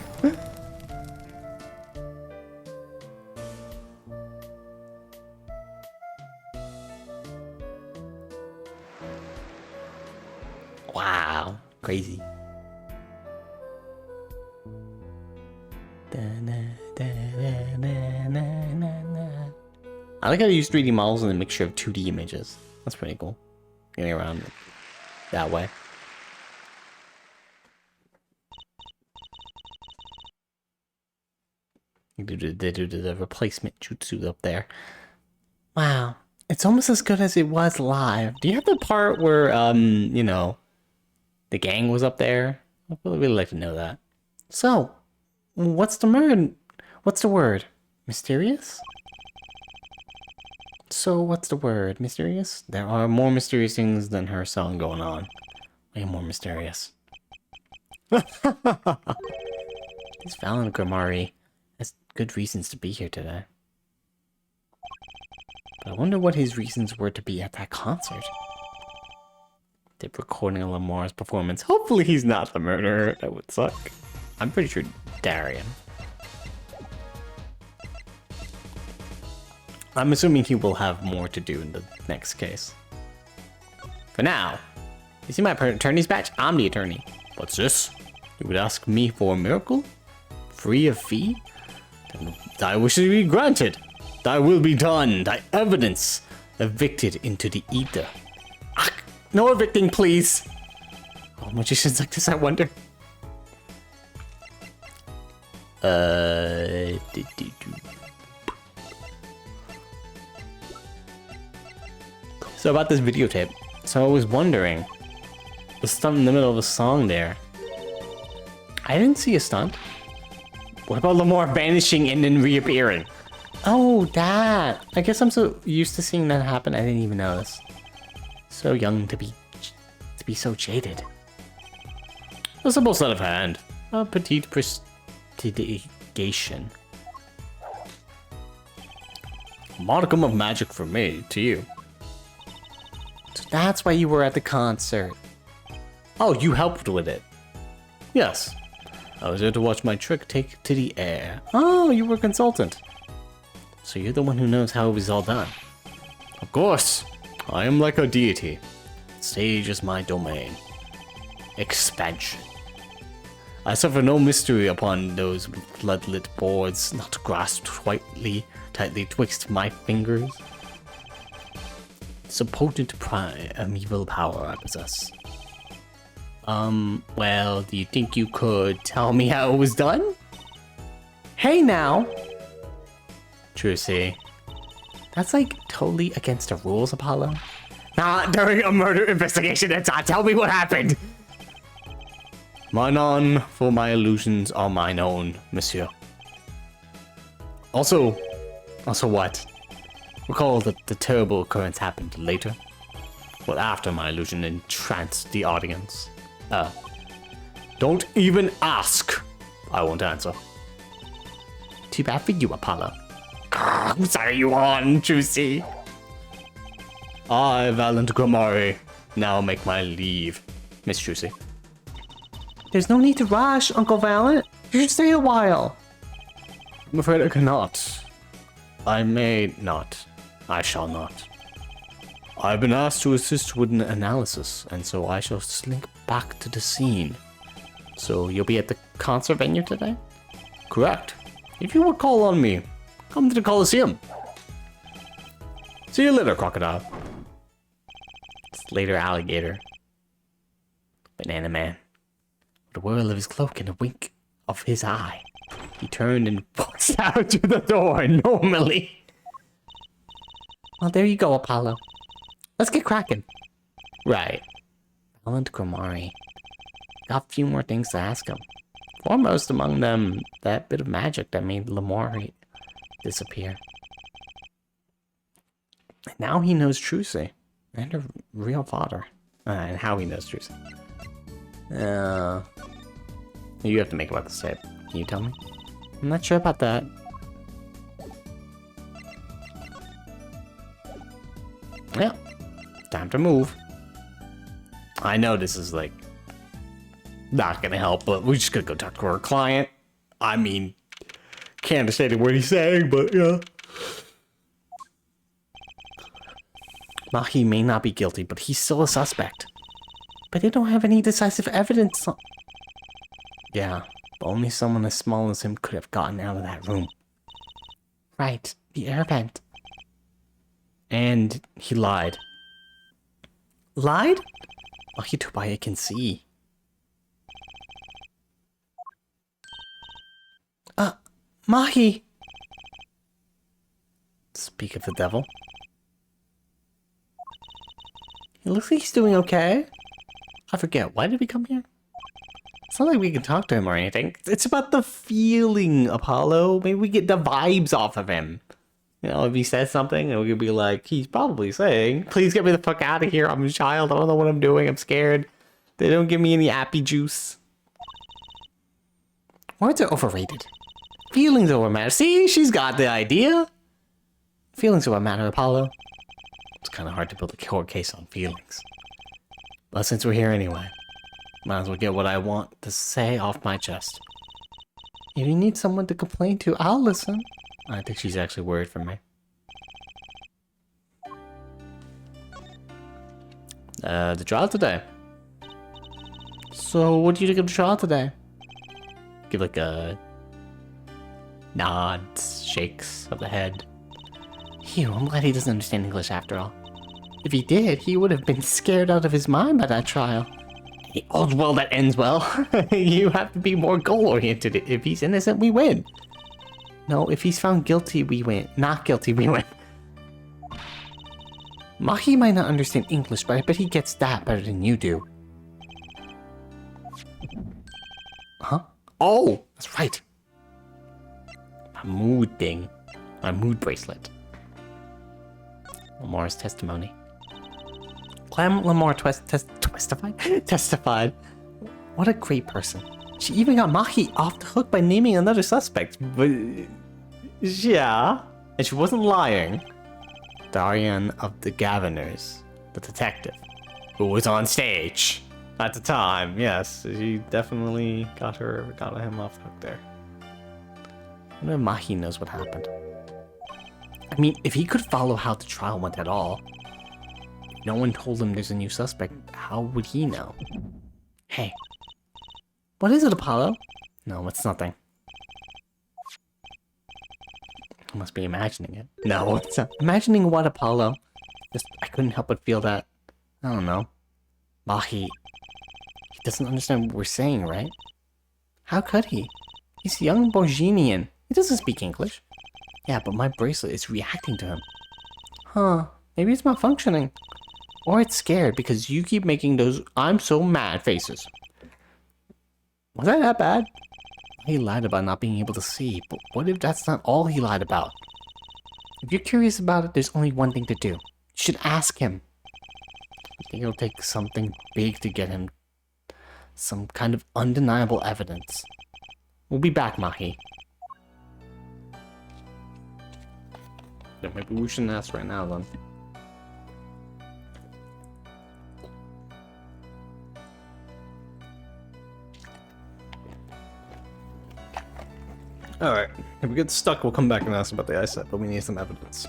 Wow. Crazy. I like how they use 3D models and a mixture of 2D images. That's pretty cool. Getting around that way. They do the replacement jutsu up there. Wow. It's almost as good as it was live. Do you have the part where, you know, the gang was up there? I would really like to know that. So, what's the word? What's the word? Mysterious? So, what's the word? Mysterious? There are more mysterious things than her song going on. Way more mysterious. This Valen Grammari has good reasons to be here today. But I wonder what his reasons were to be at that concert. They're recording Lamar's performance. Hopefully he's not the murderer. That would suck. I'm pretty sure Darian. I'm assuming he will have more to do in the next case. For now, you see my attorney's badge? I'm the attorney. What's this? You would ask me for a miracle? Free of fee? Thy wish to be granted. Thy will be done. Thy evidence evicted into the ether. Ah, no evicting, please. Oh, magicians like this, I wonder. So about this videotape. So I was wondering, the stunt in the middle of a song there. I didn't see a stunt. What about Lamar vanishing and then reappearing? Oh, that. I guess I'm so used to seeing that happen, I didn't even notice. So young to be so jaded. A simple sleight of hand. A petite prestigation. A modicum of magic from me to you. So that's why you were at the concert. Oh, you helped with it. Yes. I was there to watch my trick take to the air. Oh, you were a consultant. So you're the one who knows how it was all done. Of course. I am like a deity. Stage is my domain. Expansion. I suffer no mystery upon those bloodlit boards, not grasped tightly twixt my fingers. It's a potent evil power I possess. Well, do you think you could tell me how it was done? Hey now! Trucy. That's like totally against the rules, Apollo. Not during a murder investigation, tell me what happened! Mine on, for my illusions are mine own, monsieur. Also what? Recall that the terrible occurrence happened later. Well, after my illusion entranced the audience. Don't even ask. I won't answer. Too bad for you, Apollo. Whose side are you on, Trucy? I, Valent Gomari, now make my leave, Miss Trucy. There's no need to rush, Uncle Valent. You should stay a while. I'm afraid I cannot. I may not. I shall not. I've been asked to assist with an analysis, and so I shall slink back to the scene. So you'll be at the concert venue today? Correct. If you would call on me, come to the Coliseum. See you later, crocodile. It's later, alligator. Banana Man. With a whirl of his cloak and a wink of his eye, he turned and walked out to the door normally. Well, there you go, Apollo. Let's get cracking. Right. Valent Gomari. Got a few more things to ask him. Foremost among them, that bit of magic that made Lamirior disappear. And now he knows Trucy. And her real father. And how he knows Trucy. You have to make about the same. Can you tell me? I'm not sure about that. Well, time to move. I know this is like not gonna help, but we're just gonna go talk to our client. I mean, can't understand what he's saying, but yeah. Mahi may not be guilty, but he's still a suspect. But they don't have any decisive evidence. Yeah, but only someone as small as him could have gotten out of that room. Right, the air vent. And he lied. Lied? Mahi Tobaya can see. Mahi! Speak of the devil. He looks like he's doing okay. I forget, why did we come here? It's not like we can talk to him or anything. It's about the feeling, Apollo. Maybe we get the vibes off of him. You know, if he says something, and we could be like, he's probably saying, please get me the fuck out of here. I'm a child. I don't know what I'm doing. I'm scared. They don't give me any appy juice. Words are overrated. Feelings are what matter. See, she's got the idea. Feelings are what matter, Apollo. It's kind of hard to build a court case on feelings. But since we're here anyway, might as well get what I want to say off my chest. If you need someone to complain to, I'll listen. I think she's actually worried for me. The trial today. So, what do you think of the trial today? Give like a nods, shakes of the head. Phew, I'm glad he doesn't understand English after all. If he did, he would have been scared out of his mind by that trial. All's well that ends well. You have to be more goal-oriented. If he's innocent, we win. No, if he's found guilty, we win. Not guilty, we win. Mahi might not understand English, but I bet he gets that better than you do. Huh? Oh, that's right. My mood thing. My mood bracelet. Lamar's testimony. Lamar testified. What a great person. She even got Mahi off the hook by naming another suspect. But yeah, and she wasn't lying. Darian of the Governors, the detective, who was on stage at the time. Yes, she definitely got him off the hook there. I wonder if Mahi knows what happened. I mean, if he could follow how the trial went at all, if no one told him there's a new suspect, how would he know? Hey, what is it, Apollo? No, it's nothing. I must be imagining it. No, it's not. Imagining what, Apollo? Just, I couldn't help but feel that, I don't know, Mahi, he doesn't understand what we're saying, right? How could he? He's a young Borginian. He doesn't speak English. Yeah, but my bracelet is reacting to him. Huh, maybe it's malfunctioning. Or it's scared because you keep making those I'm so mad faces. Was that bad? He lied about not being able to see, but what if that's not all he lied about? If you're curious about it, there's only one thing to do. You should ask him. I think it'll take something big to get him Some kind of undeniable evidence. We'll be back, Mahi. Yeah, maybe we shouldn't ask right now, then. Alright, if we get stuck, we'll come back and ask about the ice set, but we need some evidence.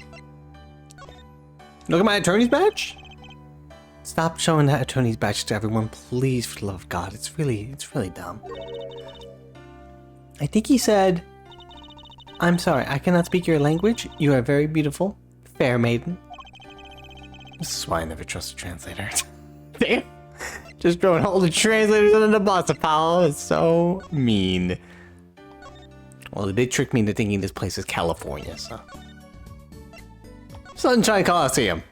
Look at my attorney's badge! Stop showing that attorney's badge to everyone, please, for the love of God. It's really dumb. I think he said, I'm sorry, I cannot speak your language. You are very beautiful. Fair maiden. This is why I never trust a translator. Damn! Just throwing all the translators under the bus, Apollo. It's so mean. Well, they did trick me into thinking this place is California, so. Sunshine Coliseum.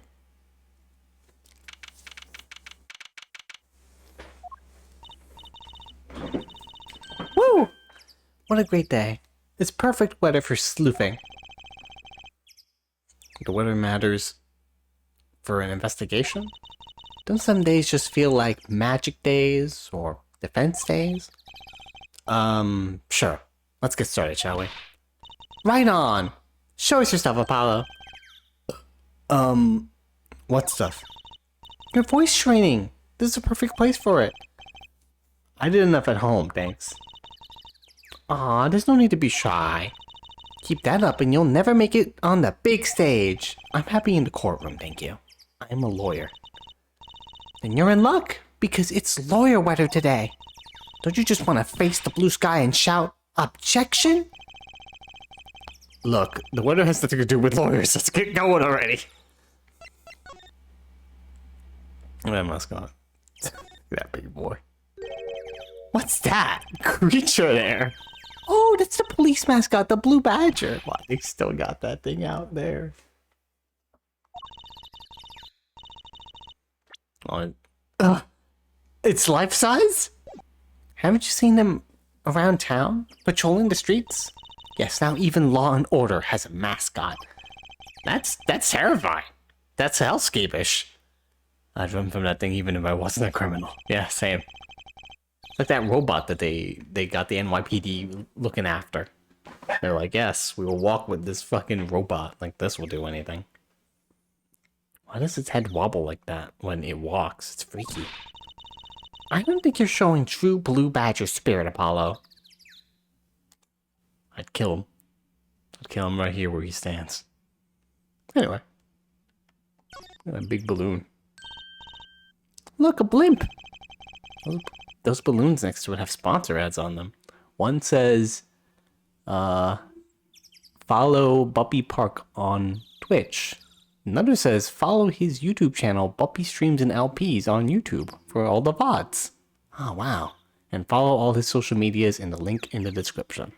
Woo! What a great day. It's perfect weather for sleuthing. The weather matters for an investigation? Don't some days just feel like magic days or defense days? Sure. Let's get started, shall we? Right on! Show us your stuff, Apollo. What stuff? Your voice training! This is a perfect place for it. I did enough at home, thanks. Aw, there's no need to be shy. Keep that up and you'll never make it on the big stage. I'm happy in the courtroom, thank you. I'm a lawyer. And you're in luck, because it's lawyer weather today. Don't you just want to face the blue sky and shout, objection? Look, the weather has nothing to do with lawyers. Let's get going already. That mascot. That big boy. What's that creature there? Oh, that's the police mascot, the blue badger. Wow, they still got that thing out there. Oh, it's life size? Haven't you seen them around town, patrolling the streets? Yes, now even Law and Order has a mascot. That's terrifying. That's hellscapish. I'd run from that thing even if I wasn't a criminal. Yeah, same. It's like that robot that they got the NYPD looking after. They're like, yes, we will walk with this fucking robot. Like, this will do anything. Why does its head wobble like that when it walks? It's freaky. I don't think you're showing true blue badger spirit, Apollo. I'd kill him. I'd kill him right here where he stands. Anyway. A big balloon. Look, a blimp! Those balloons next to it have sponsor ads on them. One says, follow Buppy Park on Twitch. Another says, follow his YouTube channel, BuppyStreams and LPs on YouTube for all the VODs. Oh, wow. And follow all his social medias in the link in the description.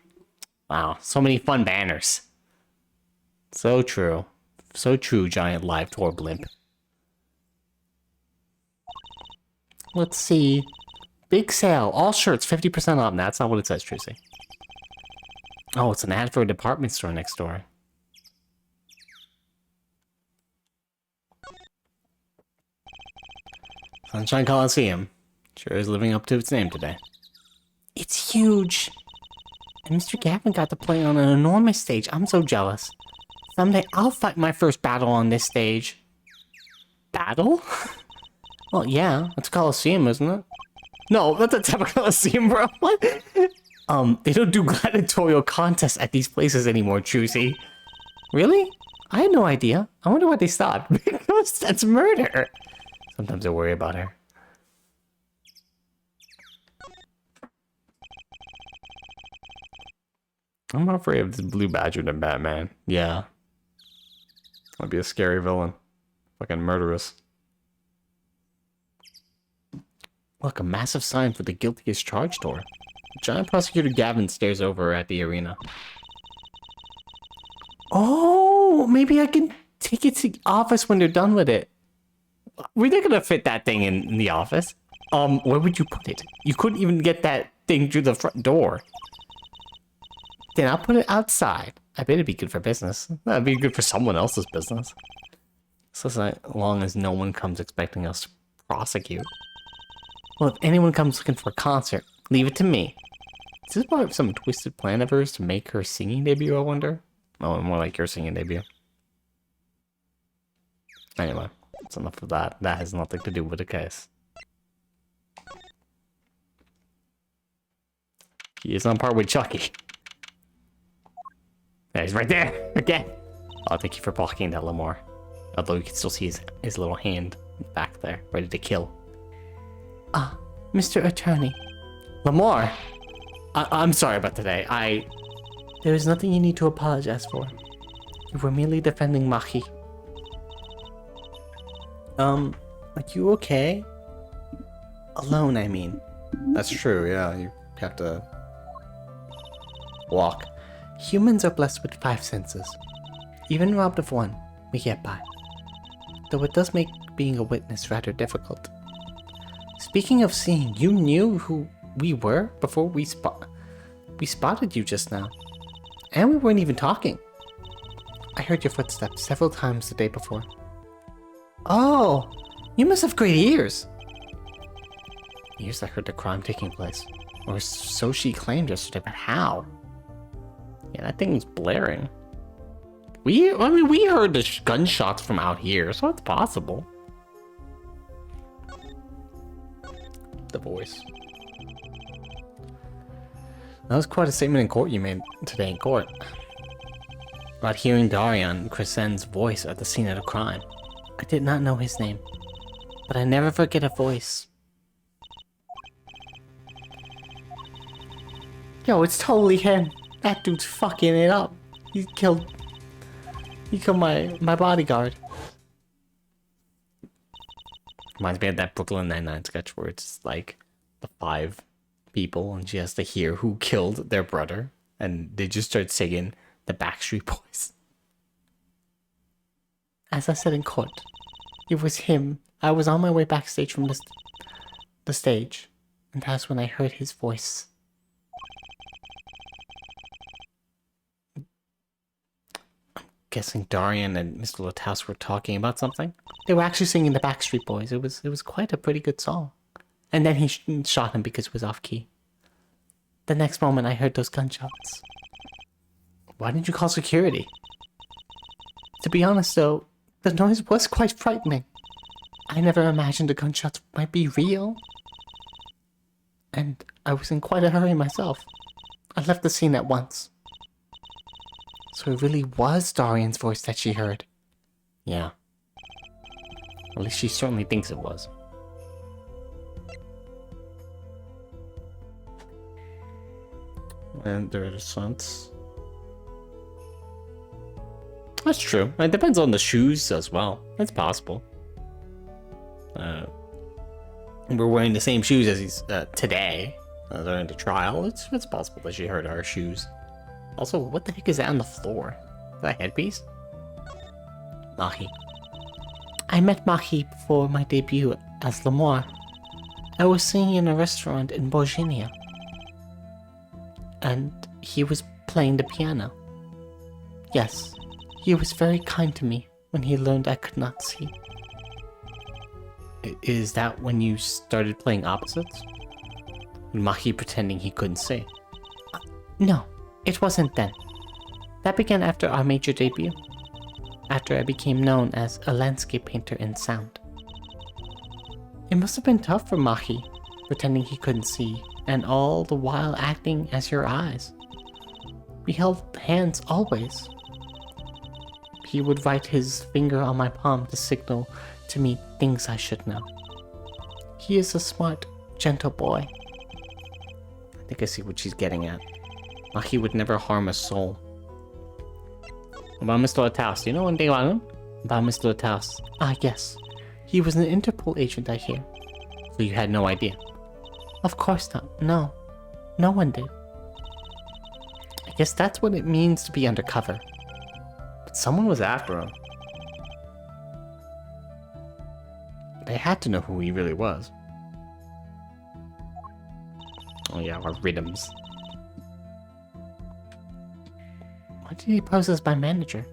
Wow, so many fun banners. So true. So true, giant live tour blimp. Let's see. Big sale. All shirts 50% off. That's not what it says, Trucy. Oh, it's an ad for a department store next door. Sunshine Coliseum. Sure is living up to its name today. It's huge. And Mr. Gavin got to play on an enormous stage. I'm so jealous. Someday I'll fight my first battle on this stage. Battle? Well, yeah. It's a Coliseum, isn't it? No, that's a type of Coliseum, bro. What? They don't do gladiatorial contests at these places anymore, Trucy. Really? I had no idea. I wonder why they stopped. Because that's murder. Sometimes I worry about her. I'm more afraid of this blue badger than Batman. Yeah. Might be a scary villain. Fucking murderous. Look, a massive sign for the guilty as charged door. Giant Prosecutor Gavin stares over at the arena. Oh, maybe I can take it to the office when they're done with it. We're not gonna fit that thing in the office. Where would you put it? You couldn't even get that thing through the front door. Then I'll put it outside. I bet it'd be good for business. That'd be good for someone else's business. So as long as no one comes expecting us to prosecute. Well, if anyone comes looking for a concert, leave it to me. Is this part of some twisted plan of hers to make her singing debut, I wonder? Oh, more like your singing debut. Anyway, that's enough of that. That has nothing to do with the case. He is on par with Chucky. Yeah, he's right there again. Oh, thank you for blocking that, Lamar. Although you can still see his little hand back there, ready to kill. Ah, Mr. Attorney. Lamar! I'm sorry about today. There is nothing you need to apologize for. You were merely defending Maki. Are you okay? Alone, I mean. That's true, yeah. You have to walk. Humans are blessed with 5 senses. Even robbed of one, we get by. Though it does make being a witness rather difficult. Speaking of seeing, you knew who we were before we spotted you just now. And we weren't even talking. I heard your footsteps several times the day before. Oh, you must have great ears. Ears that heard the crime taking place. Or so she claimed yesterday, but how? Yeah, that thing was blaring. We heard the gunshots from out here, so it's possible. The voice. That was quite a statement in court you made today in court. About hearing Darian Crescen's voice at the scene of the crime. I did not know his name, but I never forget a voice. Yo, it's totally him. That dude's fucking it up. He killed my bodyguard. Reminds me of that Brooklyn Nine-Nine sketch where it's like the 5 people and she has to hear who killed their brother and they just start singing the Backstreet Boys. As I said in court, it was him. I was on my way backstage from the stage, and that's when I heard his voice. I'm guessing Darian and Mr. Lataus were talking about something. They were actually singing the Backstreet Boys. It was quite a pretty good song. And then he shot him because it was off key. The next moment I heard those gunshots. Why didn't you call security? To be honest though, the noise was quite frightening. I never imagined the gunshots might be real. And I was in quite a hurry myself. I left the scene at once. So it really was Darian's voice that she heard. Yeah. At least she certainly thinks it was. And there's a sense. That's true. It depends on the shoes as well. That's possible. We're wearing the same shoes as he's today. During the trial, it's possible that she heard our shoes. Also, what the heck is that on the floor? Is that a headpiece? Mahi. I met Mahi before my debut as Lamar. I was singing in a restaurant in Virginia. And he was playing the piano. Yes, he was very kind to me when he learned I could not see. Is that when you started playing opposites? Mahi pretending he couldn't see? No, it wasn't then. That began after our major debut. After I became known as a landscape painter in sound. It must have been tough for Mahi, pretending he couldn't see, and all the while acting as your eyes. We held hands always. He would write his finger on my palm to signal to me things I should know. He is a smart, gentle boy. I think I see what she's getting at. Mahi would never harm a soul. About Mr. Lataus, you know anything about him? About Mr. Lataus? Ah, yes. He was an Interpol agent, I hear. So you had no idea? Of course not. No. No one did. I guess that's what it means to be undercover. But someone was after him. They had to know who he really was. Oh yeah, our rhythms. Why did he pose as my manager?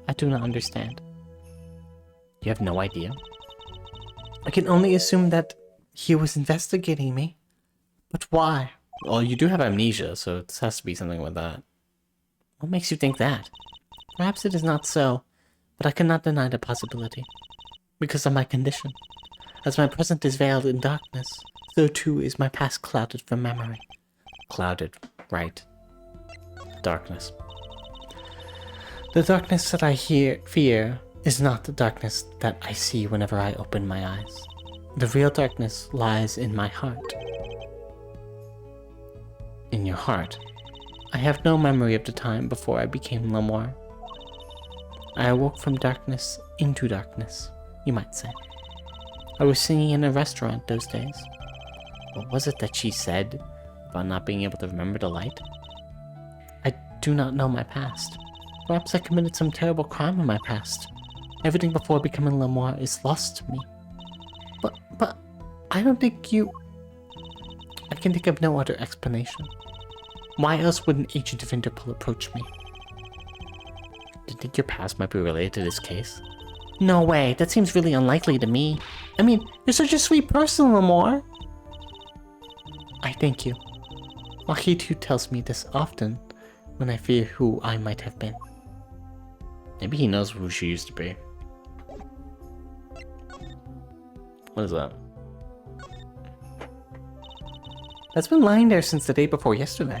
I do not understand. You have no idea? I can only assume that he was investigating me. But why? Well, you do have amnesia, so it has to be something with that. What makes you think that? Perhaps it is not so, but I cannot deny the possibility. Because of my condition. As my present is veiled in darkness, so too is my past clouded from memory. Clouded, right. Darkness. The darkness that I fear is not the darkness that I see whenever I open my eyes. The real darkness lies in my heart. In your heart. I have no memory of the time before I became Lamirior. I awoke from darkness into darkness, you might say. I was singing in a restaurant those days. What was it that she said about not being able to remember the light? I do not know my past. Perhaps I committed some terrible crime in my past. Everything before becoming Lamirior is lost to me. But I don't think you... I can think of no other explanation. Why else would an agent of Interpol approach me? Do you think your past might be related to this case? No way, that seems really unlikely to me. I mean, you're such a sweet person, Lamirior. I thank you. Maki too tells me this often when I fear who I might have been. Maybe he knows who she used to be. What is that? That's been lying there since the day before yesterday.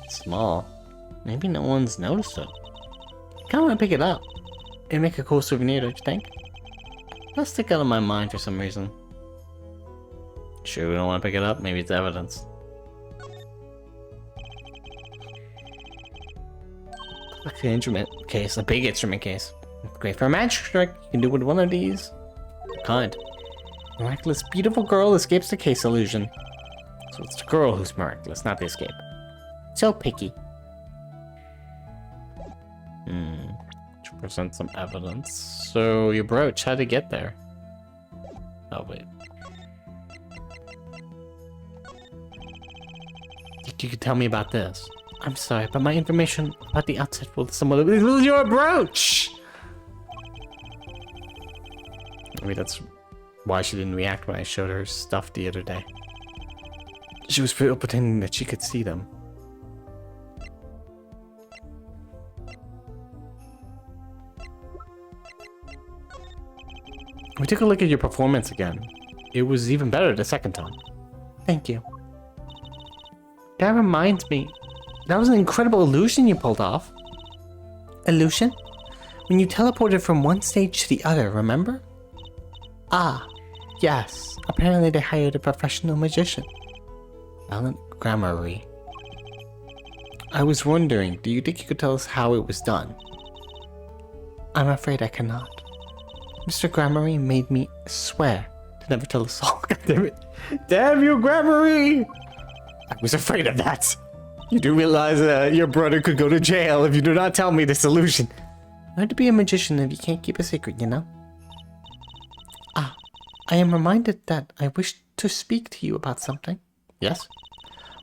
Small. Maybe no one's noticed it. Kinda wanna pick it up. It'd make a cool souvenir, don't you think? It'll stick out of my mind for some reason. Sure we don't wanna pick it up? Maybe it's evidence. Like an instrument case, a big instrument case. Great for a magic trick. You can do with one of these. Kind. Miraculous, beautiful girl escapes the case illusion. So it's the girl who's miraculous, not the escape. So picky. To present some evidence. So your brooch, how'd it get there? Oh wait. You could tell me about this. I'm sorry, but my information about the outset will somewhat... It was your brooch! I mean, that's why she didn't react when I showed her stuff the other day. She was pretending that she could see them. We took a look at your performance again. It was even better the second time. Thank you. That reminds me, that was an incredible illusion you pulled off. Illusion? When you teleported from one stage to the other, remember? Ah, yes. Apparently they hired a professional magician. Alan Grammary. I was wondering, do you think you could tell us how it was done? I'm afraid I cannot. Mr. Grammary made me swear to never tell us all. God damn it. Damn you, Grammary! I was afraid of that. You do realize your brother could go to jail if you do not tell me this illusion. Hard to be a magician if you can't keep a secret, you know? Ah, I am reminded that I wish to speak to you about something. Yes?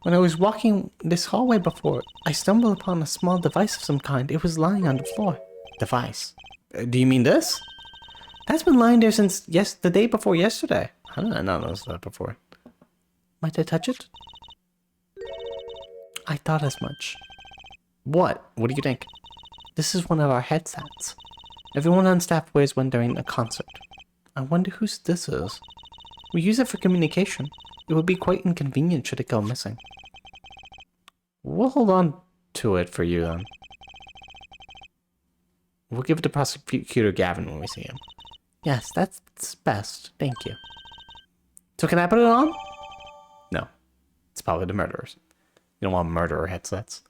When I was walking this hallway before, I stumbled upon a small device of some kind. It was lying on the floor. Device? Do you mean this? That's been lying there since the day before yesterday. How did I not notice that before? Might I touch it? I thought as much. What? What do you think? This is one of our headsets. Everyone on staff wears one during a concert. I wonder whose this is. We use it for communication. It would be quite inconvenient should it go missing. We'll hold on to it for you then. We'll give it to Prosecutor Gavin when we see him. Yes, that's best. Thank you. So can I put it on? No. It's probably the murderers. You don't want murderer headsets.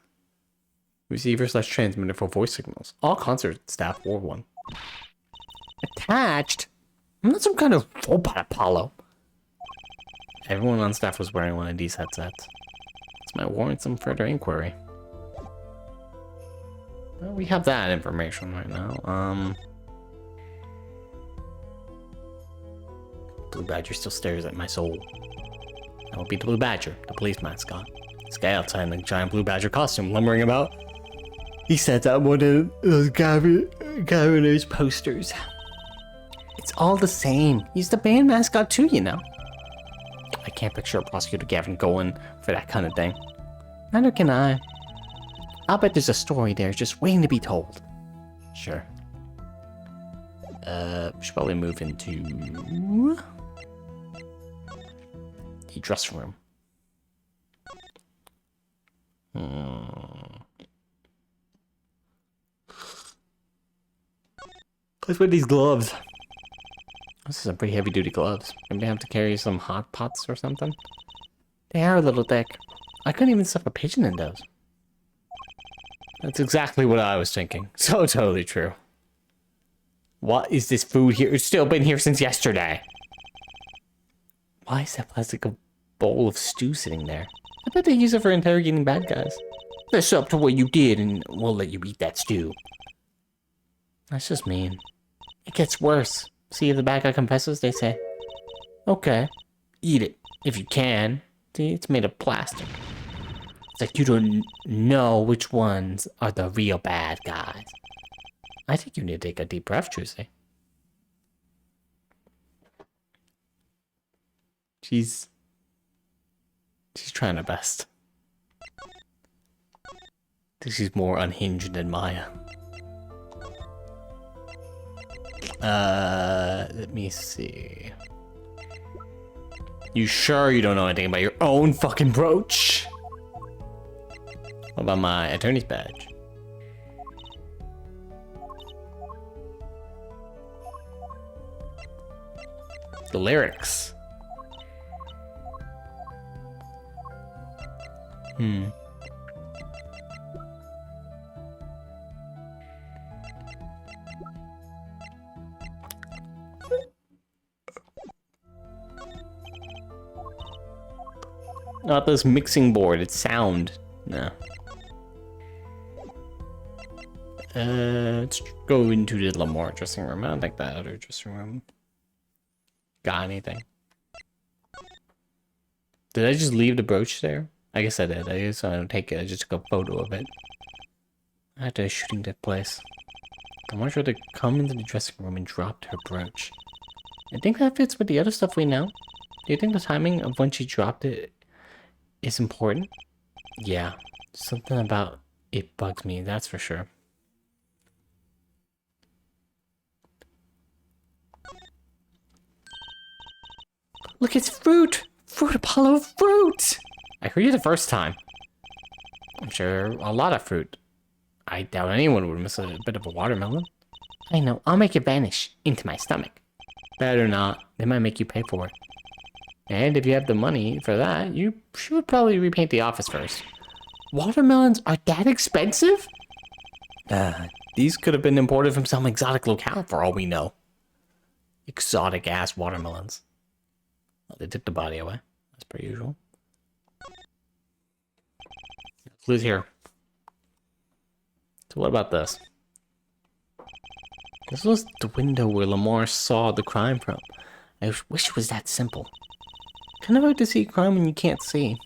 Receiver/transmitter for voice signals. All concert staff wore one. Attached? I'm not some kind of robot, Apollo. Everyone on staff was wearing one of these headsets. This might warrant some further inquiry. Well, we have that information right now. Blue Badger still stares at my soul. That would be the Blue Badger, the police mascot. This guy outside in a giant Blue Badger costume lumbering about. He sets out one of those governor's posters. It's all the same. He's the band mascot too, you know. I can't picture a prosecutor Gavin going for that kind of thing. Neither can I. I'll bet there's a story there just waiting to be told. Sure. We should probably move into the dressing room. Let's wear these gloves. This is some pretty heavy-duty gloves. Maybe I have to carry some hot pots or something. They are a little thick. I couldn't even stuff a pigeon in those. That's exactly what I was thinking. So totally true. What is this food here? It's still been here since yesterday. Why is that plastic bowl of stew sitting there? I bet they use it for interrogating bad guys. Fess up to what you did and we'll let you eat that stew. That's just mean. It gets worse. See if the bad guy confesses, they say, okay, eat it, if you can. See, it's made of plastic. It's like you don't know which ones are the real bad guys. I think you need to take a deep breath, Trucy. She's trying her best. I think she's more unhinged than Maya. Let me see. You sure you don't know anything about your own fucking brooch? What about my attorney's badge? The lyrics. Not this mixing board, it's sound. No. Let's go into the Lamar dressing room. I don't think that other dressing room got anything. Did I just leave the brooch there? I guess I did. I guess I don't take it. I just took a photo of it. After the shooting took place, I want her to come into the dressing room and dropped her brooch. I think that fits with the other stuff we know. Do you think the timing of when she dropped it is important? Yeah. Something about it bugs me, that's for sure. Look, it's fruit! Fruit, Apollo, fruit! I heard you the first time. I'm sure a lot of fruit. I doubt anyone would miss a bit of a watermelon. I know, I'll make it vanish into my stomach. Better not, they might make you pay for it. And if you have the money for that, you should probably repaint the office first. Watermelons are that expensive? These could have been imported from some exotic locale for all we know. Exotic ass watermelons. Well, they took the body away. That's per usual. Clue's here. So what about this? This was the window where Lamar saw the crime from. I wish it was that simple. Kind of hard to see crime when you can't see.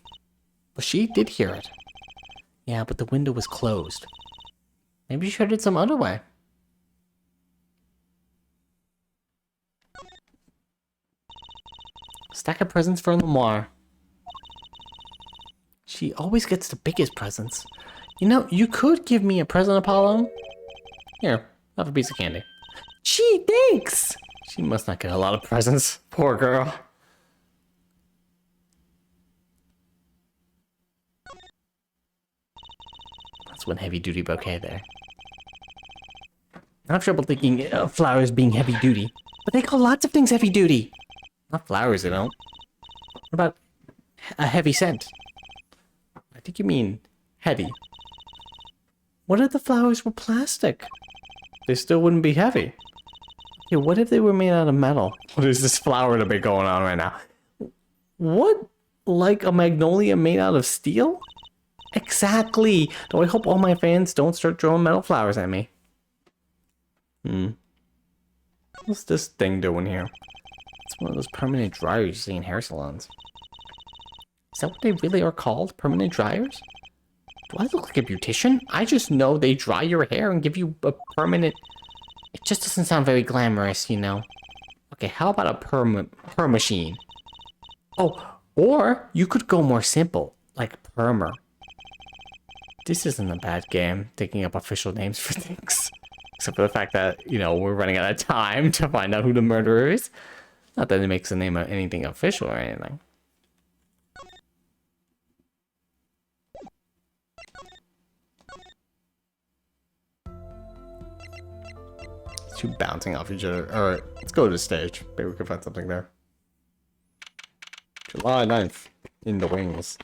But she did hear it. Yeah, but the window was closed. Maybe she heard it some other way. Stack of presents for Lamar. She always gets the biggest presents. You know, you could give me a present, Apollo. Here, have a piece of candy. Gee, thanks! She must not get a lot of presents. Poor girl. That's one heavy-duty bouquet there. I have trouble thinking of flowers being heavy-duty, but they call lots of things heavy-duty. Not flowers, they don't. What about a heavy scent? I think you mean heavy. What if the flowers were plastic? They still wouldn't be heavy. Okay, what if they were made out of metal? What is this flower debate going on right now? What? Like a magnolia made out of steel? Exactly! Though I hope all my fans don't start throwing metal flowers at me. What's this thing doing here? It's one of those permanent dryers you see in hair salons. Is that what they really are called? Permanent dryers? Do I look like a beautician? I just know they dry your hair and give you a permanent... It just doesn't sound very glamorous, you know. Okay, how about a perm machine? Oh, Or you could go more simple, like Permer. This isn't a bad game, taking up official names for things. Except for the fact that, you know, we're running out of time to find out who the murderer is. Not that it makes the name of anything official or anything. Two bouncing off each other. Alright, let's go to the stage. Maybe we can find something there. July 9th. In the wings.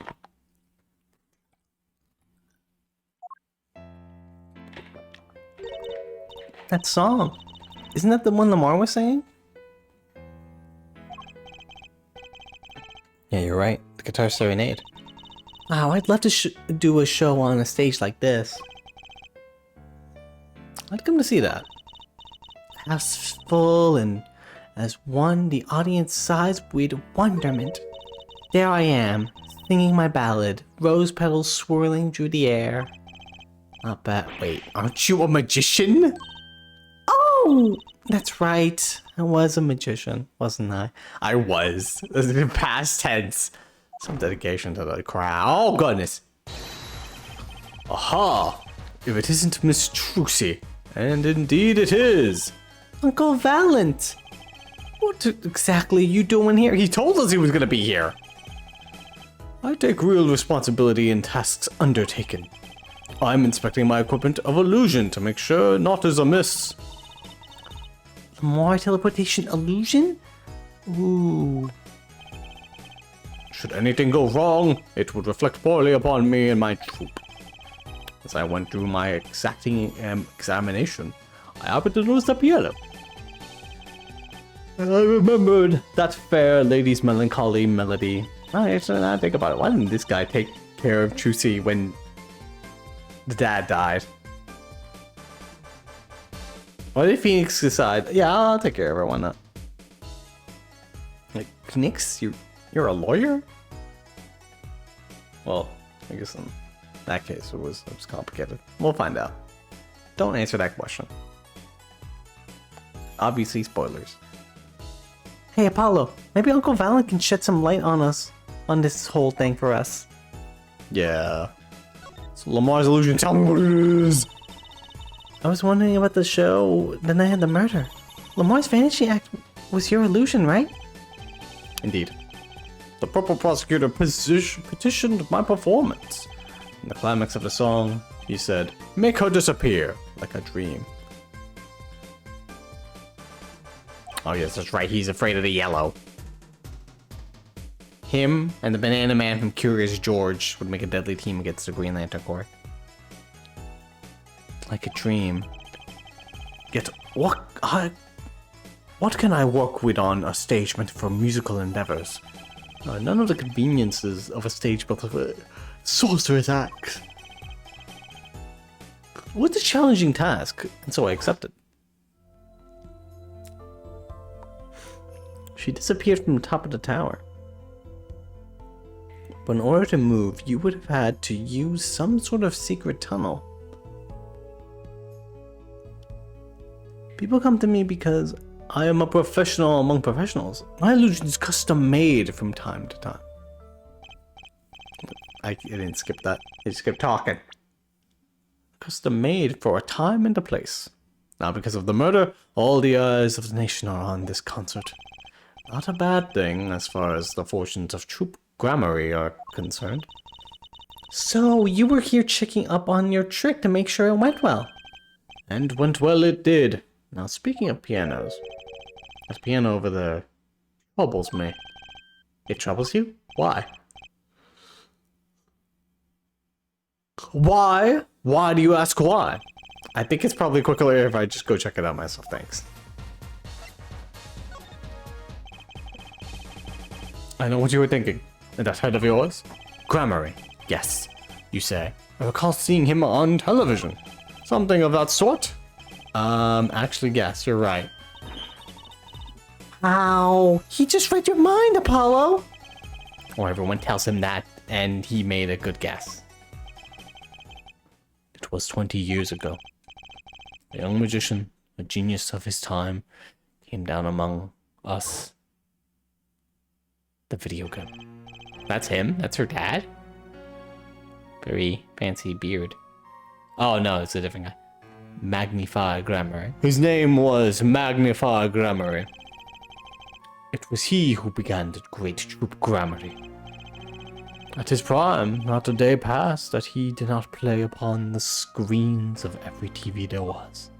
That song. Isn't that the one Lamar was singing? Yeah, you're right. The Guitar Serenade. Wow, I'd love to do a show on a stage like this. I'd come to see that. House full, and as one, the audience sighs with wonderment. There I am, singing my ballad, rose petals swirling through the air. Not bad. Wait, aren't you a magician? Oh, that's right. I was a magician, wasn't I? I was. In past tense. Some dedication to the crowd. Oh, goodness. Aha! If it isn't Miss Trucy. And indeed it is. Uncle Valent. What exactly are you doing here? He told us he was going to be here. I take real responsibility in tasks undertaken. I'm inspecting my equipment of illusion to make sure naught is amiss. More teleportation illusion? Ooh. Should anything go wrong, it would reflect poorly upon me and my troop. As I went through my exacting examination, I happened to notice the piano. I remembered that fair lady's melancholy melody. I think about it. Why didn't this guy take care of Trucy when the dad died? Why did Phoenix decide, yeah, I'll take care of her, why not? Like, Phoenix, you're a lawyer? Well, I guess in that case it was complicated. We'll find out. Don't answer that question. Obviously spoilers. Hey Apollo, maybe Uncle Valen can shed some light on us, on this whole thing for us. Yeah. So Lamar's illusion, tell me what it is! I was wondering about the show the night of the murder. Lamar's Vanity Act was your illusion, right? Indeed. The purple prosecutor petitioned my performance. In the climax of the song, he said, "Make her disappear like a dream." Oh yes, that's right, he's afraid of the yellow. Him and the Banana Man from Curious George would make a deadly team against the Green Lantern Corps. Like a dream. Yet, what can I work with on a stage meant for musical endeavors? None of the conveniences of a stage built for sorcerer's acts. What's a challenging task, and so I accepted. She disappeared from the top of the tower. But in order to move, you would have had to use some sort of secret tunnel. People come to me because I am a professional among professionals. My illusion is custom made from time to time. I didn't skip that. I just kept talking. Custom made for a time and a place. Now because of the murder, all the eyes of the nation are on this concert. Not a bad thing as far as the fortunes of Troop Grammary are concerned. So you were here checking up on your trick to make sure it went well. And went well it did. Now speaking of pianos, that piano over there troubles me. It troubles you? Why? Why? Why do you ask why? I think it's probably quicker if I just go check it out myself, thanks. I know what you were thinking. In that head of yours? Grammary. Yes, you say. I recall seeing him on television. Something of that sort? Actually, yes, you're right. How? He just read your mind, Apollo! Or everyone tells him that, and he made a good guess. It was 20 years ago. A young magician, a genius of his time, came down among us. the video game. That's him? That's her dad? Very fancy beard. Oh no, it's a different guy. Magnify Grammar. His name was Magnify Grammar. It was he who began the great troop Grammary. At his prime, not a day passed that he did not play upon the screens of every TV there was.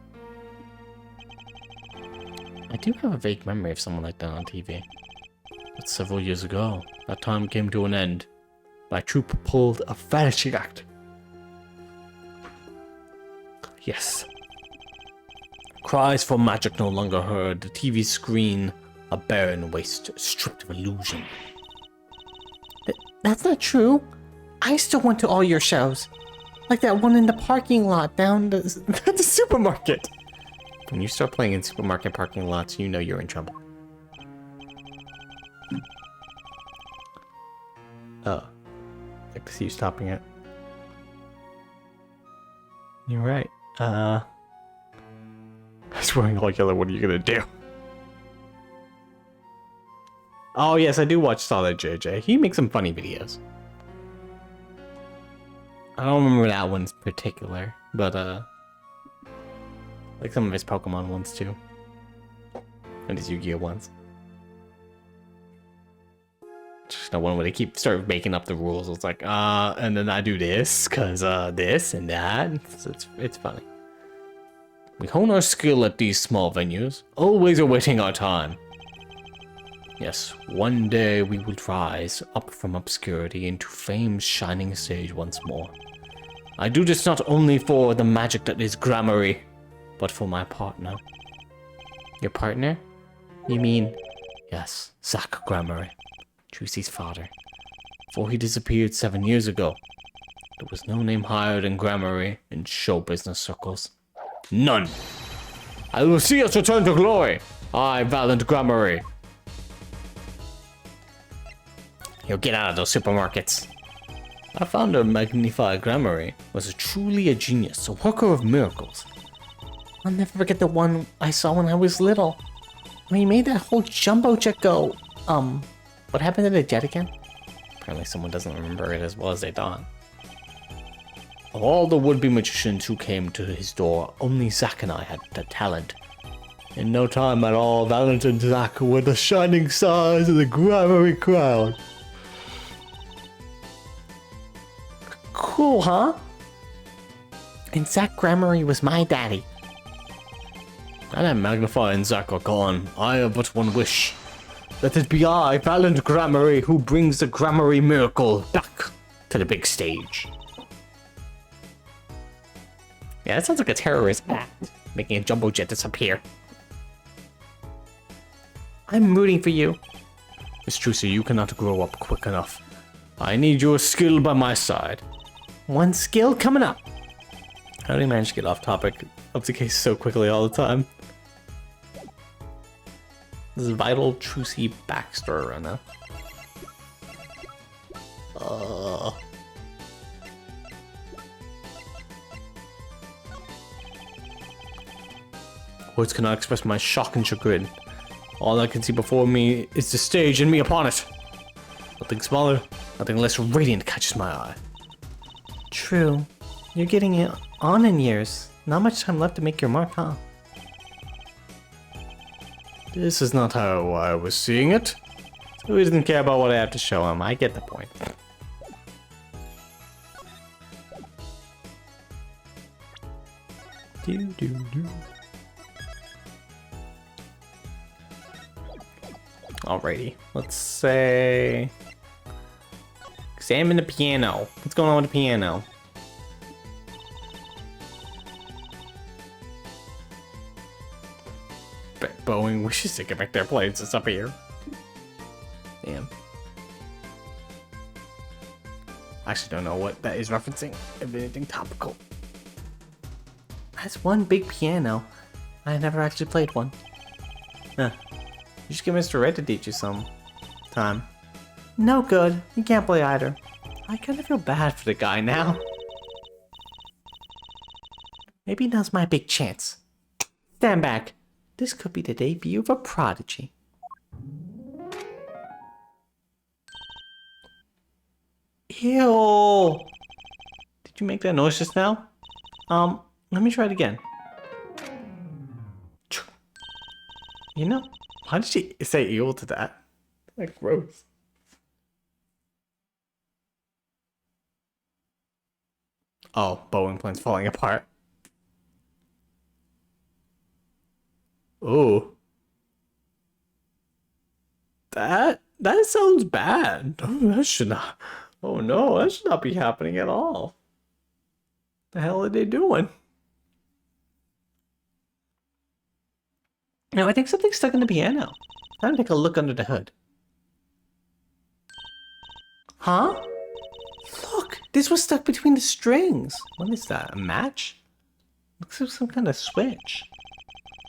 I do have a vague memory of someone like that on TV. But several years ago, that time came to an end. My troop pulled a vanishing act. Yes. Cries for magic no longer heard. The TV screen, a barren waste, stripped of illusion. That's not true. I still went to all your shows. Like that one in the parking lot down the supermarket. When you start playing in supermarket parking lots, you know you're in trouble. Oh. I can see you stopping it. You're right. It's wearing all yellow. What are you gonna do? Oh yes, I do watch Solid JJ. He makes some funny videos. I don't remember that one's particular, but like some of his Pokemon ones too. And his Yu-Gi-Oh ones. Just no one where they start making up the rules. It's like, and then I do this, cause this and that. So it's funny. We hone our skill at these small venues, always awaiting our time. Yes, one day we will rise up from obscurity into fame's shining stage once more. I do this not only for the magic that is Grammary, but for my partner. Your partner? You mean? Yes, Zach Grammary, Trucy's father. Before he disappeared 7 years ago, there was no name higher than Grammary in show business circles. None! I will see us return to glory! I, valiant Grammary. Yo, get out of those supermarkets. Our founder, Magnify Grammary, was truly a genius, a worker of miracles. I'll never forget the one I saw when I was little. When he made that whole jumbo jet go. What happened to the jet again? Apparently someone doesn't remember it as well as they thought. Of all the would-be magicians who came to his door, only Zack and I had the talent. In no time at all, Valiant and Zack were the shining stars of the Grammary crowd. Cool, huh? And Zach Grammary was my daddy. Now that Magnify and Zack are gone, I have but one wish. Let it be I, Valiant Grammary, who brings the Grammary miracle back to the big stage. Yeah, that sounds like a terrorist act, making a jumbo jet disappear. I'm rooting for you. Miss Trucy, you cannot grow up quick enough. I need your skill by my side. One skill coming up. How do you manage to get off topic of the case so quickly all the time? This is Vital Trucy Baxter right now. Words cannot express my shock and chagrin. All I can see before me is the stage and me upon it. Nothing smaller, nothing less radiant catches my eye. True. You're getting it on in years. Not much time left to make your mark, huh? This is not how I was seeing it. So he doesn't care about what I have to show him. I get the point. Alrighty, let's say... examine the piano. What's going on with the piano? Boeing wishes to get back their planes. It's up here. Damn. I actually don't know what that is referencing. If anything topical. That's one big piano. I never actually played one. Huh. You should get Mr. Red to teach you some time. No good. You can't play either. I kind of feel bad for the guy now. Maybe now's my big chance. Stand back. This could be the debut of a prodigy. Ew. Did you make that noise just now? Let me try it again. You know, why did she say ew to that? Like, gross. Oh, bowling plane's falling apart. Ooh. That sounds bad. Oh, that should not. Oh no, that should not be happening at all. The hell are they doing? No, I think something's stuck in the piano. I'm gonna take a look under the hood. Huh? Look, this was stuck between the strings. What is that? A match? Looks like some kind of switch.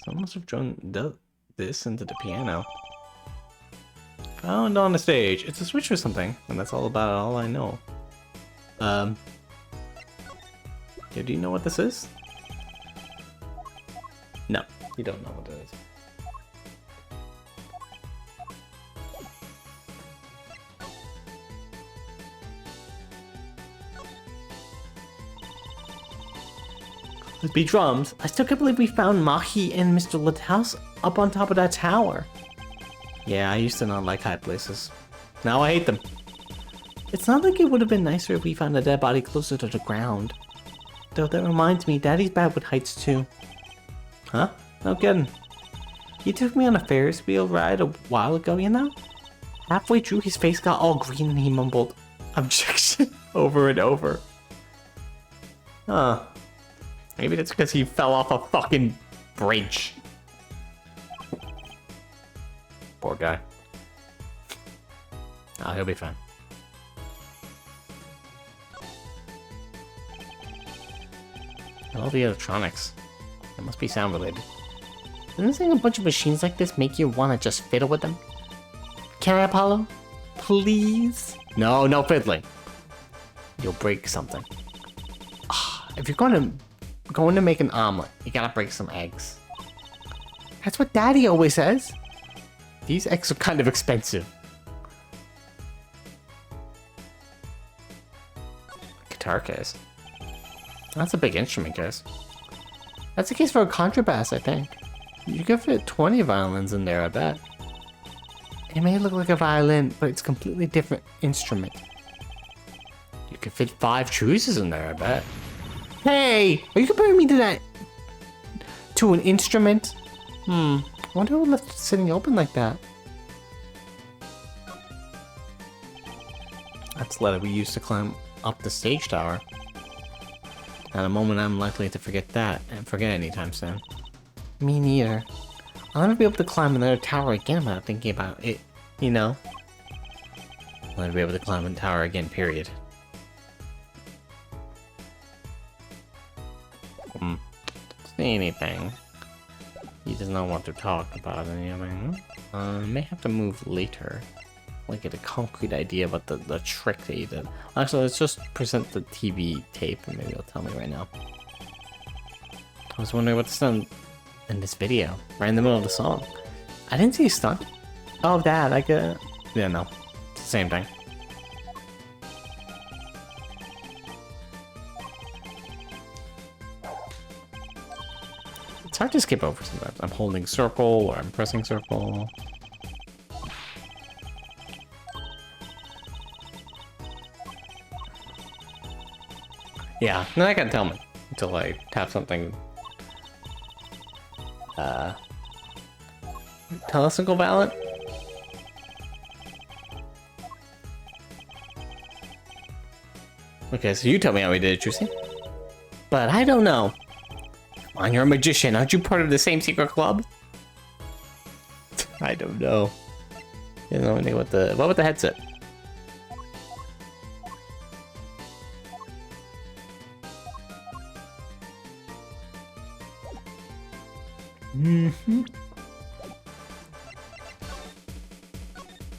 Someone must have thrown this into the piano. Found on the stage. It's a switch or something, and that's all I know. Yeah, do you know what this is? No, you don't know what it is. Let's be drums. I still can't believe we found Mahi and Mr. Litthouse up on top of that tower. Yeah, I used to not like high places. Now I hate them. It's not like it would have been nicer if we found a dead body closer to the ground. Though that reminds me, Daddy's bad with heights too. Huh? No kidding. He took me on a Ferris wheel ride a while ago, you know? Halfway through, his face got all green and he mumbled, "Objection," over and over. Huh. Maybe that's because he fell off a fucking bridge. Poor guy. Oh, he'll be fine. And all the electronics. It must be sound related. Doesn't seeing a bunch of machines like this make you want to just fiddle with them? Can I, Apollo? Please? No, no fiddling. You'll break something. If you're going to make an omelet, you gotta break some eggs. That's what Daddy always says. These eggs are kind of expensive. Guitar case. That's a big instrument case. That's the case for a contrabass, I think. You could fit 20 violins in there, I bet. It may look like a violin, but it's a completely different instrument. You could fit 5 Truces in there, I bet. Hey! Are you comparing me to that? To an instrument? I wonder who left it sitting open like that. That's the ladder we used to climb up the stage tower. At a moment I'm likely to forget that, and forget anytime soon. Me neither. I'll never be able to climb another tower again without thinking about it, you know? I'll never be able to climb a tower again, period. Say anything. He does not want to talk about anything. May have to move later. Like get a concrete idea about the trick that he did. Actually, let's just present the TV tape and maybe he'll tell me right now. I was wondering what's done in this video, right in the middle of the song. I didn't see a stunt. Oh, Dad, I could... Yeah, no. It's the same thing. It's hard to skip over sometimes. I'm holding circle or I'm pressing circle. Yeah, no, I can't tell me until I tap something. Telesical valid? Okay, so you tell me how we did it, Trucy. But I don't know. Come on, you're a magician. Aren't you part of the same secret club? I don't know. You know anything about the... What about the headset?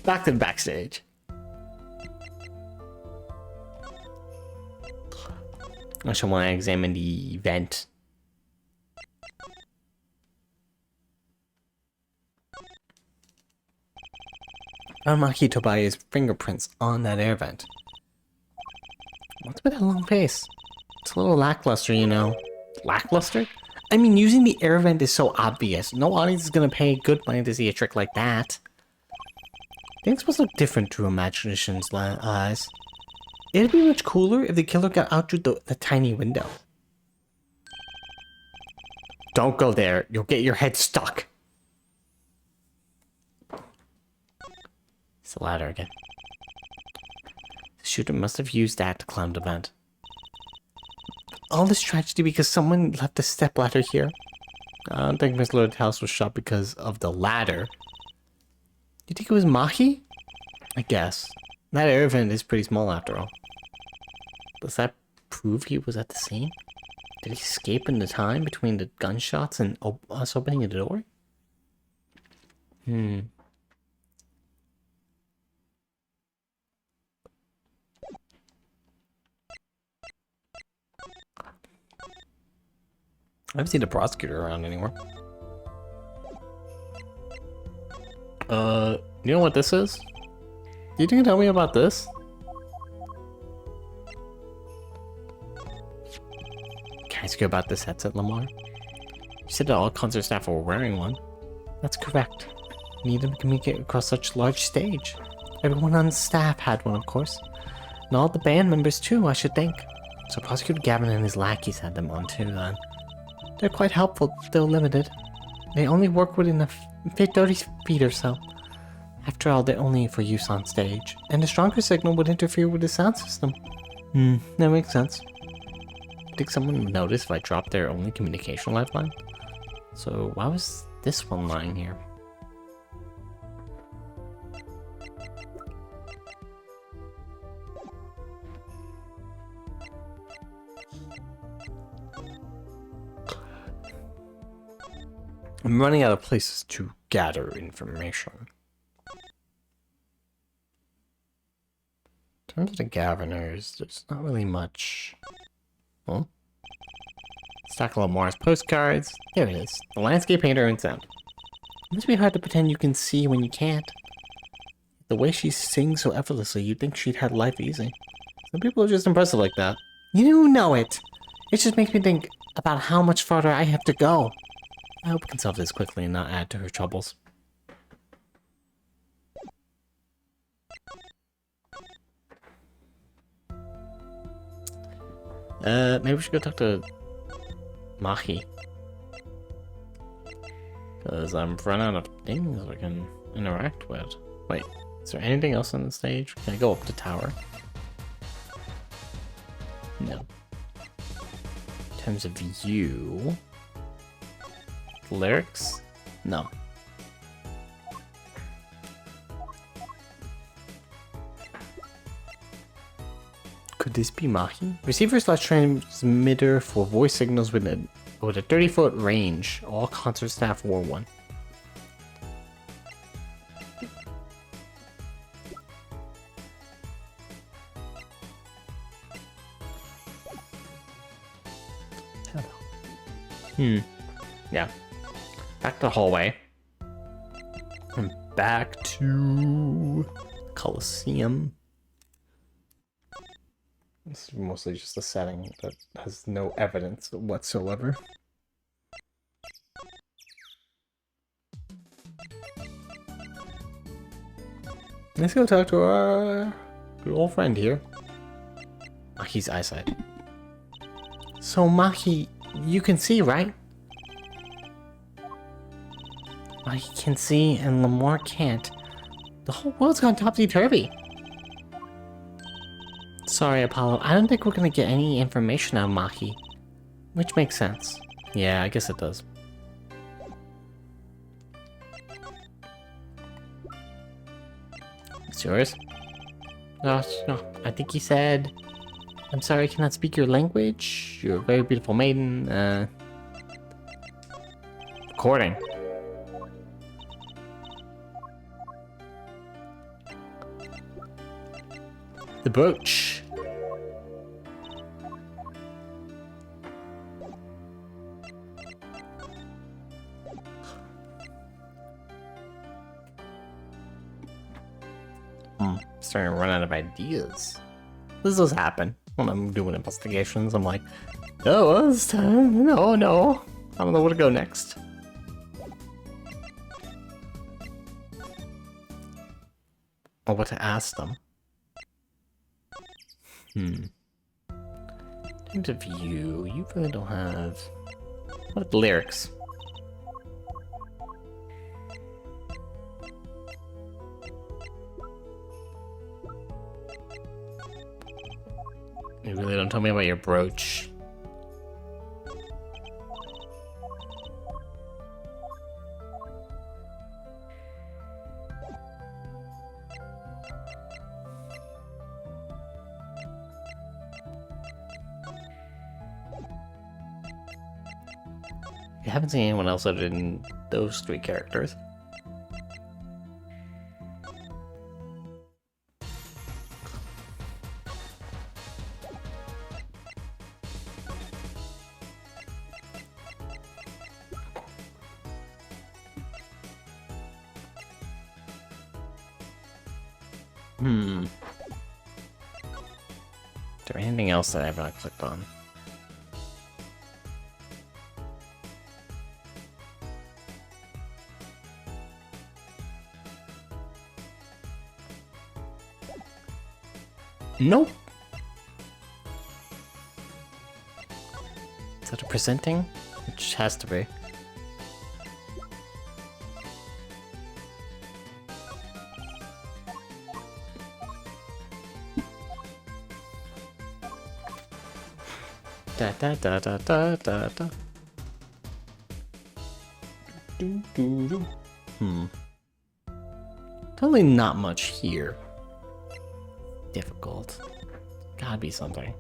Back to the backstage. I should want to examine the event. Found Maki Tobias' fingerprints on that air vent. What's with that long face? It's a little lackluster, you know. Lackluster? I mean, using the air vent is so obvious. No audience is gonna pay good money to see a trick like that. Things must look different through a magician's eyes. It'd be much cooler if the killer got out through the tiny window. Don't go there. You'll get your head stuck. It's the ladder again. The shooter must have used that to climb the vent. All this tragedy because someone left a stepladder here. I don't think Miss Lord's house was shot because of the ladder. You think it was Mahi? I guess. That air vent is pretty small after all. Does that prove he was at the scene? Did he escape in the time between the gunshots and us opening the door? I haven't seen a prosecutor around anymore. You know what this is? You can tell me about this? Can I ask you about this headset, Lamar? You said that all concert staff were wearing one. That's correct. You need to communicate across such a large stage. Everyone on staff had one, of course. And all the band members too, I should think. So Prosecutor Gavin and his lackeys had them on too, then. They're quite helpful, though limited. They only work within 30 feet or so. After all, they're only for use on stage, and a stronger signal would interfere with the sound system. That makes sense. I think someone would notice if I dropped their only communication lifeline. So why was this one lying here? I'm running out of places to gather information. In terms of the governors, there's not really much. Well, stack of Lamar's postcards. There it is. The landscape painter and sound. It must be hard to pretend you can see when you can't. The way she sings so effortlessly, you'd think she'd had life easy. Some people are just impressive like that. You know it! It just makes me think about how much farther I have to go. I hope we can solve this quickly and not add to her troubles. Maybe we should go talk to Mahi. Because I'm running out of things we can interact with. Wait, is there anything else on the stage? Can I go up the tower? No. In terms of view... lyrics? No. Could this be Mahi? Receiver/transmitter for voice signals with a 30-foot range. All concert staff wore one. Yeah. Back to the hallway. And back to Coliseum. This is mostly just a setting that has no evidence whatsoever. Let's go talk to our good old friend here. Mahi's eyesight. So Mahi, you can see, right? Mahi can see and Lamar can't. The whole world's gone topsy-turvy. Sorry, Apollo. I don't think we're gonna get any information on Mahi. Which makes sense. Yeah, I guess it does. It's yours? No, I think he said... I'm sorry I cannot speak your language. You're a very beautiful maiden. Recording. The brooch. Starting to run out of ideas. This does happen. when I'm doing investigations. I'm like, oh, well, it's time. No. I don't know where to go next. Or what to ask them. In terms of you really don't have... What are the lyrics? You really don't tell me about your brooch. You haven't seen anyone else other than those three characters. Is there anything else that I have not clicked on? Nope. Is that a presenting? Which has to be. Da. Do. Totally not much here. Difficult. Gotta be something.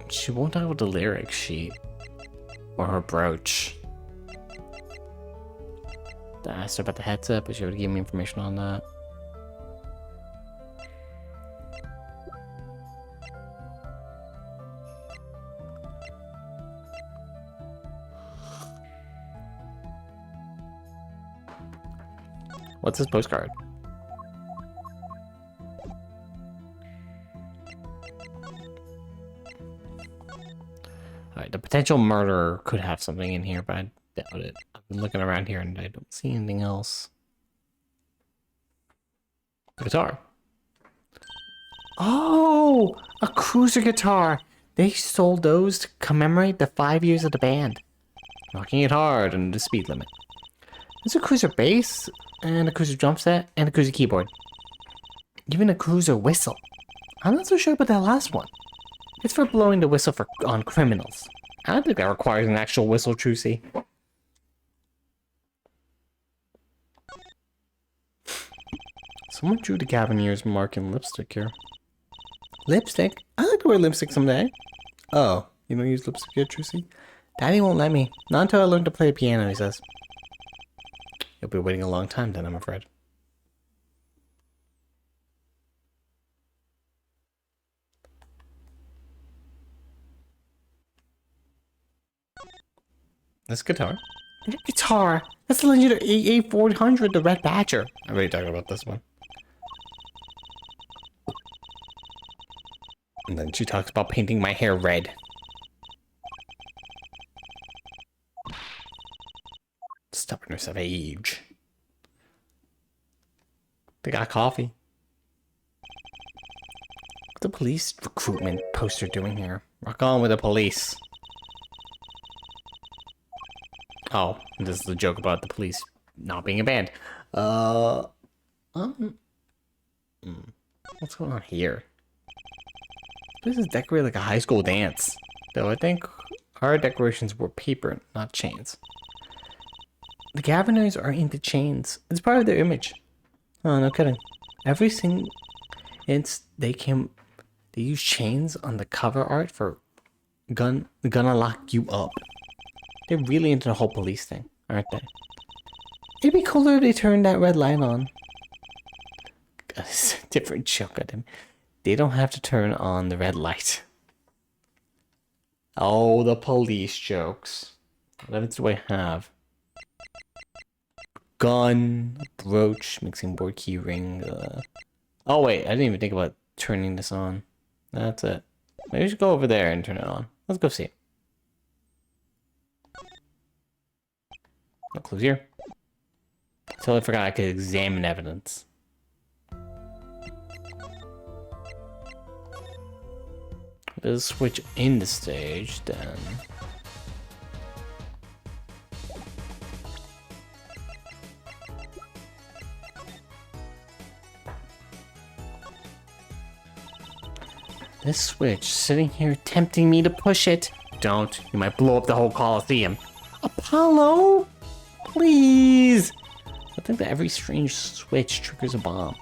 She won't talk about the lyric sheet. Or her brooch. I asked her about the headset, but she would give me information on that. What's this postcard? Alright, the potential murderer could have something in here, but I doubt it. I've been looking around here and I don't see anything else. The guitar. Oh! A cruiser guitar! They sold those to commemorate the 5 years of the band. Rocking it hard under the speed limit. There's a cruiser bass, and a cruiser drum set, and a cruiser keyboard. Even a cruiser whistle. I'm not so sure about that last one. It's for blowing the whistle on criminals. I don't think that requires an actual whistle, Trucy. Someone drew the Cavaliers mark in lipstick here. Lipstick? I'd like to wear lipstick someday. Oh, you don't use lipstick yet, Trucy? Daddy won't let me. Not until I learn to play the piano, he says. You'll be waiting a long time then, I'm afraid. This guitar? Guitar! That's the Legend of AA400, the Red Badger. I'm really talking about this one. And then she talks about painting my hair red. Stubbornness of age. They got coffee. What's the police recruitment poster doing here? Rock on with the police. Oh, this is the joke about the police not being a band. What's going on here? This is decorated like a high school dance. Though I think our decorations were paper, not chains. The Cavaliers are into chains. It's part of their image. Oh, no kidding. Every single they use chains on the cover art for gonna lock you up. They're really into the whole police thing, aren't they? It'd be cooler if they turned that red light on. Different joke at them. They don't have to turn on the red light. Oh, the police jokes. What evidence do I have? gun, brooch, mixing board, key ring. Oh wait, I didn't even think about turning this on. That's it. Maybe we should go over there and turn it on. Let's go see. No clues here. Totally forgot I could examine evidence. Let's switch in the stage then. This switch sitting here tempting me to push it. Don't. You might blow up the whole Coliseum. Apollo? Please. I think that every strange switch triggers a bomb.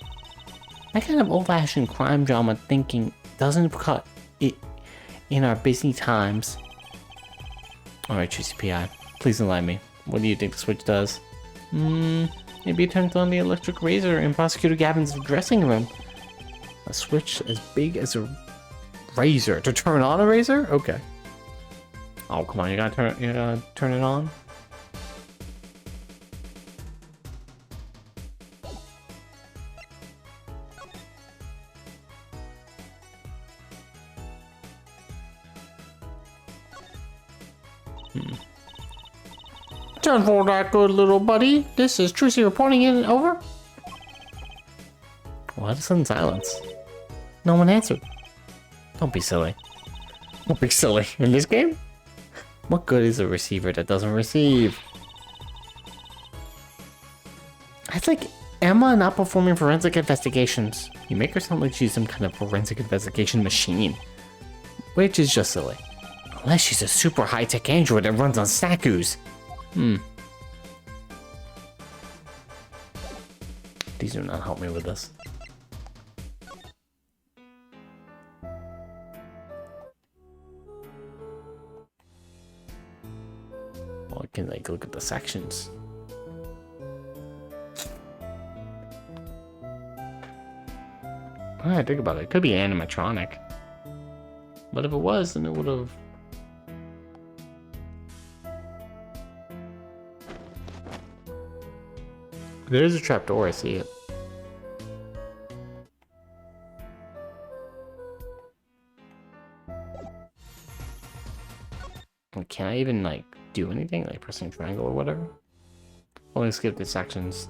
That kind of old-fashioned crime drama thinking doesn't cut it in our busy times. Alright, Trucy PI. Please enlighten me. What do you think the switch does? Maybe it turns on the electric razor in Prosecutor Gavin's dressing room. A switch as big as a razor. To turn on a razor? Okay. Oh, come on. You gotta turn it on? Turn for that good little buddy. This is Trucy reporting in. Over. What a sudden silence. No one answered. Don't be silly. Don't be silly. In this game? What good is a receiver that doesn't receive? It's like Emma not performing forensic investigations. You make her sound like she's some kind of forensic investigation machine. Which is just silly. Unless she's a super high-tech android that runs on statues. These do not help me with this. Well, I can like look at the sections. Alright, think about it. It could be animatronic. But if it was, then it would have. There's a trapdoor, I see it. Can I even, like, do anything? Like, pressing triangle or whatever? Only skip the sections.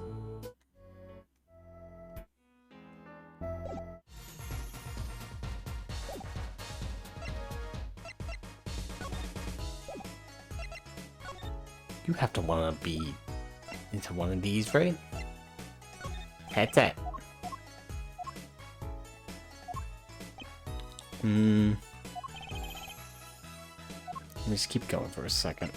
You have to want to be into one of these, right? That's it. Let me just keep going for a second.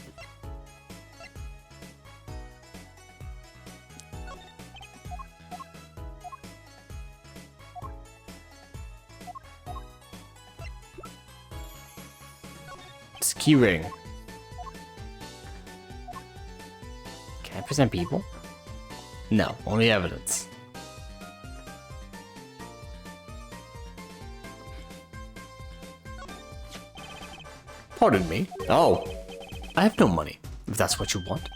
It's key ring. Can I present people? No, only evidence. Pardon me. Oh, I have no money, if that's what you want.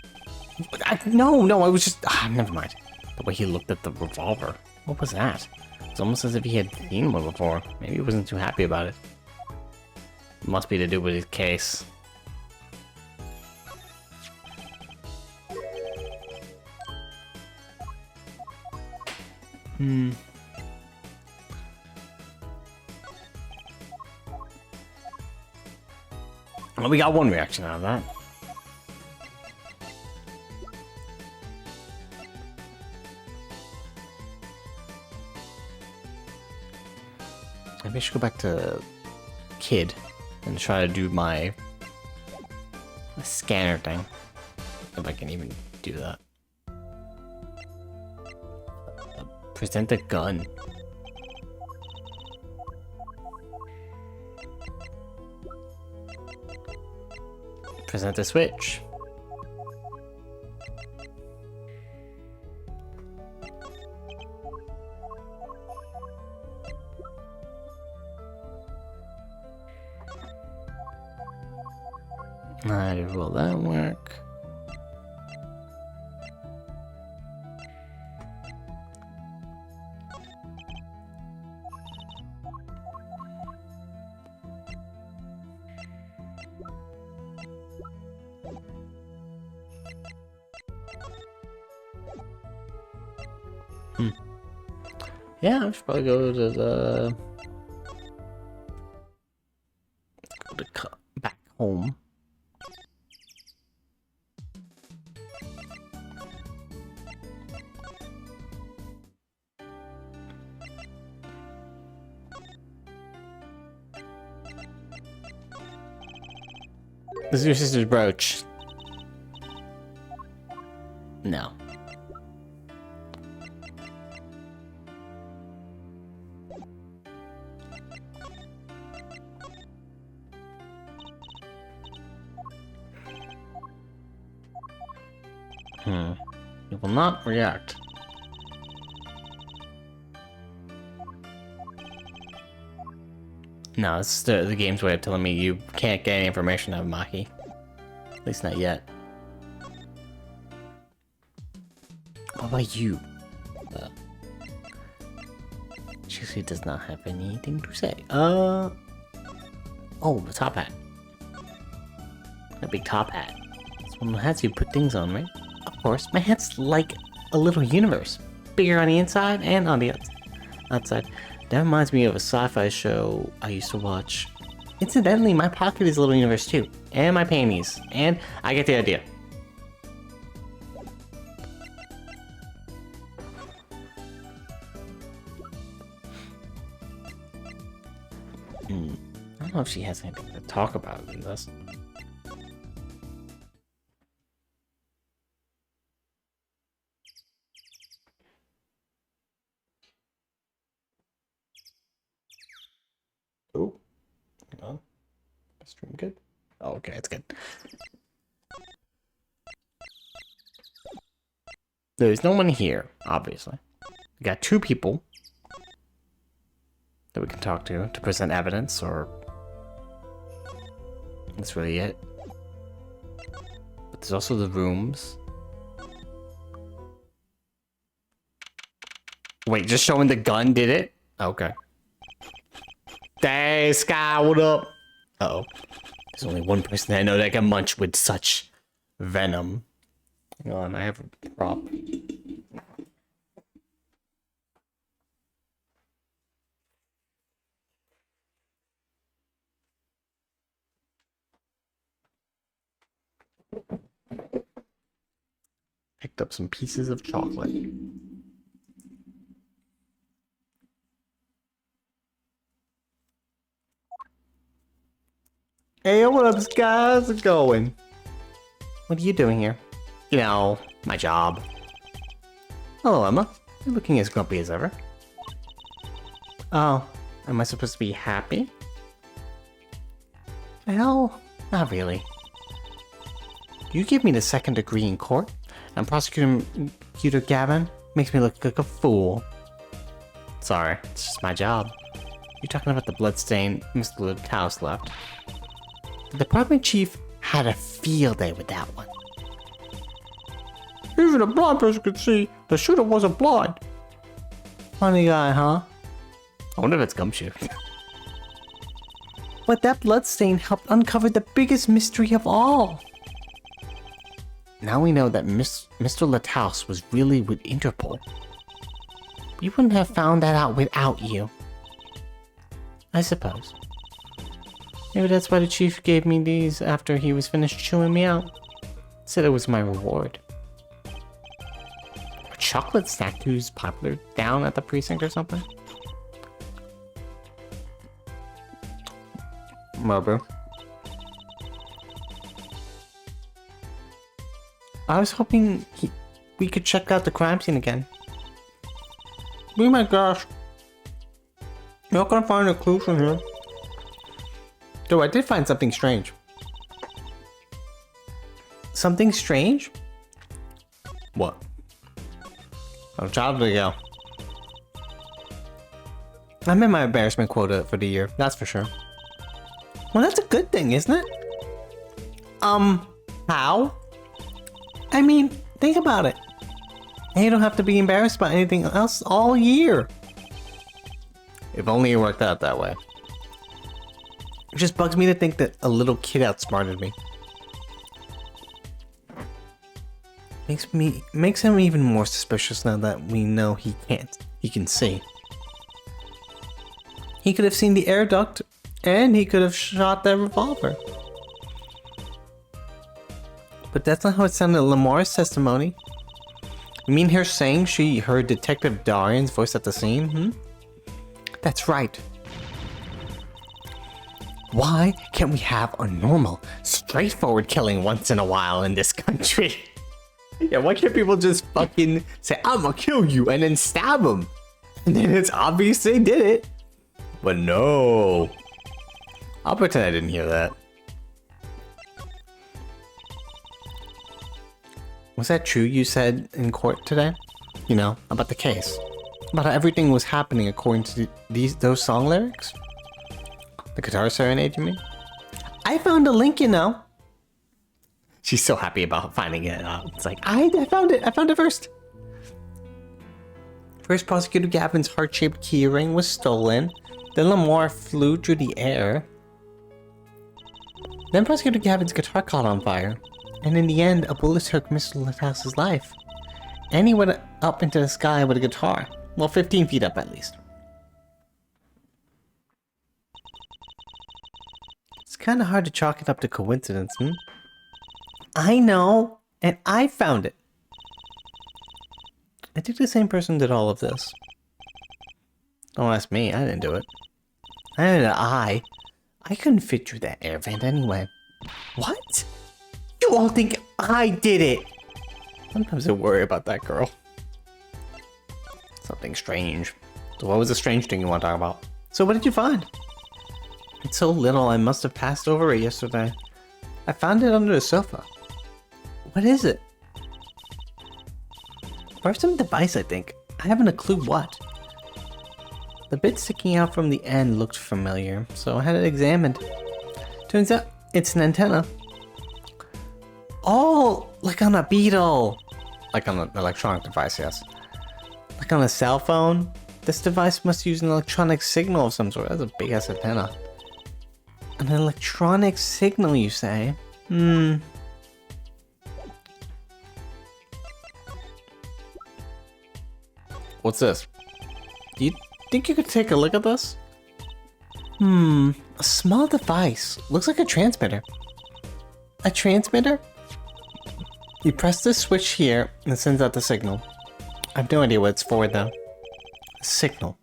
No, I was just... never mind. The way he looked at the revolver. What was that? It's almost as if he had seen one before. Maybe he wasn't too happy about it. It must be to do with his case. Well, we got one reaction out of that. Maybe I should go back to Kid and try to do my scanner thing. If I can even do that. Present a gun. Present a switch. Will that work? Yeah, I should probably go to back home. This is your sister's brooch. No. It will not react. No, it's the game's way of telling me you can't get any information out of Maki. At least not yet. What about you? She does not have anything to say. Oh, the top hat. A big top hat. It's one of the hats you put things on, right? Of course, my hat's like a little universe. Bigger on the inside and on the outside. That reminds me of a sci-fi show I used to watch. Incidentally, my pocket is a little universe too. And my panties. And I get the idea. I don't know if she has anything to talk about in this. Oh, hang on. Is stream good? Oh, okay, it's good. There's no one here, obviously. We got two people that we can talk to present evidence, or that's really it. But there's also the rooms. Wait, just showing the gun did it? Okay. Hey, Sky, what up? Uh-oh. There's only one person I know that can munch with such venom. Hang on, I have a prop. Picked up some pieces of chocolate. Hey, what up, Sky? How's it going? What are you doing here? You know, my job. Hello, Emma. You're looking as grumpy as ever. Oh, am I supposed to be happy? Well, not really. You give me the second degree in court, and Prosecutor Gavin makes me look like a fool. Sorry, it's just my job. You're talking about the bloodstain Mr. Lithouse left. The department chief had a field day with that one. Even a blind person could see the shooter wasn't blind. Funny guy, huh? I wonder if it's Gumshoe. But that bloodstain helped uncover the biggest mystery of all. Now we know that Mr. Lithouse was really with Interpol. We wouldn't have found that out without you. I suppose. Maybe that's why the chief gave me these after he was finished chewing me out. Said it was my reward. Are chocolate statues popular down at the precinct or something? Maybe. I was hoping we could check out the crime scene again. Be my gosh. You're not gonna find a clue from here. Though I did find something strange. Something strange? What? Oh, child ago. I'm in my embarrassment quota for the year, that's for sure. Well, that's a good thing, isn't it? How? I mean, think about it. And you don't have to be embarrassed about anything else all year. If only it worked out that way. It just bugs me to think that a little kid outsmarted me. Makes him even more suspicious now that we know he can see. He could have seen the air duct, and he could have shot that revolver. But that's not how it sounded in Lamar's testimony. You mean her saying she heard Detective Darian's voice at the scene? That's right. Why can't we have a normal, straightforward killing once in a while in this country? Yeah, why can't people just fucking say, I'ma kill you, and then stab them? And then it's obvious they did it. But no. I'll pretend I didn't hear that. Was that true you said in court today? You know, about the case. About how everything was happening according to those song lyrics? The guitar serenade, you mean? I found a link, you know. She's so happy about finding it. It's like, I found it. I found it first. First, Prosecutor Gavin's heart-shaped keyring was stolen. Then Lamar flew through the air. Then Prosecutor Gavin's guitar caught on fire. And in the end, a bullet took Mr. Lighthouse's life. And he went up into the sky with a guitar. Well, 15 feet up at least. It's kind of hard to chalk it up to coincidence, I know, and I found it. I think the same person did all of this. Don't ask me, I didn't do it. I couldn't fit through that air vent anyway. What? You all think I did it? Sometimes I worry about that girl. Something strange. So what was the strange thing you want to talk about? So what did you find? It's so little, I must have passed over it yesterday. I found it under the sofa. What is it? Or some device, I think. I haven't a clue what. The bit sticking out from the end looked familiar, so I had it examined. Turns out it's an antenna. Oh, like on a Beetle. Like on an electronic device, yes. Like on a cell phone. This device must use an electronic signal of some sort. That's a big ass antenna. An electronic signal, you say? What's this? Do you think you could take a look at this? A small device. Looks like a transmitter. A transmitter? You press the switch here and it sends out the signal. I have no idea what it's for though. A signal?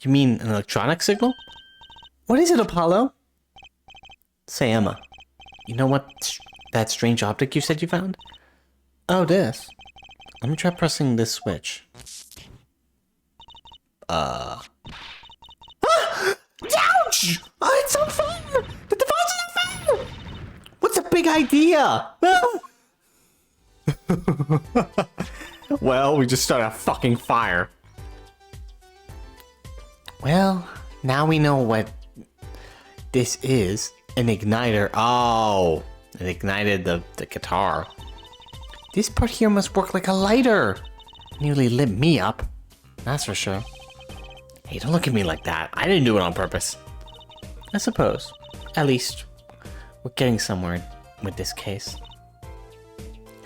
You mean an electronic signal? What is it, Apollo? Say, Emma, you know what that strange object you said you found? Oh, this. Let me try pressing this switch. Ouch! It's on fire! The device is on fire! What's the big idea? Well, we just started a fucking fire. Well, now we know what this is. An igniter. Oh, it ignited the guitar. This part here must work like a lighter. Nearly lit me up. That's for sure. Hey, don't look at me like that. I didn't do it on purpose. I suppose. At least, we're getting somewhere with this case.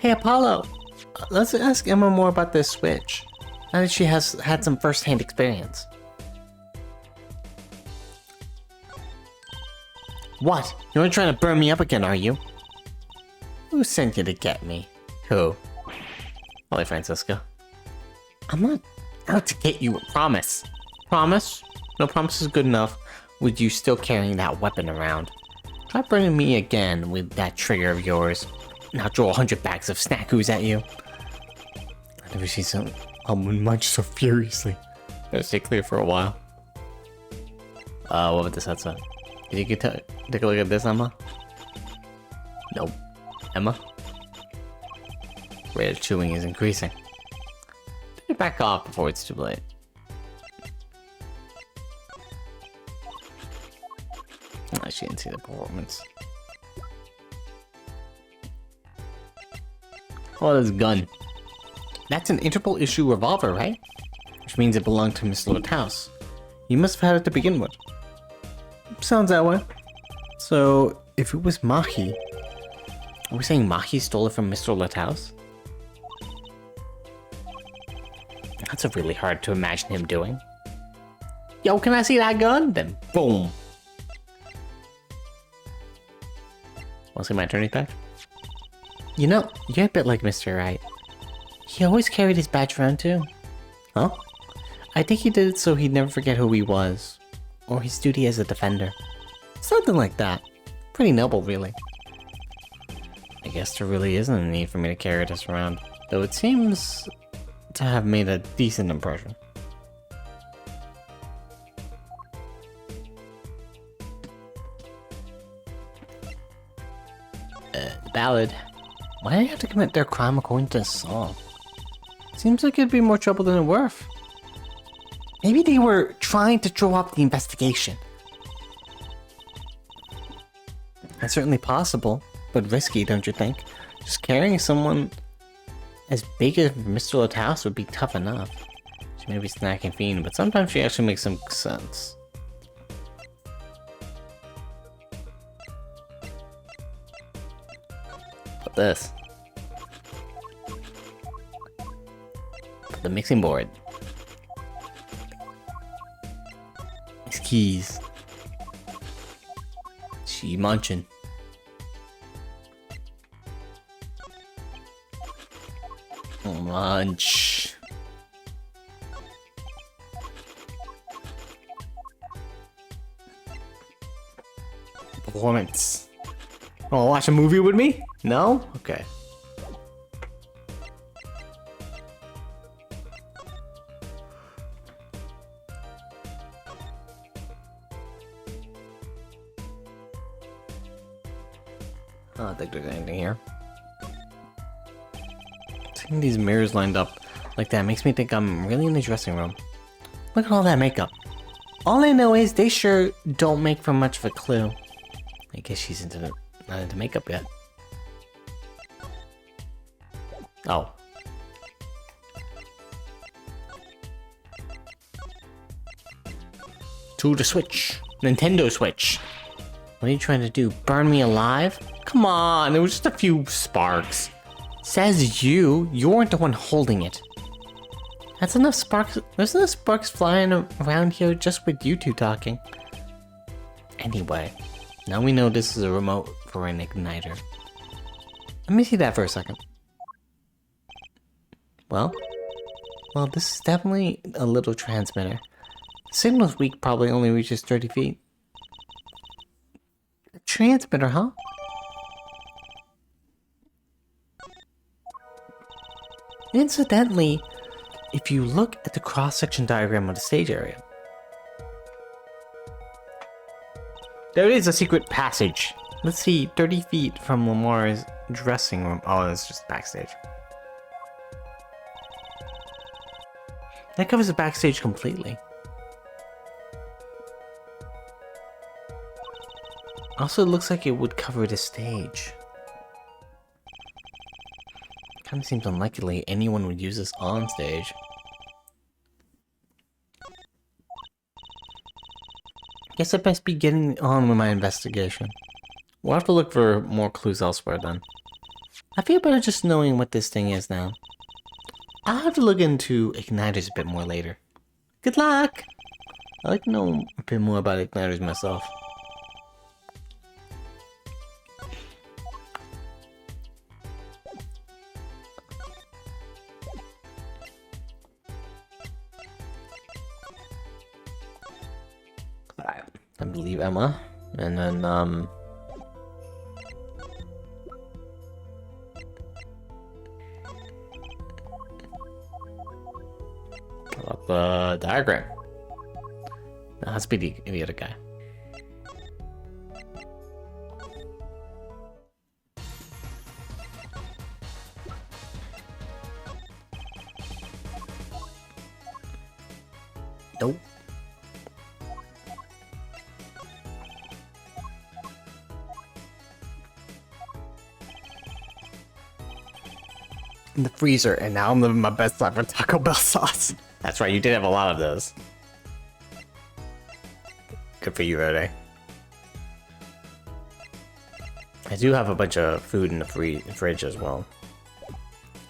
Hey, Apollo. Let's ask Emma more about this switch. Now that she has had some first-hand experience. What? You're trying to burn me up again, are you? Who sent you to get me? Who? Probably Francisca. I'm not out to get you, promise. Promise? No promise is good enough with you still carrying that weapon around. Try burning me again with that trigger of yours, and I'll throw 100 bags of snackoos at you. I've never seen someone munch so furiously. Better stay clear for a while. What about this headset? Did you get to take a look at this, Emma? Nope. Emma? Rate of chewing is increasing. Better back off before it's too late. Oh, she didn't see the performance. Oh, this gun. That's an Interpol issue revolver, right? Which means it belonged to Miss Litthouse. You must have had it to begin with. Sounds that way. So, if it was Mahi, are we saying Mahi stole it from Mr. Litthouse? also really hard to imagine him doing. Yo, can I see that gun? Then boom. Wanna see my attorney badge? You know, you're a bit like Mr. Wright. He always carried his badge around too. Huh? I think he did it so he'd never forget who he was. Or his duty as a defender. Something like that. Pretty noble, really. I guess there really isn't a need for me to carry this around. Though it seems to have made a decent impression. The ballad. Why do they have to commit their crime according to the song? Seems like it'd be more trouble than it's worth. Maybe they were trying to throw up the investigation. That's certainly possible, but risky, don't you think? Just carrying someone as big as Mr. Lathouse would be tough enough. She may be snacking fiend, but sometimes she actually makes some sense. Put this. Put the mixing board. His keys. She munching. Munch. Performance. Oh, watch a movie with me? No? Okay. I don't think there's anything here. Seeing these mirrors lined up like that makes me think I'm really in the dressing room. Look at all that makeup. All I know is they sure don't make for much of a clue. I guess she's not into makeup yet. Oh. To the Switch. Nintendo Switch. What are you trying to do? Burn me alive? Come on, it was just a few sparks. Says you. You weren't the one holding it. That's enough sparks. There's enough sparks flying around here just with you two talking. Anyway, now we know this is a remote for an igniter. Let me see that for a second. Well, this is definitely a little transmitter. Signal's weak, probably only reaches 30 feet. A transmitter, huh? Incidentally, if you look at the cross-section diagram of the stage area, there is a secret passage. Let's see, 30 feet from Lamar's dressing room. Oh, that's just backstage. That covers the backstage completely. Also, it looks like it would cover the stage. Kind of seems unlikely anyone would use this on stage. Guess I best be getting on with my investigation. We'll have to look for more clues elsewhere then. I feel better just knowing what this thing is now. I'll have to look into igniters a bit more later. Good luck! I'd like to know a bit more about igniters myself. I believe Emma, and then up the diagram. That has to be the other guy. Nope. In the freezer, and now I'm living my best life for Taco Bell sauce. That's right, you did have a lot of those. Good for you, Rode. I do have a bunch of food in the fridge as well.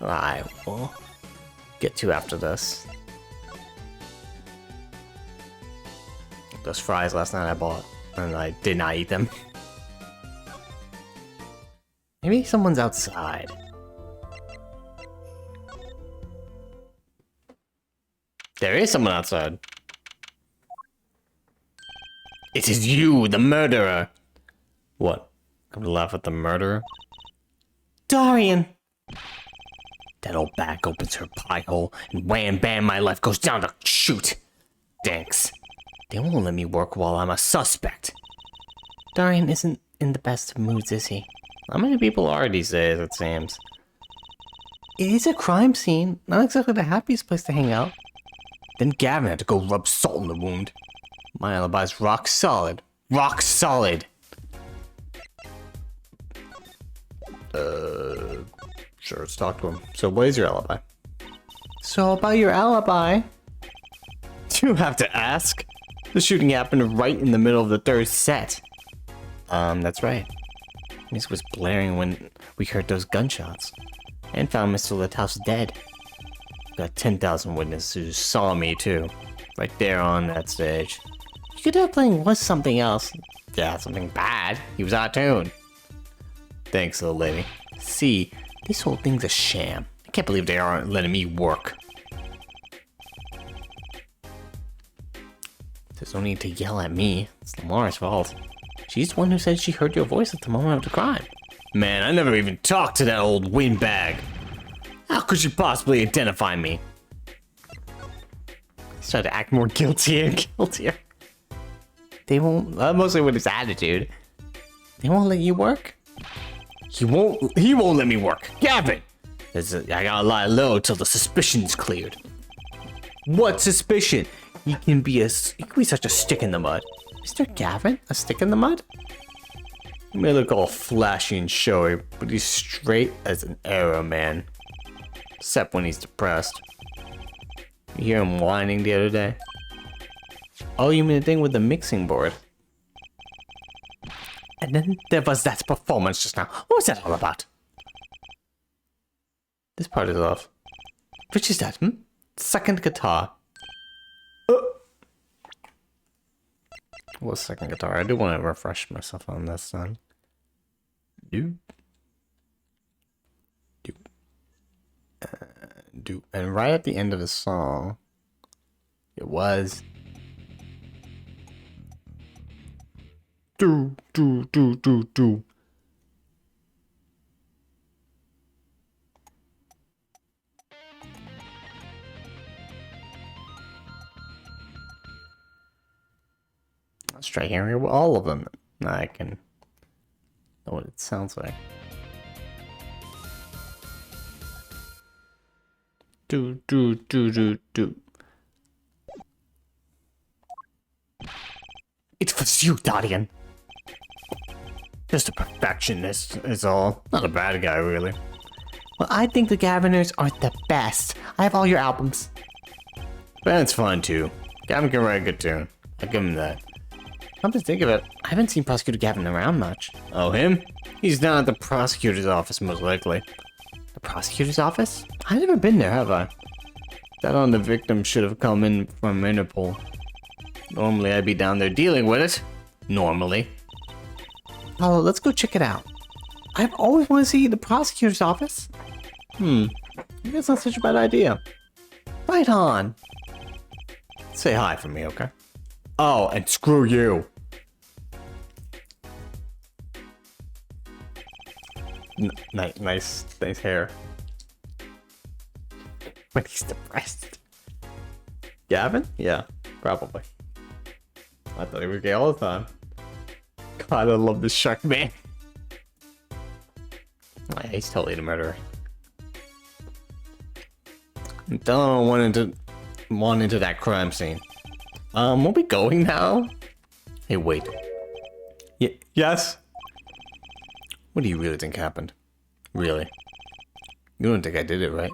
I will get to after this. Those fries last night I bought, and I did not eat them. Maybe someone's outside. There is someone outside. It is you, the murderer. What? Come to laugh at the murderer? Dorian! That old bag opens her pie hole, and wham bam, my life goes down the chute. Thanks. They won't let me work while I'm a suspect. Dorian isn't in the best of moods, is he? How many people are these days, it seems? It is a crime scene, not exactly the happiest place to hang out. Then Gavin had to go rub salt in the wound. My alibi's rock solid. Rock solid! Sure, let's talk to him. So what is your alibi? So about your alibi? Do you have to ask? The shooting happened right in the middle of the third set. That's right. This was blaring when we heard those gunshots. And found Mr. Litthouse dead. Got 10,000 witnesses who saw me too. Right there on that stage. You could have playing was something else. Yeah, something bad. He was out of tune. Thanks, little lady. See, this whole thing's a sham. I can't believe they aren't letting me work. There's no need to yell at me. It's Lamar's fault. She's the one who said she heard your voice at the moment of the crime. Man, I never even talked to that old windbag. How could she possibly identify me? He's trying to act more guilty and guiltier. They won't, mostly with his attitude. They won't let you work? He won't let me work. Gavin! I gotta lie low till the suspicion's cleared. What suspicion? You can be such a stick in the mud. Mr. Gavin? A stick in the mud? He may look all flashy and showy, but he's straight as an arrow, man. Except when he's depressed. You hear him whining the other day? Oh, you mean the thing with the mixing board? And then there was that performance just now. What was that all about? This part is off. Which is that, Second guitar. What second guitar? I do want to refresh myself on this one. Do. And right at the end of the song, it was... Do. Let's try hearing all of them. I can know what it sounds like. Do. It was you, Dorian. Just a perfectionist is all. Not a bad guy, really. Well, I think the Gaviners are the best. I have all your albums. Band's fun, too. Gavin can write a good tune. I'll give him that. Come to think of it, I haven't seen Prosecutor Gavin around much. Oh, him? He's down at the prosecutor's office, most likely. The prosecutor's office? I've never been there, have I? That on the victim should have come in from Interpol. Normally, I'd be down there dealing with it. Normally. Oh, let's go check it out. I've always wanted to see the prosecutor's office. Maybe that's not such a bad idea. Right on. Say hi for me, okay? Oh, and screw you. Nice hair. But he's depressed. Gavin? Yeah, probably. I thought he was gay all the time. God, I love this shark man. Yeah, he's totally the murderer. I'm telling him I went into that crime scene. Are we going now? Hey, wait. Yes? What do you really think happened? Really? You don't think I did it, right?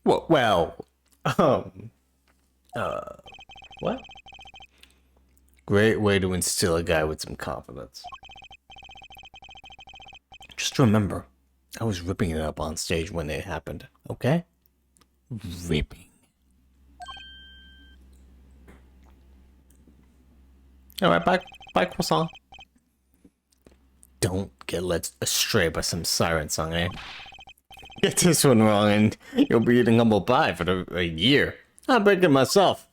Well, what? Great way to instill a guy with some confidence. Just remember, I was ripping it up on stage when it happened, okay? Ripping. Alright, bye, croissant. Don't get led astray by some siren song, eh? Get this one wrong and you'll be eating humble pie for a year. I'm breaking myself.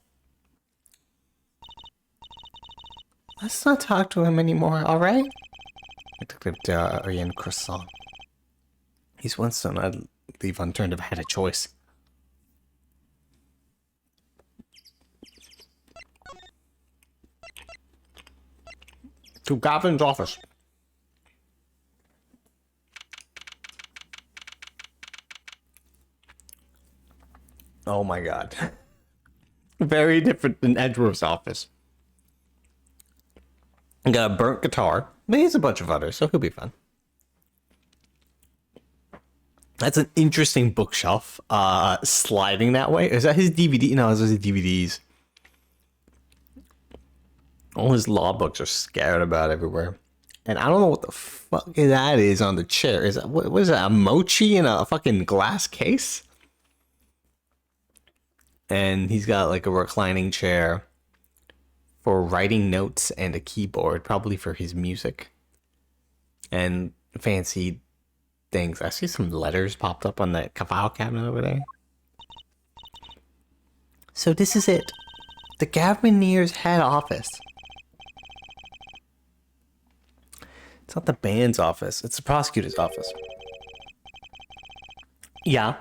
Let's not talk to him anymore, alright? I took the Aryan croissant. He's one son I'd leave unturned if I had a choice. To Gavin's office. Oh my god. Very different than Edward's office. Got a burnt guitar. But he has a bunch of others, so he'll be fun. That's an interesting bookshelf. Sliding that way. Is that his DVD? No, those are his DVDs. All his law books are scattered about everywhere. And I don't know what the fuck that is on the chair. Is that what is that? A mochi in a fucking glass case? And he's got like a reclining chair for writing notes and a keyboard, probably for his music. And fancy things. I see some letters popped up on the file cabinet over there. So this is it. The Gavinier's head office. It's not the band's office. It's the prosecutor's office. Yeah,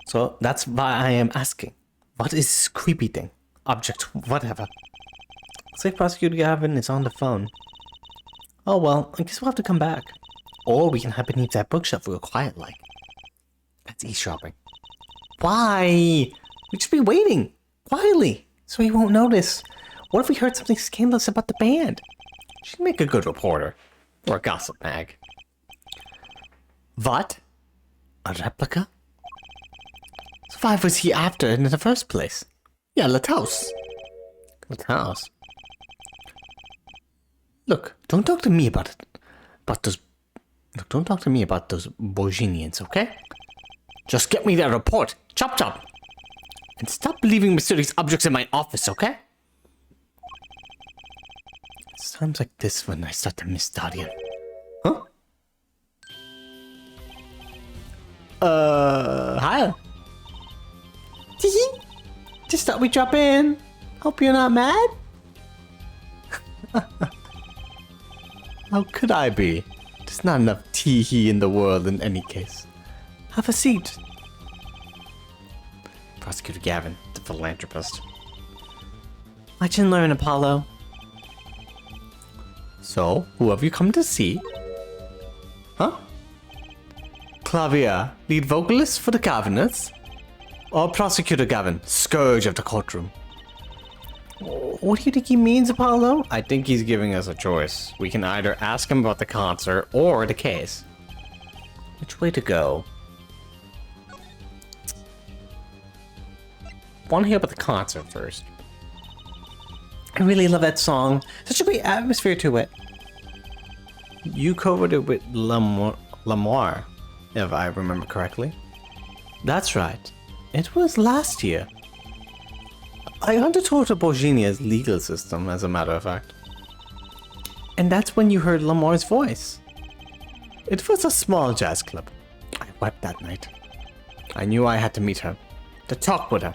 so that's why I am asking. What is this creepy thing? Object, whatever. Looks like Prosecutor Gavin is on the phone. Oh well, I guess we'll have to come back. Or we can hide beneath that bookshelf real quiet like. That's eavesdropping. Why? We'd just be waiting. Quietly. So he won't notice. What if we heard something scandalous about the band? She'd make a good reporter. Or a gossip mag. What? A replica? So why was he after it in the first place? Yeah, Lathouse. Lathouse? Look, don't talk to me about it. About those... Look, don't talk to me about those Bojinians, okay? Just get me that report. Chop chop. And stop leaving mysterious objects in my office, okay? It's times like this when I start to miss Darian. Huh? Hi. Just thought we'd drop in. Hope you're not mad. How could I be? There's not enough tee-hee in the world in any case. Have a seat. Prosecutor Gavin, the philanthropist. Watch and learn, Apollo. So, who have you come to see? Huh? Klavier, lead vocalist for the Gaviners? Or Prosecutor Gavin, scourge of the courtroom? What do you think he means, Apollo? I think he's giving us a choice. We can either ask him about the concert or the case. Which way to go? Want to hear about the concert first. I really love that song. Such a great atmosphere to it. You covered it with Lamirior, if I remember correctly. That's right. It was last year. I undertook Borginia's legal system, as a matter of fact. And that's when you heard Lamore's voice. It was a small jazz club. I wept that night. I knew I had to meet her, to talk with her.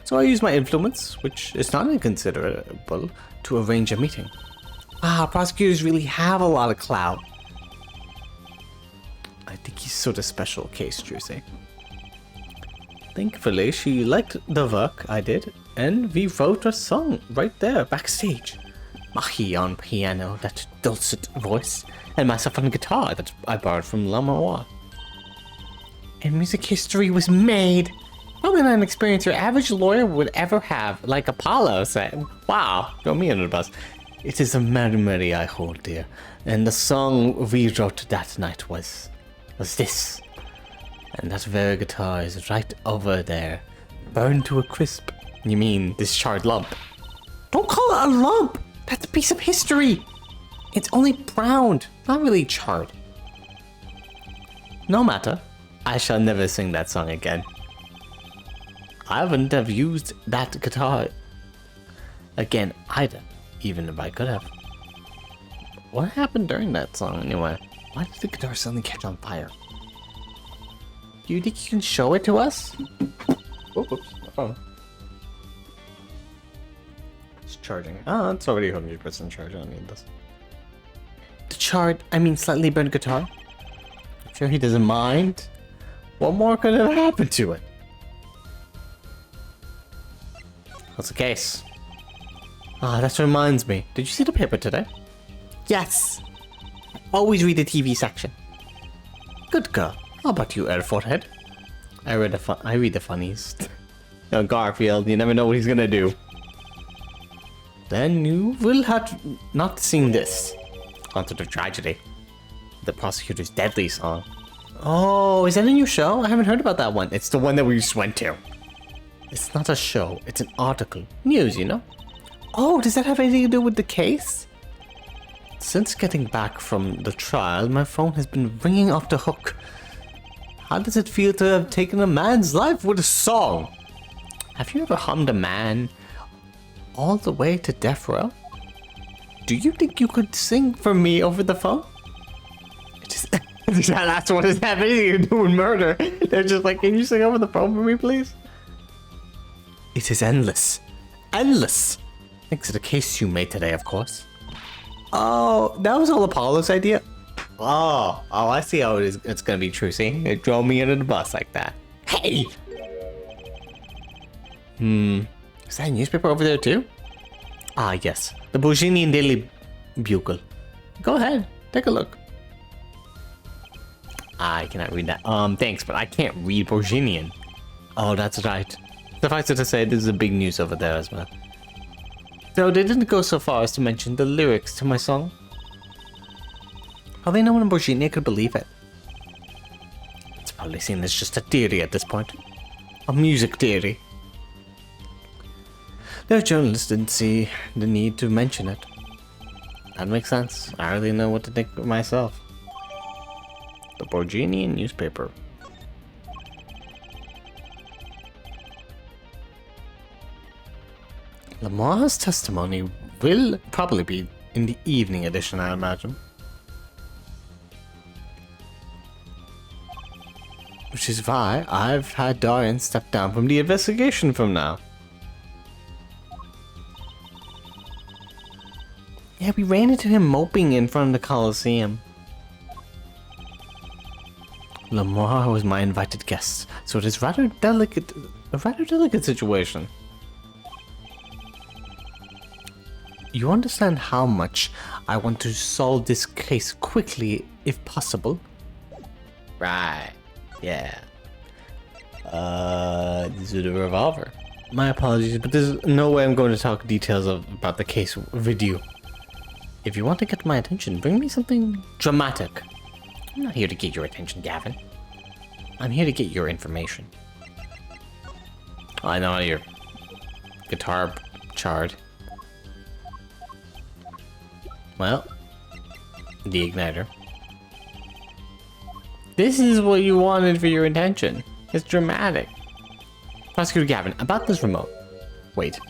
So I used my influence, which is not inconsiderable, to arrange a meeting. Wow, prosecutors really have a lot of clout. I think he's sort of special case, Trucy. Thankfully, she liked the work I did, and we wrote a song right there, backstage. Mahi on piano, that dulcet voice, and myself on guitar that I borrowed from Lamirior. And music history was made. Probably not an experience your average lawyer would ever have, like Apollo said. Wow, throw me under the bus. It is a memory I hold dear, and the song we wrote that night was this. And that very guitar is right over there, burned to a crisp. You mean this charred lump? Don't call it a lump! That's a piece of history! It's only browned, not really charred. No matter, I shall never sing that song again. I wouldn't have used that guitar again either, even if I could have. What happened during that song anyway? Why did the guitar suddenly catch on fire? Do you think you can show it to us? Oh, whoops, my phone. It's charging. Oh, it's already 100% charge. I don't need this. The slightly burned guitar? I'm sure he doesn't mind. What more could have happened to it? What's the case? Ah, that reminds me. Did you see the paper today? Yes. Always read the TV section. Good girl. How about you, Airforehead? I read the funnies. Oh, Garfield, you never know what he's gonna do. Then you will have not seen this. Concert of Tragedy. The Prosecutor's Deadly Song. Oh, is that a new show? I haven't heard about that one. It's the one that we just went to. It's not a show, it's an article. News, you know? Oh, does that have anything to do with the case? Since getting back from the trial, my phone has been ringing off the hook. How does it feel to have taken a man's life with a song? Have you ever hummed a man all the way to death row? Do you think you could sing for me over the phone? That's what is happening to do with murder. They're just like, can you sing over the phone for me, please? It is endless. Endless. Thanks to the case you made today, of course. Oh, that was all Apollo's idea? Oh, I see how it is. It's gonna be Trucy. It drove me under the bus like that. Hey! Is that a newspaper over there too? Ah, yes. The Bohemian Daily Bugle. Go ahead, take a look. I cannot read that. Thanks, but I can't read Bohemian. Oh, that's right. Suffice it to say, this is a big news over there as well. Though they didn't go so far as to mention the lyrics to my song. Probably no one in Virginia could believe it. It's probably seen as just a theory at this point. A music theory. Their journalists didn't see the need to mention it. That makes sense. I hardly know what to think of myself. The Borginian newspaper. Lamar's testimony will probably be in the evening edition, I imagine. Which is why I've had Dorian step down from the investigation from now. Yeah, we ran into him moping in front of the Coliseum. Lamar was my invited guest, so it is a rather delicate situation. You understand how much I want to solve this case quickly, if possible? Right. Yeah. This is a revolver. My apologies, but there's no way I'm going to talk details about the case with you. If you want to get my attention, bring me something dramatic. I'm not here to get your attention, Gavin. I'm here to get your information. I know your guitar charred. Well, the igniter. This is what you wanted for your attention. It's dramatic. Prosecutor Gavin, about this remote. Wait.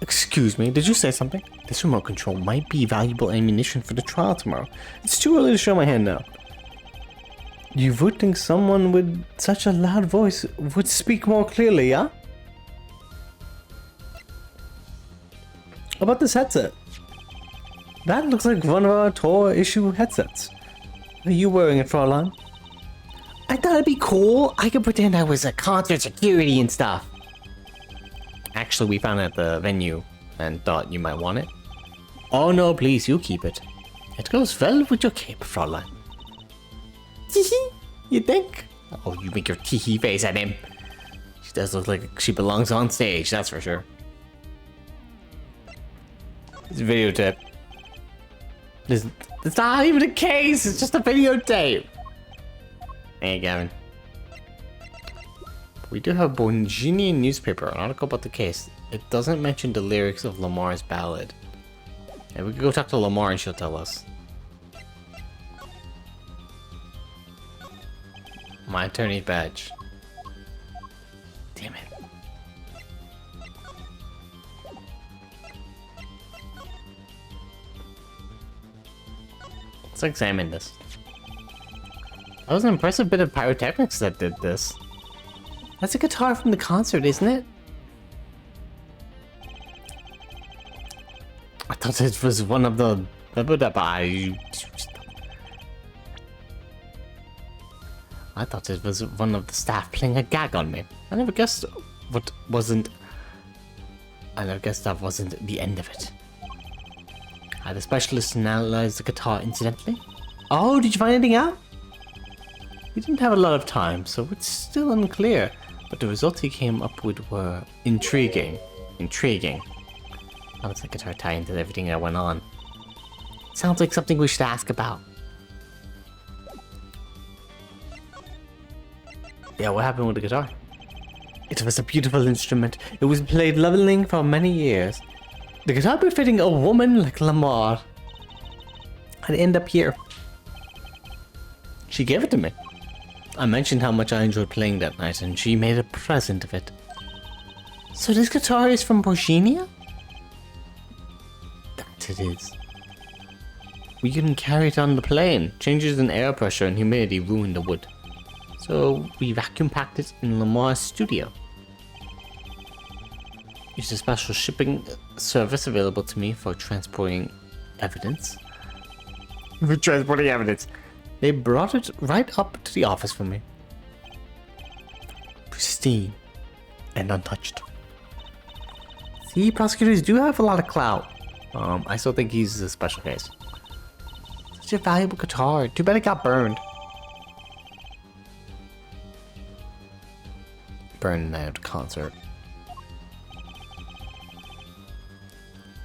Excuse me, did you say something? This remote control might be valuable ammunition for the trial tomorrow. It's too early to show my hand now. You would think someone with such a loud voice would speak more clearly, yeah? How about this headset? That looks like one of our tour issue headsets. Are you wearing it, Fraulein? I thought it'd be cool. I could pretend I was a concert security and stuff. Actually, we found it at the venue and thought you might want it. Oh no, please, you keep it. It goes well with your cape, Fraulein. Teehee, you think? Oh, you make your teehee face at him. She does look like she belongs on stage, that's for sure. It's a videotape. It's not even a case, it's just a videotape. Hey, Gavin. We do have a Bonginian newspaper, an article about the case. It doesn't mention the lyrics of Lamar's ballad. And we could go talk to Lamar and she'll tell us. My attorney's badge. Damn it. Let's examine this. That was an impressive bit of pyrotechnics that did this. That's a guitar from the concert, isn't it? I thought it was one of the... I thought it was one of the staff playing a gag on me. I never guessed that wasn't the end of it. Had a specialist analyze the guitar incidentally. Oh, did you find anything out? We didn't have a lot of time, so it's still unclear. But the results he came up with were intriguing. How does the guitar tie into everything that went on? Sounds like something we should ask about. Yeah, what happened with the guitar? It was a beautiful instrument. It was played lovingly for many years. The guitar befitting a woman like Lamar. I'd end up here. She gave it to me. I mentioned how much I enjoyed playing that night, and she made a present of it. So this guitar is from Bohemia? That it is. We couldn't carry it on the plane. Changes in air pressure and humidity ruined the wood. So we vacuum packed it in Lamar's studio. Used a special shipping service available to me for transporting evidence. They brought it right up to the office for me. Pristine and untouched. See, prosecutors do have a lot of clout. I still think he's a special case. Such a valuable guitar. Too bad it got burned. Burned at a concert.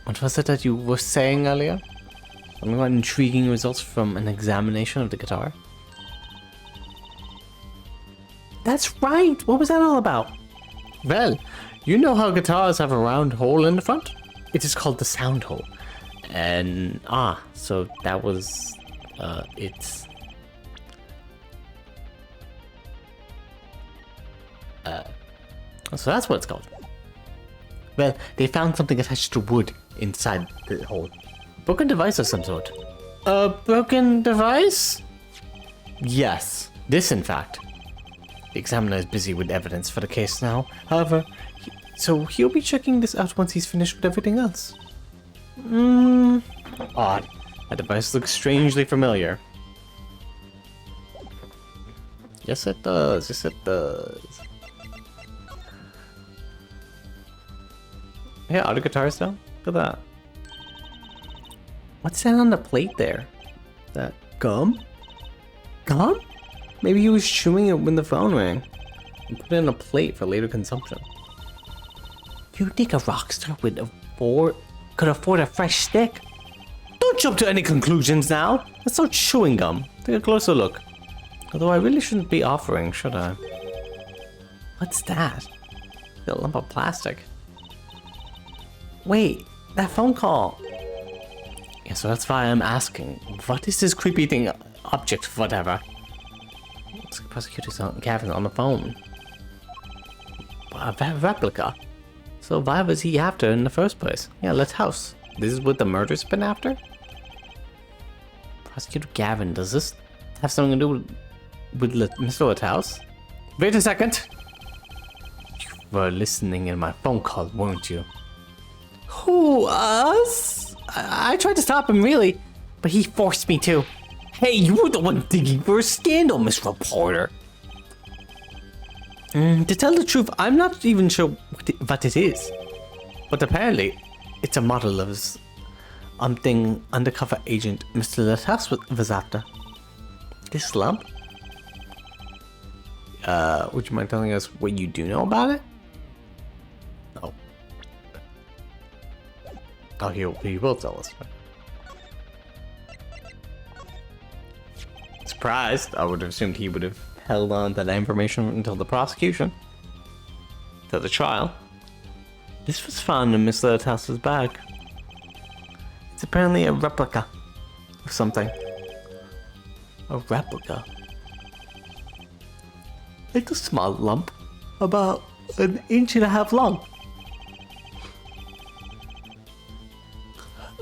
What was it that you were saying earlier? Something about intriguing results from an examination of the guitar? That's right! What was that all about? Well, you know how guitars have a round hole in the front? It is called the sound hole. And, so that was, it's... So that's what it's called. Well, they found something attached to wood inside the hole. Broken device of some sort. A broken device? Yes, this in fact. The examiner is busy with evidence for the case now. However, so he'll be checking this out once he's finished with everything else. Odd. That device looks strangely familiar. Yes, it does. Yes, it does. Yeah, auto guitars down. Look at that. What's that on the plate there? That gum? Gum? Maybe he was chewing it when the phone rang. And put it in a plate for later consumption. Do you think a rockstar could afford a fresh stick? Don't jump to any conclusions now. That's not chewing gum. Take a closer look. Although I really shouldn't be offering, should I? What's that? A lump of plastic. Wait, that phone call. Yeah, so that's why I'm asking. What is this creepy thing? Object, whatever. Looks like prosecutor's Gavin on the phone. A replica. So why was he after in the first place? Yeah, let's house. This is what the murder's been after? Prosecutor Gavin, does this have something to do with Mr. Litthouse? Wait a second! You were listening in my phone call, weren't you? Who, us? I tried to stop him, really, but he forced me to. Hey, you were the one digging for a scandal, Miss Reporter. To tell the truth, I'm not even sure what it is. But apparently, it's a model of something undercover agent Mr. Litthouse was after. This lump? Would you mind telling us what you do know about it? No. Oh, he will tell us. Surprised. I would have assumed he would have held on to that information until the prosecution. To the trial. This was found in Miss Lithouse's bag. It's apparently a replica of something. A replica? It's a small lump, about 1.5 inches long.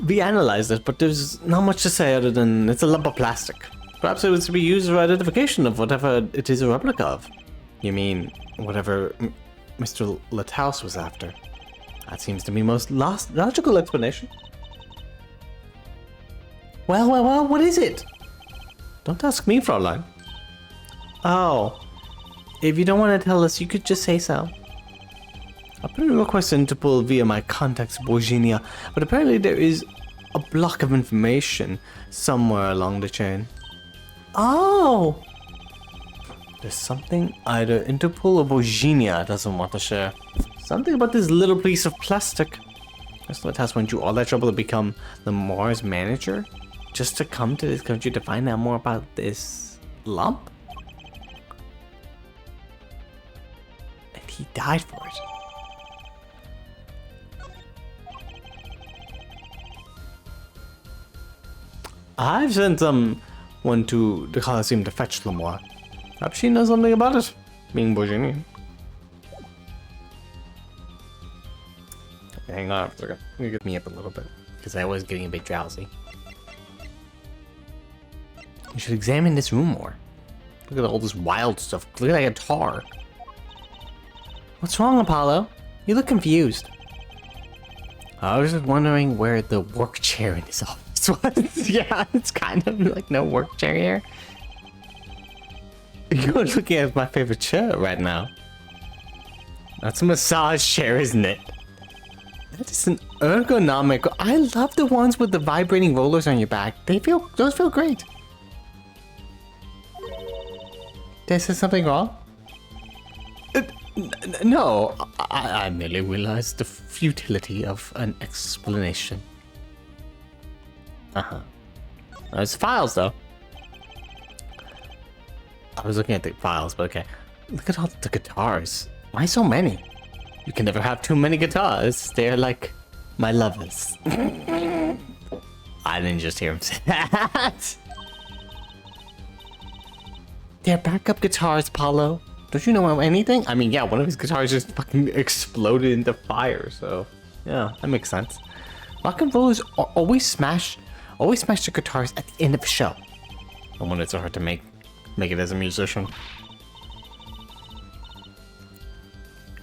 We analyzed it, but there's not much to say other than it's a lump of plastic. Perhaps it was to be used for identification of whatever it is a replica of. You mean, whatever Mr. Lataus was after. That seems to be most logical explanation. Well, what is it? Don't ask me, Fraulein. Oh, if you don't want to tell us, you could just say so. I put in a request to Interpol via my contacts, Borginia, but apparently there is a block of information somewhere along the chain. Oh! There's something either Interpol or Borginia doesn't want to share. Something about this little piece of plastic. Mr. Lataus went through all that trouble to become the Mars manager? Just to come to this country to find out more about this lump? And he died for it. I've sent someone to the Colosseum to fetch Lamar. Perhaps she knows something about it, being Borginian. Hang on a second. You get me up a little bit, because I was getting a bit drowsy. You should examine this room more. Look at all this wild stuff. Look at that guitar. What's wrong, Apollo? You look confused. I was just wondering where the work chair in his office was. Yeah, it's kind of like no work chair here. You're looking at my favorite chair right now. That's a massage chair, isn't it? That is an ergonomic. I love the ones with the vibrating rollers on your back. Those feel great. Did I say something wrong? No, I merely realized the futility of an explanation. There's files though. I was looking at the files, but okay. Look at all the guitars. Why so many? You can never have too many guitars. They're like my lovers. I didn't just hear him say that. They're backup guitars, Paulo. Don't you know anything? I mean, yeah, one of his guitars just fucking exploded into fire, so yeah, that makes sense. Rock and rollers always smash their guitars at the end of a show. No wonder it's so hard to make it as a musician.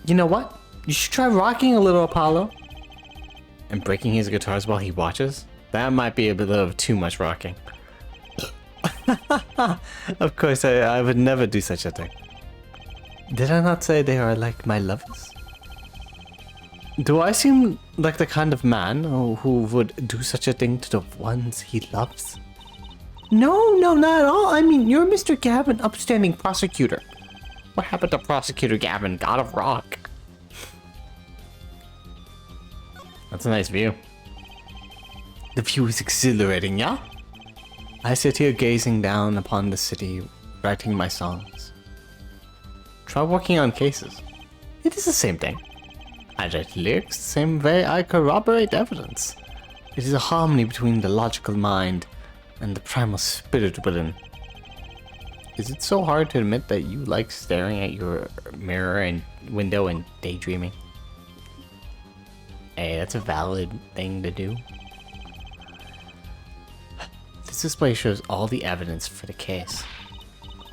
You know what? You should try rocking a little, Apollo. And breaking his guitars while he watches? That might be a bit of too much rocking. Of course, I would never do such a thing. Did I not say they are like my lovers? Do I seem like the kind of man who would do such a thing to the ones he loves? No, not at all. I mean, you're Mr. Gavin, upstanding prosecutor. What happened to Prosecutor Gavin, God of Rock? That's a nice view. The view is exhilarating, yeah? I sit here gazing down upon the city, writing my songs. Try working on cases. It is the same thing. I write lyrics the same way I corroborate evidence. It is a harmony between the logical mind and the primal spirit within. Is it so hard to admit that you like staring at your mirror and window and daydreaming? Hey, that's a valid thing to do. This display shows all the evidence for the case.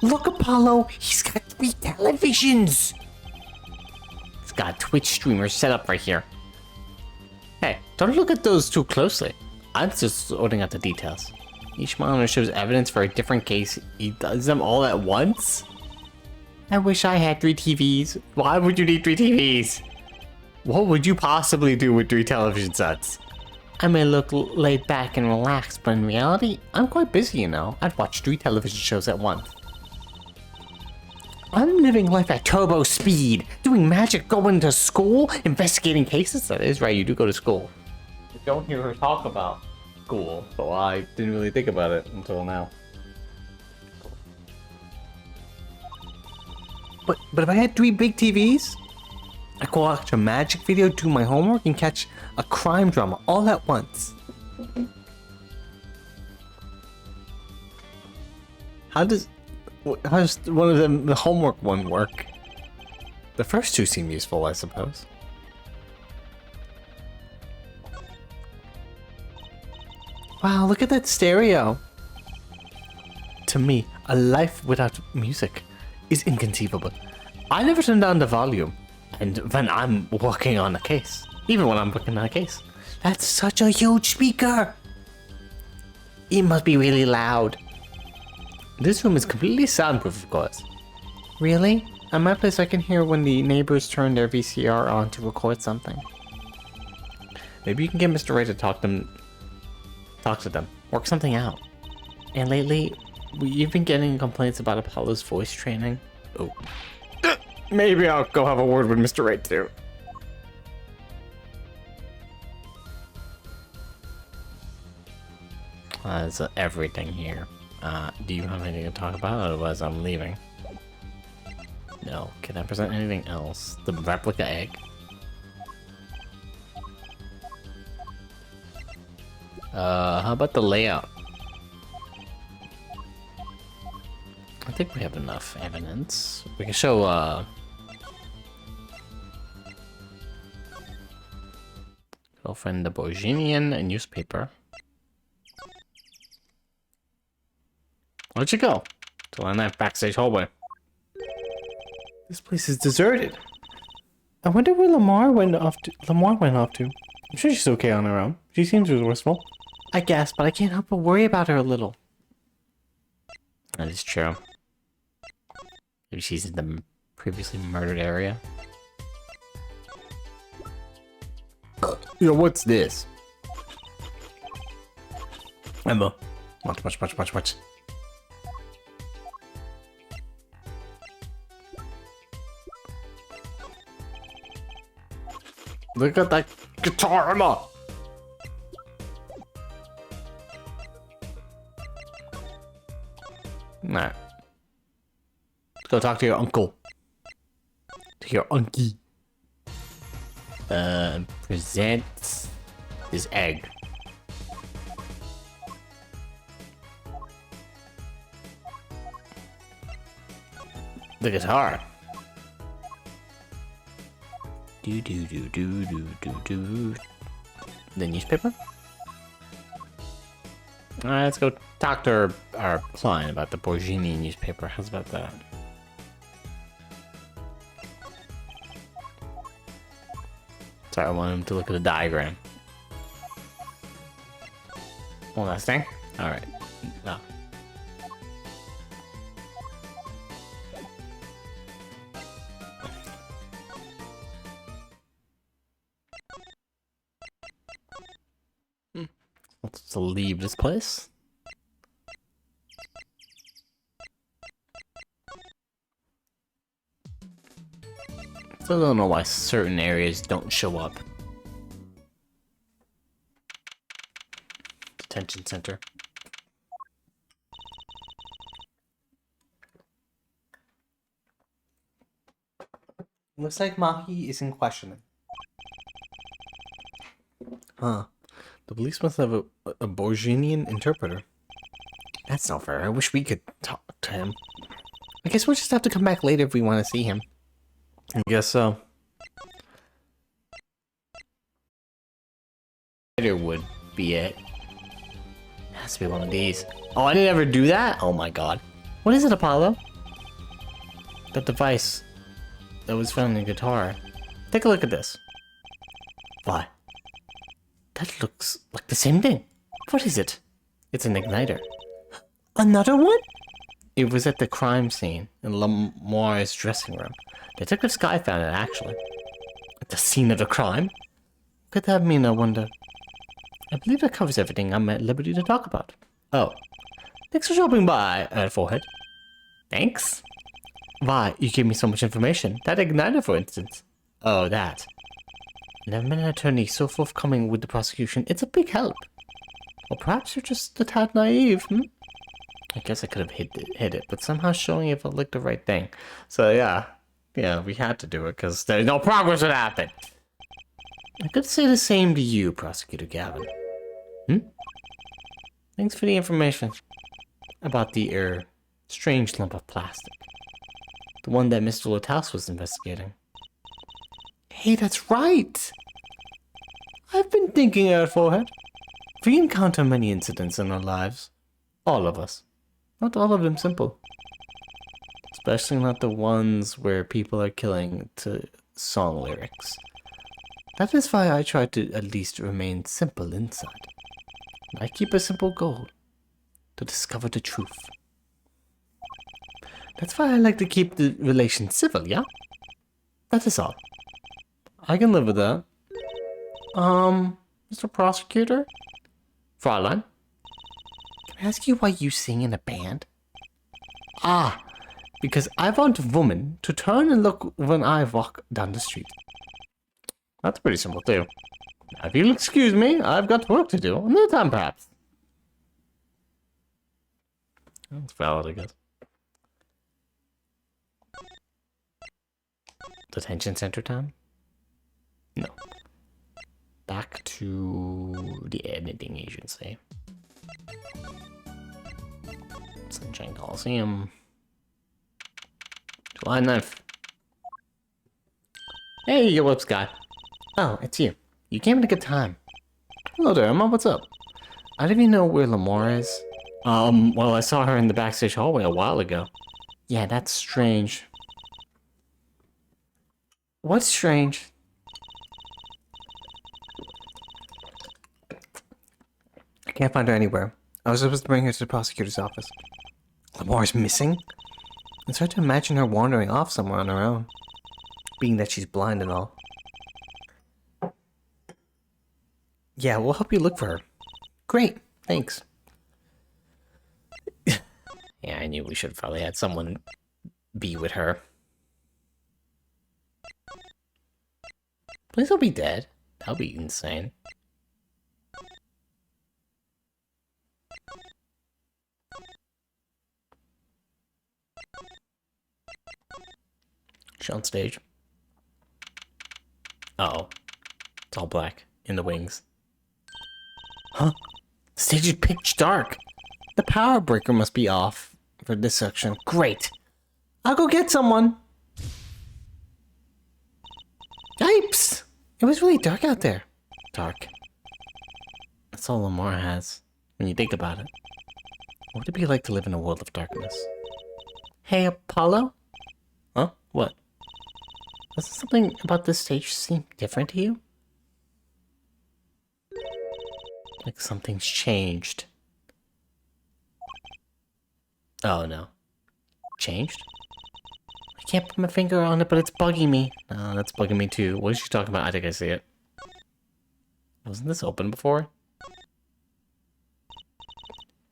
Look, Apollo! He's got 3 televisions! He's got a Twitch streamer set up right here. Hey, don't look at those too closely. I'm just sorting out the details. Each monitor shows evidence for a different case. He does them all at once? I wish I had 3 TVs. Why would you need 3 TVs? What would you possibly do with 3 television sets? I may look laid back and relaxed, but in reality, I'm quite busy, you know. I'd watch 3 television shows at once. I'm living life at turbo speed, doing magic, going to school, investigating cases. That is right, you do go to school. You don't hear her talk about school, so I didn't really think about it until now. But if I had 3 big TVs, I could watch a magic video, do my homework, and catch a crime drama all at once. How does one of them, the homework one, work? The first 2 seem useful, I suppose. Wow, look at that stereo. To me, a life without music is inconceivable. I never turn down the volume. And when I'm working on a case, even when I'm working on a case, that's such a huge speaker. It must be really loud. This room is completely soundproof, of course. Really? At my place, I can hear when the neighbors turn their VCR on to record something. Maybe you can get Mr. Ray to talk to them, work something out. And lately, you've been getting complaints about Apollo's voice training. Oh. Maybe I'll go have a word with Mr. Ray too. There's everything here. Do you have anything to talk about? Otherwise, I'm leaving. No. Can I present anything else? The replica egg. How about the layout? I think we have enough evidence. We can show, girlfriend the Borginian newspaper. Where'd you go? To line that backstage hallway. This place is deserted. I wonder where Lamar went off to. I'm sure she's okay on her own. She seems resourceful. I guess, but I can't help but worry about her a little. That is true. Maybe she's in the previously murdered area. Yo, what's this? Emma. Watch. Look at that guitar, Emma! Nah. Let's go talk to your uncle. To your unkie. Present his egg. The guitar. Do. The newspaper? Alright, let's go talk to our client about the Borgini newspaper. How's about that? Sorry, I want him to look at the diagram. One last thing? Alright. No. Let's leave this place. Still don't know why certain areas don't show up. Detention center. Looks like Mahi is in questioning. Huh. The police must have a Borginian interpreter. That's not fair. I wish we could talk to him. I guess we'll just have to come back later if we want to see him. I guess so. There would be it. Has to be one of these. Oh, I didn't ever do that? Oh my god. What is it, Apollo? That device that was found in the guitar. Take a look at this. Why? That looks like the same thing. What is it? It's an igniter. Another one? It was at the crime scene in Lamirior's dressing room. Detective Sky found it, actually. At the scene of the crime? What could that mean, I wonder? I believe that covers everything I'm at liberty to talk about. Oh. Thanks for stopping by, Forehead. Thanks? Why, you gave me so much information. That igniter, for instance. Oh, that. Never been an attorney so forthcoming with the prosecution. It's a big help. Or perhaps you're just a tad naive, I guess I could have hit it, but somehow showing it felt like the right thing. So yeah, we had to do it because there's no progress would happen. I could say the same to you, Prosecutor Gavin. Thanks for the information about the strange lump of plastic. The one that Mr. Lataus was investigating. Hey, that's right! I've been thinking, Forehead. We encounter many incidents in our lives. All of us. Not all of them simple. Especially not the ones where people are killing to song lyrics. That is why I try to at least remain simple inside. I keep a simple goal. To discover the truth. That's why I like to keep the relation civil, yeah? That is all. I can live with that. Mr. Prosecutor? Fräulein? Can I ask you why you sing in a band? Ah, because I want a woman to turn and look when I walk down the street. That's pretty simple, too. If you'll excuse me, I've got work to do. Another time, perhaps. That's valid, I guess. Detention center time? No. Back to the editing agency. Sunshine Coliseum. July 9th. Hey, you whoops guy. Oh, it's you. You came at a good time. Hello there, Emma. What's up? I don't even know where Lamar is. Well, I saw her in the backstage hallway a while ago. Yeah, that's strange. What's strange? I can't find her anywhere. I was supposed to bring her to the prosecutor's office. Lamar's missing? I start to imagine her wandering off somewhere on her own. Being that she's blind and all. Yeah, we'll help you look for her. Great, thanks. Yeah, I knew we should have probably had someone be with her. Please don't be dead. That would be insane. She's on stage. Uh-oh. It's all black in the wings. Huh? The stage is pitch dark. The power breaker must be off for this section. Great. I'll go get someone. Yipes! It was really dark out there. Dark. That's all Lamar has, when you think about it. What would it be like to live in a world of darkness? Hey, Apollo? Huh? What? Does something about this stage seem different to you? Like something's changed. Oh no. Changed? I can't put my finger on it, but it's bugging me. No, that's bugging me too. What is she talking about? I think I see it. Wasn't this open before?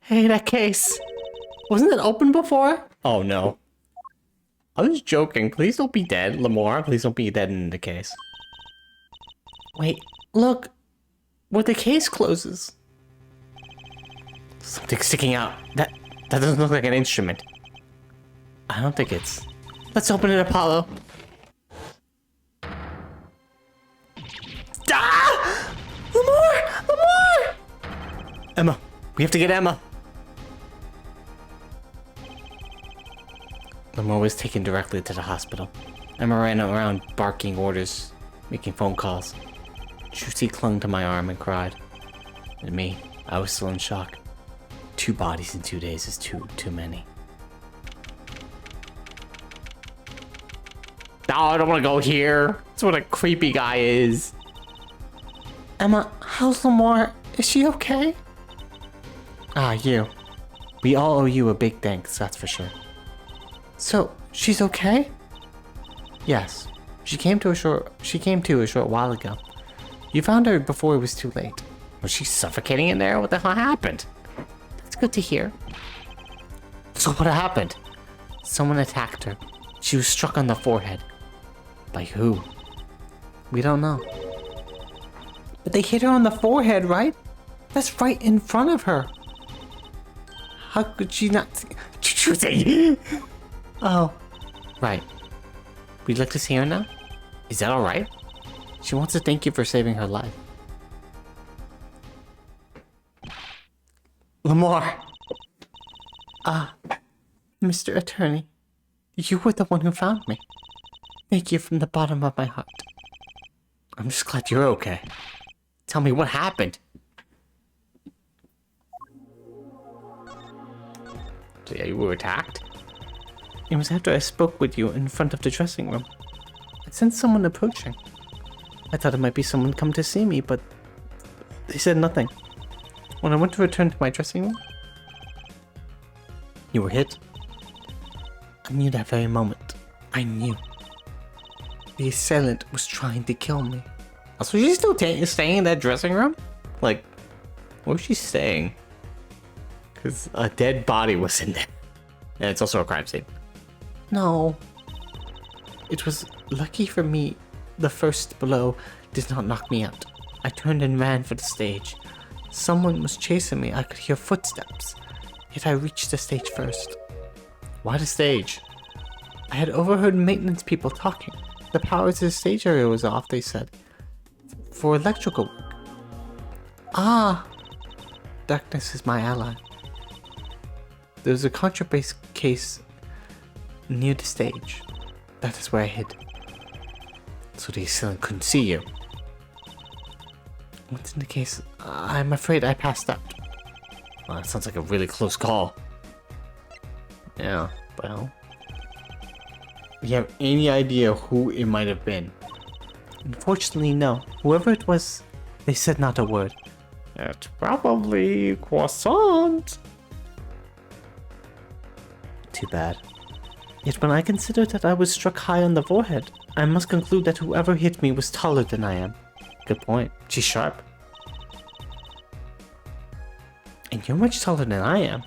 Hey, that case! Wasn't it open before? Oh no. I was joking. Please don't be dead, Lamar. Please don't be dead in the case. Wait, look. Where the case closes. Something's sticking out. That doesn't look like an instrument. I don't think it's... Let's open it, Apollo. Ah! Lamar! Lamar! Emma. We have to get Emma. Lamar was taken directly to the hospital. Emma ran around barking orders, making phone calls. Trucy clung to my arm and cried. And me, I was still in shock. 2 bodies in 2 days is too many. No, I don't want to go here. That's what a creepy guy is. Emma, how's Lamar? Is she okay? Ah, you. We all owe you a big thanks, that's for sure. So, she's okay? Yes. She came to a short while ago. You found her before it was too late. Was she suffocating in there? What the hell happened? That's good to hear. So what happened? Someone attacked her. She was struck on the forehead. By who? We don't know. But they hit her on the forehead, right? That's right in front of her. How could she not see? Oh, right. Would you like to see her now? Is that alright? She wants to thank you for saving her life. Lamar! Mr. Attorney, you were the one who found me. Thank you from the bottom of my heart. I'm just glad you're okay. Tell me what happened. So yeah, you were attacked? It was after I spoke with you in front of the dressing room. I sensed someone approaching. I thought it might be someone come to see me, but they said nothing. When I went to return to my dressing room, you were hit. I knew that very moment. I knew. The assailant was trying to kill me. So she's still staying in that dressing room? Like, where was she staying? Because a dead body was in there. And it's also a crime scene. No. It was lucky for me. The first blow did not knock me out. I turned and ran for the stage. Someone was chasing me. I could hear footsteps. Yet I reached the stage first. Why the stage? I had overheard maintenance people talking. The power to the stage area was off, they said. For electrical work. Ah! Darkness is my ally. There was a contrabass case near the stage. That is where I hid. So the assailant couldn't see you. What's in the case? I'm afraid I passed out. Well, that sounds like a really close call. Yeah, well. Do you have any idea who it might have been? Unfortunately, no. Whoever it was, they said not a word. It's probably Croissant. Too bad. Yet when I consider that I was struck high on the forehead, I must conclude that whoever hit me was taller than I am. Good point. She's sharp. And you're much taller than I am.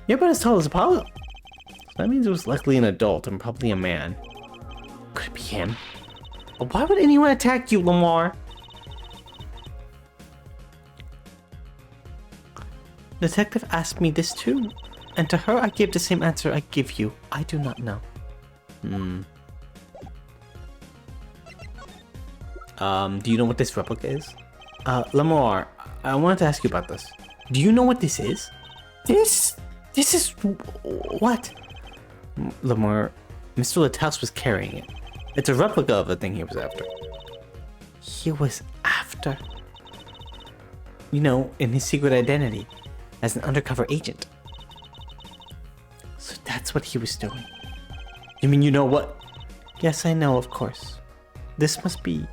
You're about as tall as Apollo. So that means it was likely an adult and probably a man. Could it be him? But why would anyone attack you, Lamar? Detective asked me this too, and to her I gave the same answer I give you. I do not know. Do you know what this replica is? Lamar, I wanted to ask you about this. Do you know what this is? This is what? Lamar, Mr. Litthouse was carrying it. It's a replica of the thing he was after. He was after? You know, in his secret identity, as an undercover agent. So that's what he was doing. You mean you know what? Yes, I know, of course. This must be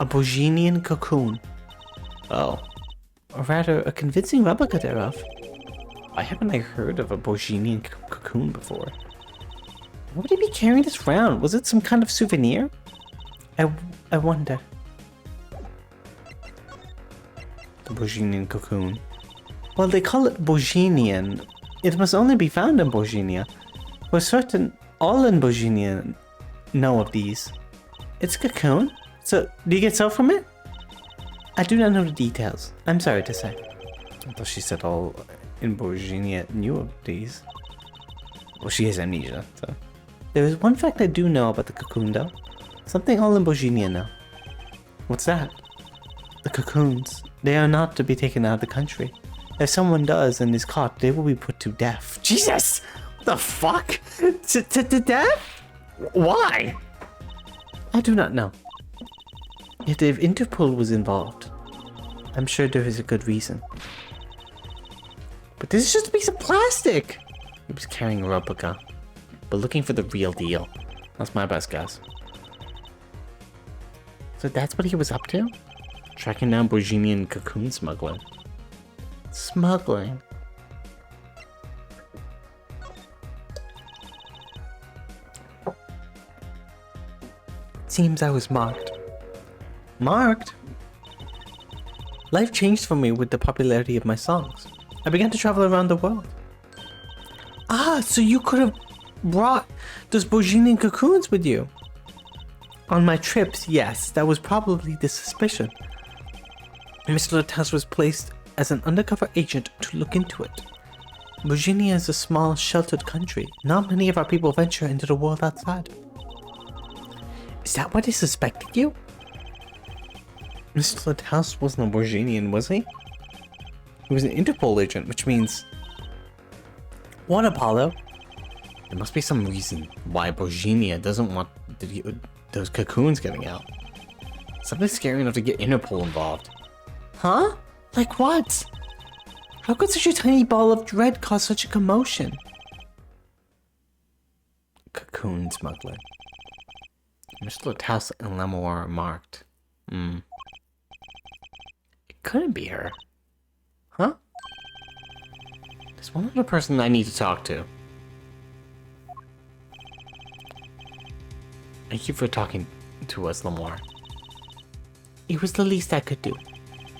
a Bogenian cocoon. Oh. Or rather, a convincing replica thereof. Why haven't I heard of a Bogenian cocoon before? Why would he be carrying this around? Was it some kind of souvenir? I wonder. The Bogenian cocoon. Well, they call it Bogenian. It must only be found in Bogenia. We're certain all in Bogenia know of these. It's a cocoon. So, do you get soap from it? I do not know the details. I'm sorry to say. I thought she said all in Bogenia knew of these. Well, she has amnesia, so. There is one fact I do know about the cocoon, though. Something all in Bogenia know. What's that? The cocoons. They are not to be taken out of the country. If someone does and is caught, they will be put to death. Jesus! What the fuck? To death? Why? I do not know. Yet if Interpol was involved, I'm sure there is a good reason. But this is just a piece of plastic! He was carrying a replica, but looking for the real deal. That's my best guess. So that's what he was up to? Tracking down Bogenian cocoon smuggling. Smuggling? Seems I was marked. Marked? Life changed for me with the popularity of my songs. I began to travel around the world. Ah, so you could have brought those Bogenian cocoons with you? On my trips, yes, that was probably the suspicion. Mr. Litthouse was placed as an undercover agent to look into it. Bogenia is a small, sheltered country. Not many of our people venture into the world outside. Is that why they suspected you? Mr. Litthouse wasn't a Bogenian, was he? He was an Interpol agent, which means... What, Apollo? There must be some reason why Bogenia doesn't want those cocoons getting out. Something scary enough to get Interpol involved. Huh? Like what? How could such a tiny ball of dread cause such a commotion? Cocoon smuggler. Mr. Taus and Lamirior are marked. It couldn't be her. Huh? There's one other person I need to talk to. Thank you for talking to us, Lamirior. It was the least I could do.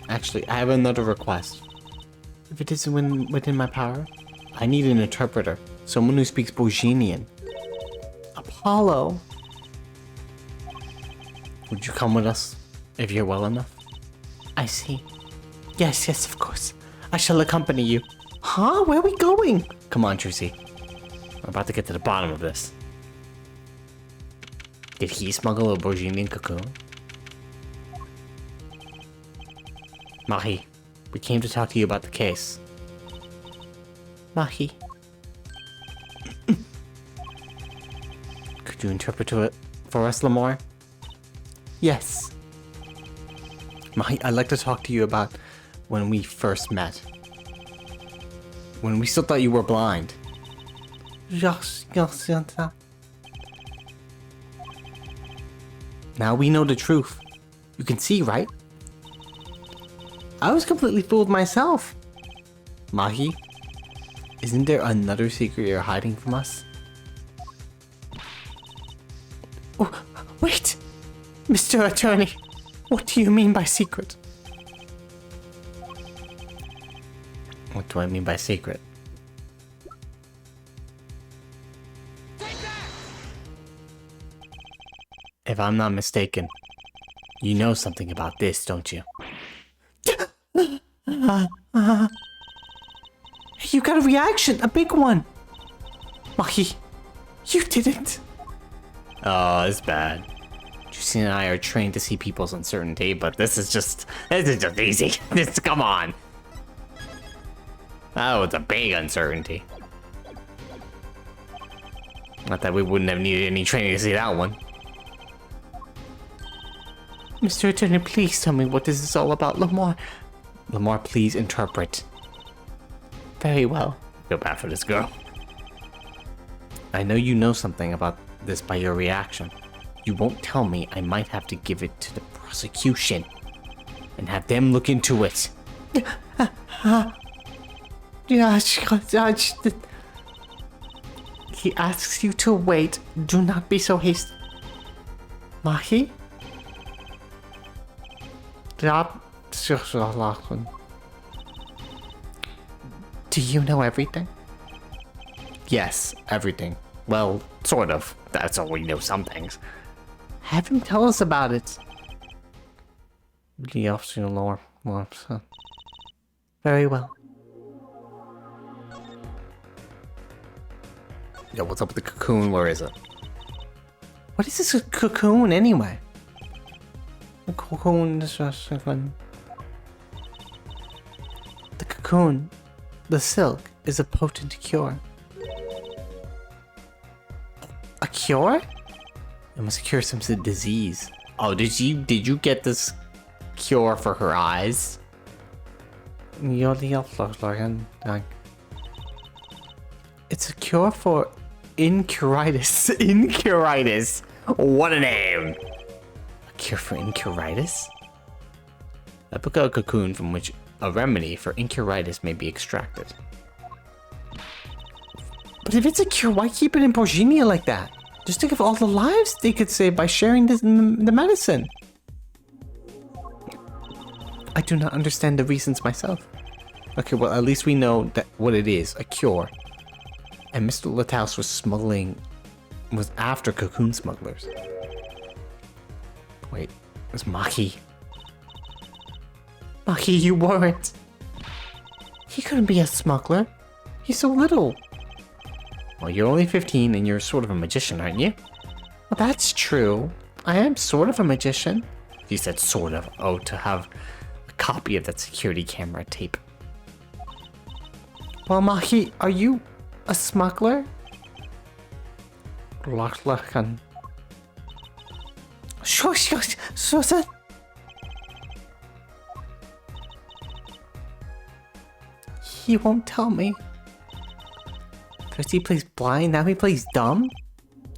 Actually, I have another request. If it isn't within my power, I need an interpreter. Someone who speaks Bohemian. Apollo. Would you come with us, if you're well enough? I see. Yes, of course. I shall accompany you. Huh? Where are we going? Come on, Trucy. We're about to get to the bottom of this. Did he smuggle a Bohemian cocoon? Mahi, we came to talk to you about the case. Mahi. Could you interpret it for us, Lamirior? Yes. Mahi, I'd like to talk to you about when we first met. When we still thought you were blind. Yes. Now we know the truth. You can see, right? I was completely fooled myself. Mahi, isn't there another secret you're hiding from us? Oh, wait! Mr. Attorney, what do you mean by secret? What do I mean by secret? If I'm not mistaken, you know something about this, don't you? You got a reaction, a big one. Mahi, you didn't. Oh, it's bad. Trucy and I are trained to see people's uncertainty, but this is just easy. Come on. Oh, it's a big uncertainty. Not that we wouldn't have needed any training to see that one. Mr. Attorney, please tell me what this is all about, Lamirior. Lamirior, please interpret. Very well. Feel bad for this girl. I know you know something about this by your reaction. You won't tell me, I might have to give it to the prosecution and have them look into it. He asks you to wait. Do not be so hasty. Mahi? Do you know everything? Yes, everything. Well, sort of. That's all we know, some things. Have him tell us about it. Very well. Yo, what's up with the cocoon? Where is it? What is this cocoon anyway? The cocoon is just fun. The cocoon, the silk, is a potent cure. A cure? It must cure some disease. Oh, did you get this cure for her eyes? It's a cure for incuritis. Incuritis. What a name. A cure for incuritis? A cocoon from which a remedy for incuritis may be extracted. But if it's a cure, why keep it in Bohemia like that? Just think of all the lives they could save by sharing the medicine. I do not understand the reasons myself. Okay, well, at least we know that what it is, a cure. And Mr. Lataus was after cocoon smugglers. Wait, it was Mahi. Mahi, you weren't. He couldn't be a smuggler. He's so little. Well, you're only 15 and you're sort of a magician, aren't you? Well, that's true. I am sort of a magician. He said sort of. Oh, to have a copy of that security camera tape. Well, Mahi, are you a smuggler? Sure. He won't tell me. First he plays blind, now he plays dumb?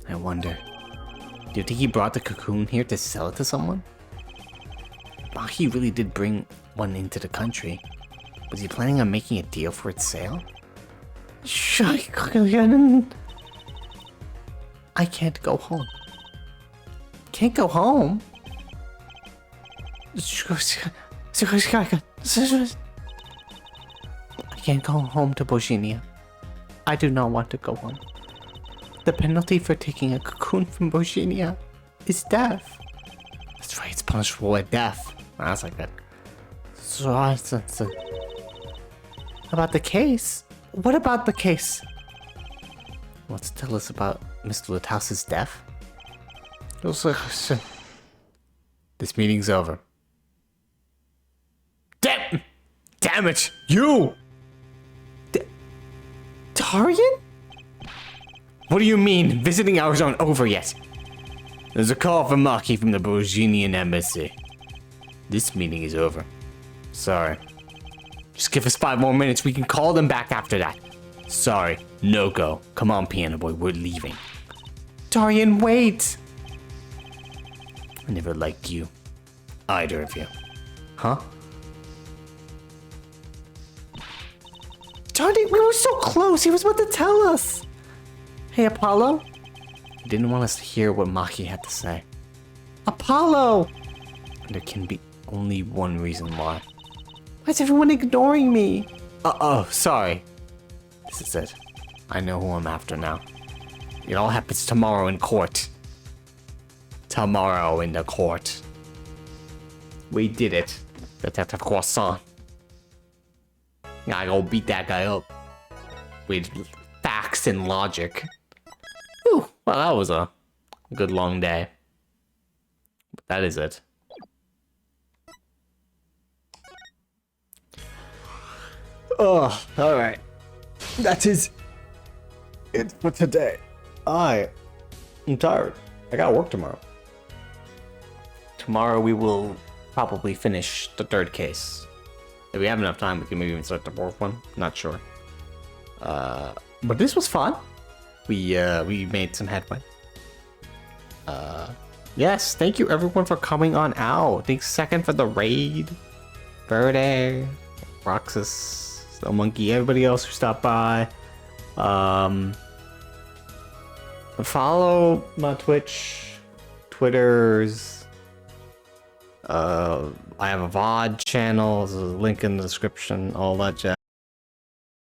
I wonder, do you think he brought the cocoon here to sell it to someone? Maki really did bring one into the country. Was he planning on making a deal for its sale? I can't go home. Can't go home? I can't go home to Boshinia. I do not want to go home. The penalty for taking a cocoon from Boshinia is death. That's right, it's punishable with death. That's like that. So, about the case? What about the case? What's to tell us about Mr. Littause's death? This meeting's over. Damn it! You! Tarian? What do you mean? Visiting hours aren't over yet. There's a call for Maki from the Bosinian embassy. This meeting is over. Sorry. Just give us 5 more minutes. We can call them back after that. Sorry. No go. Come on, piano boy. We're leaving. Darian, wait! I never liked you. Either of you. Huh? Darn it, we were so close. He was about to tell us. Hey, Apollo? He didn't want us to hear what Maki had to say. Apollo! There can be only one reason why. Why is everyone ignoring me? Oh, sorry. This is it. I know who I'm after now. It all happens tomorrow in court. Tomorrow in the court. We did it. Detective Croissant. Gotta go beat that guy up. With facts and logic. Whew, well, that was a good long day. But that is it. Oh, alright. That is it for today. I'm tired. I got work tomorrow. Tomorrow we will probably finish the 3rd case. If we have enough time, we can maybe even start the 4th one. Not sure. But this was fun. We made some headway. Yes, thank you everyone for coming on out. Thanks second for the raid. Verde, Roxas, the monkey, everybody else who stopped by. Follow my Twitch, Twitters. I have a VOD channel. There's a link in the description. All that jazz.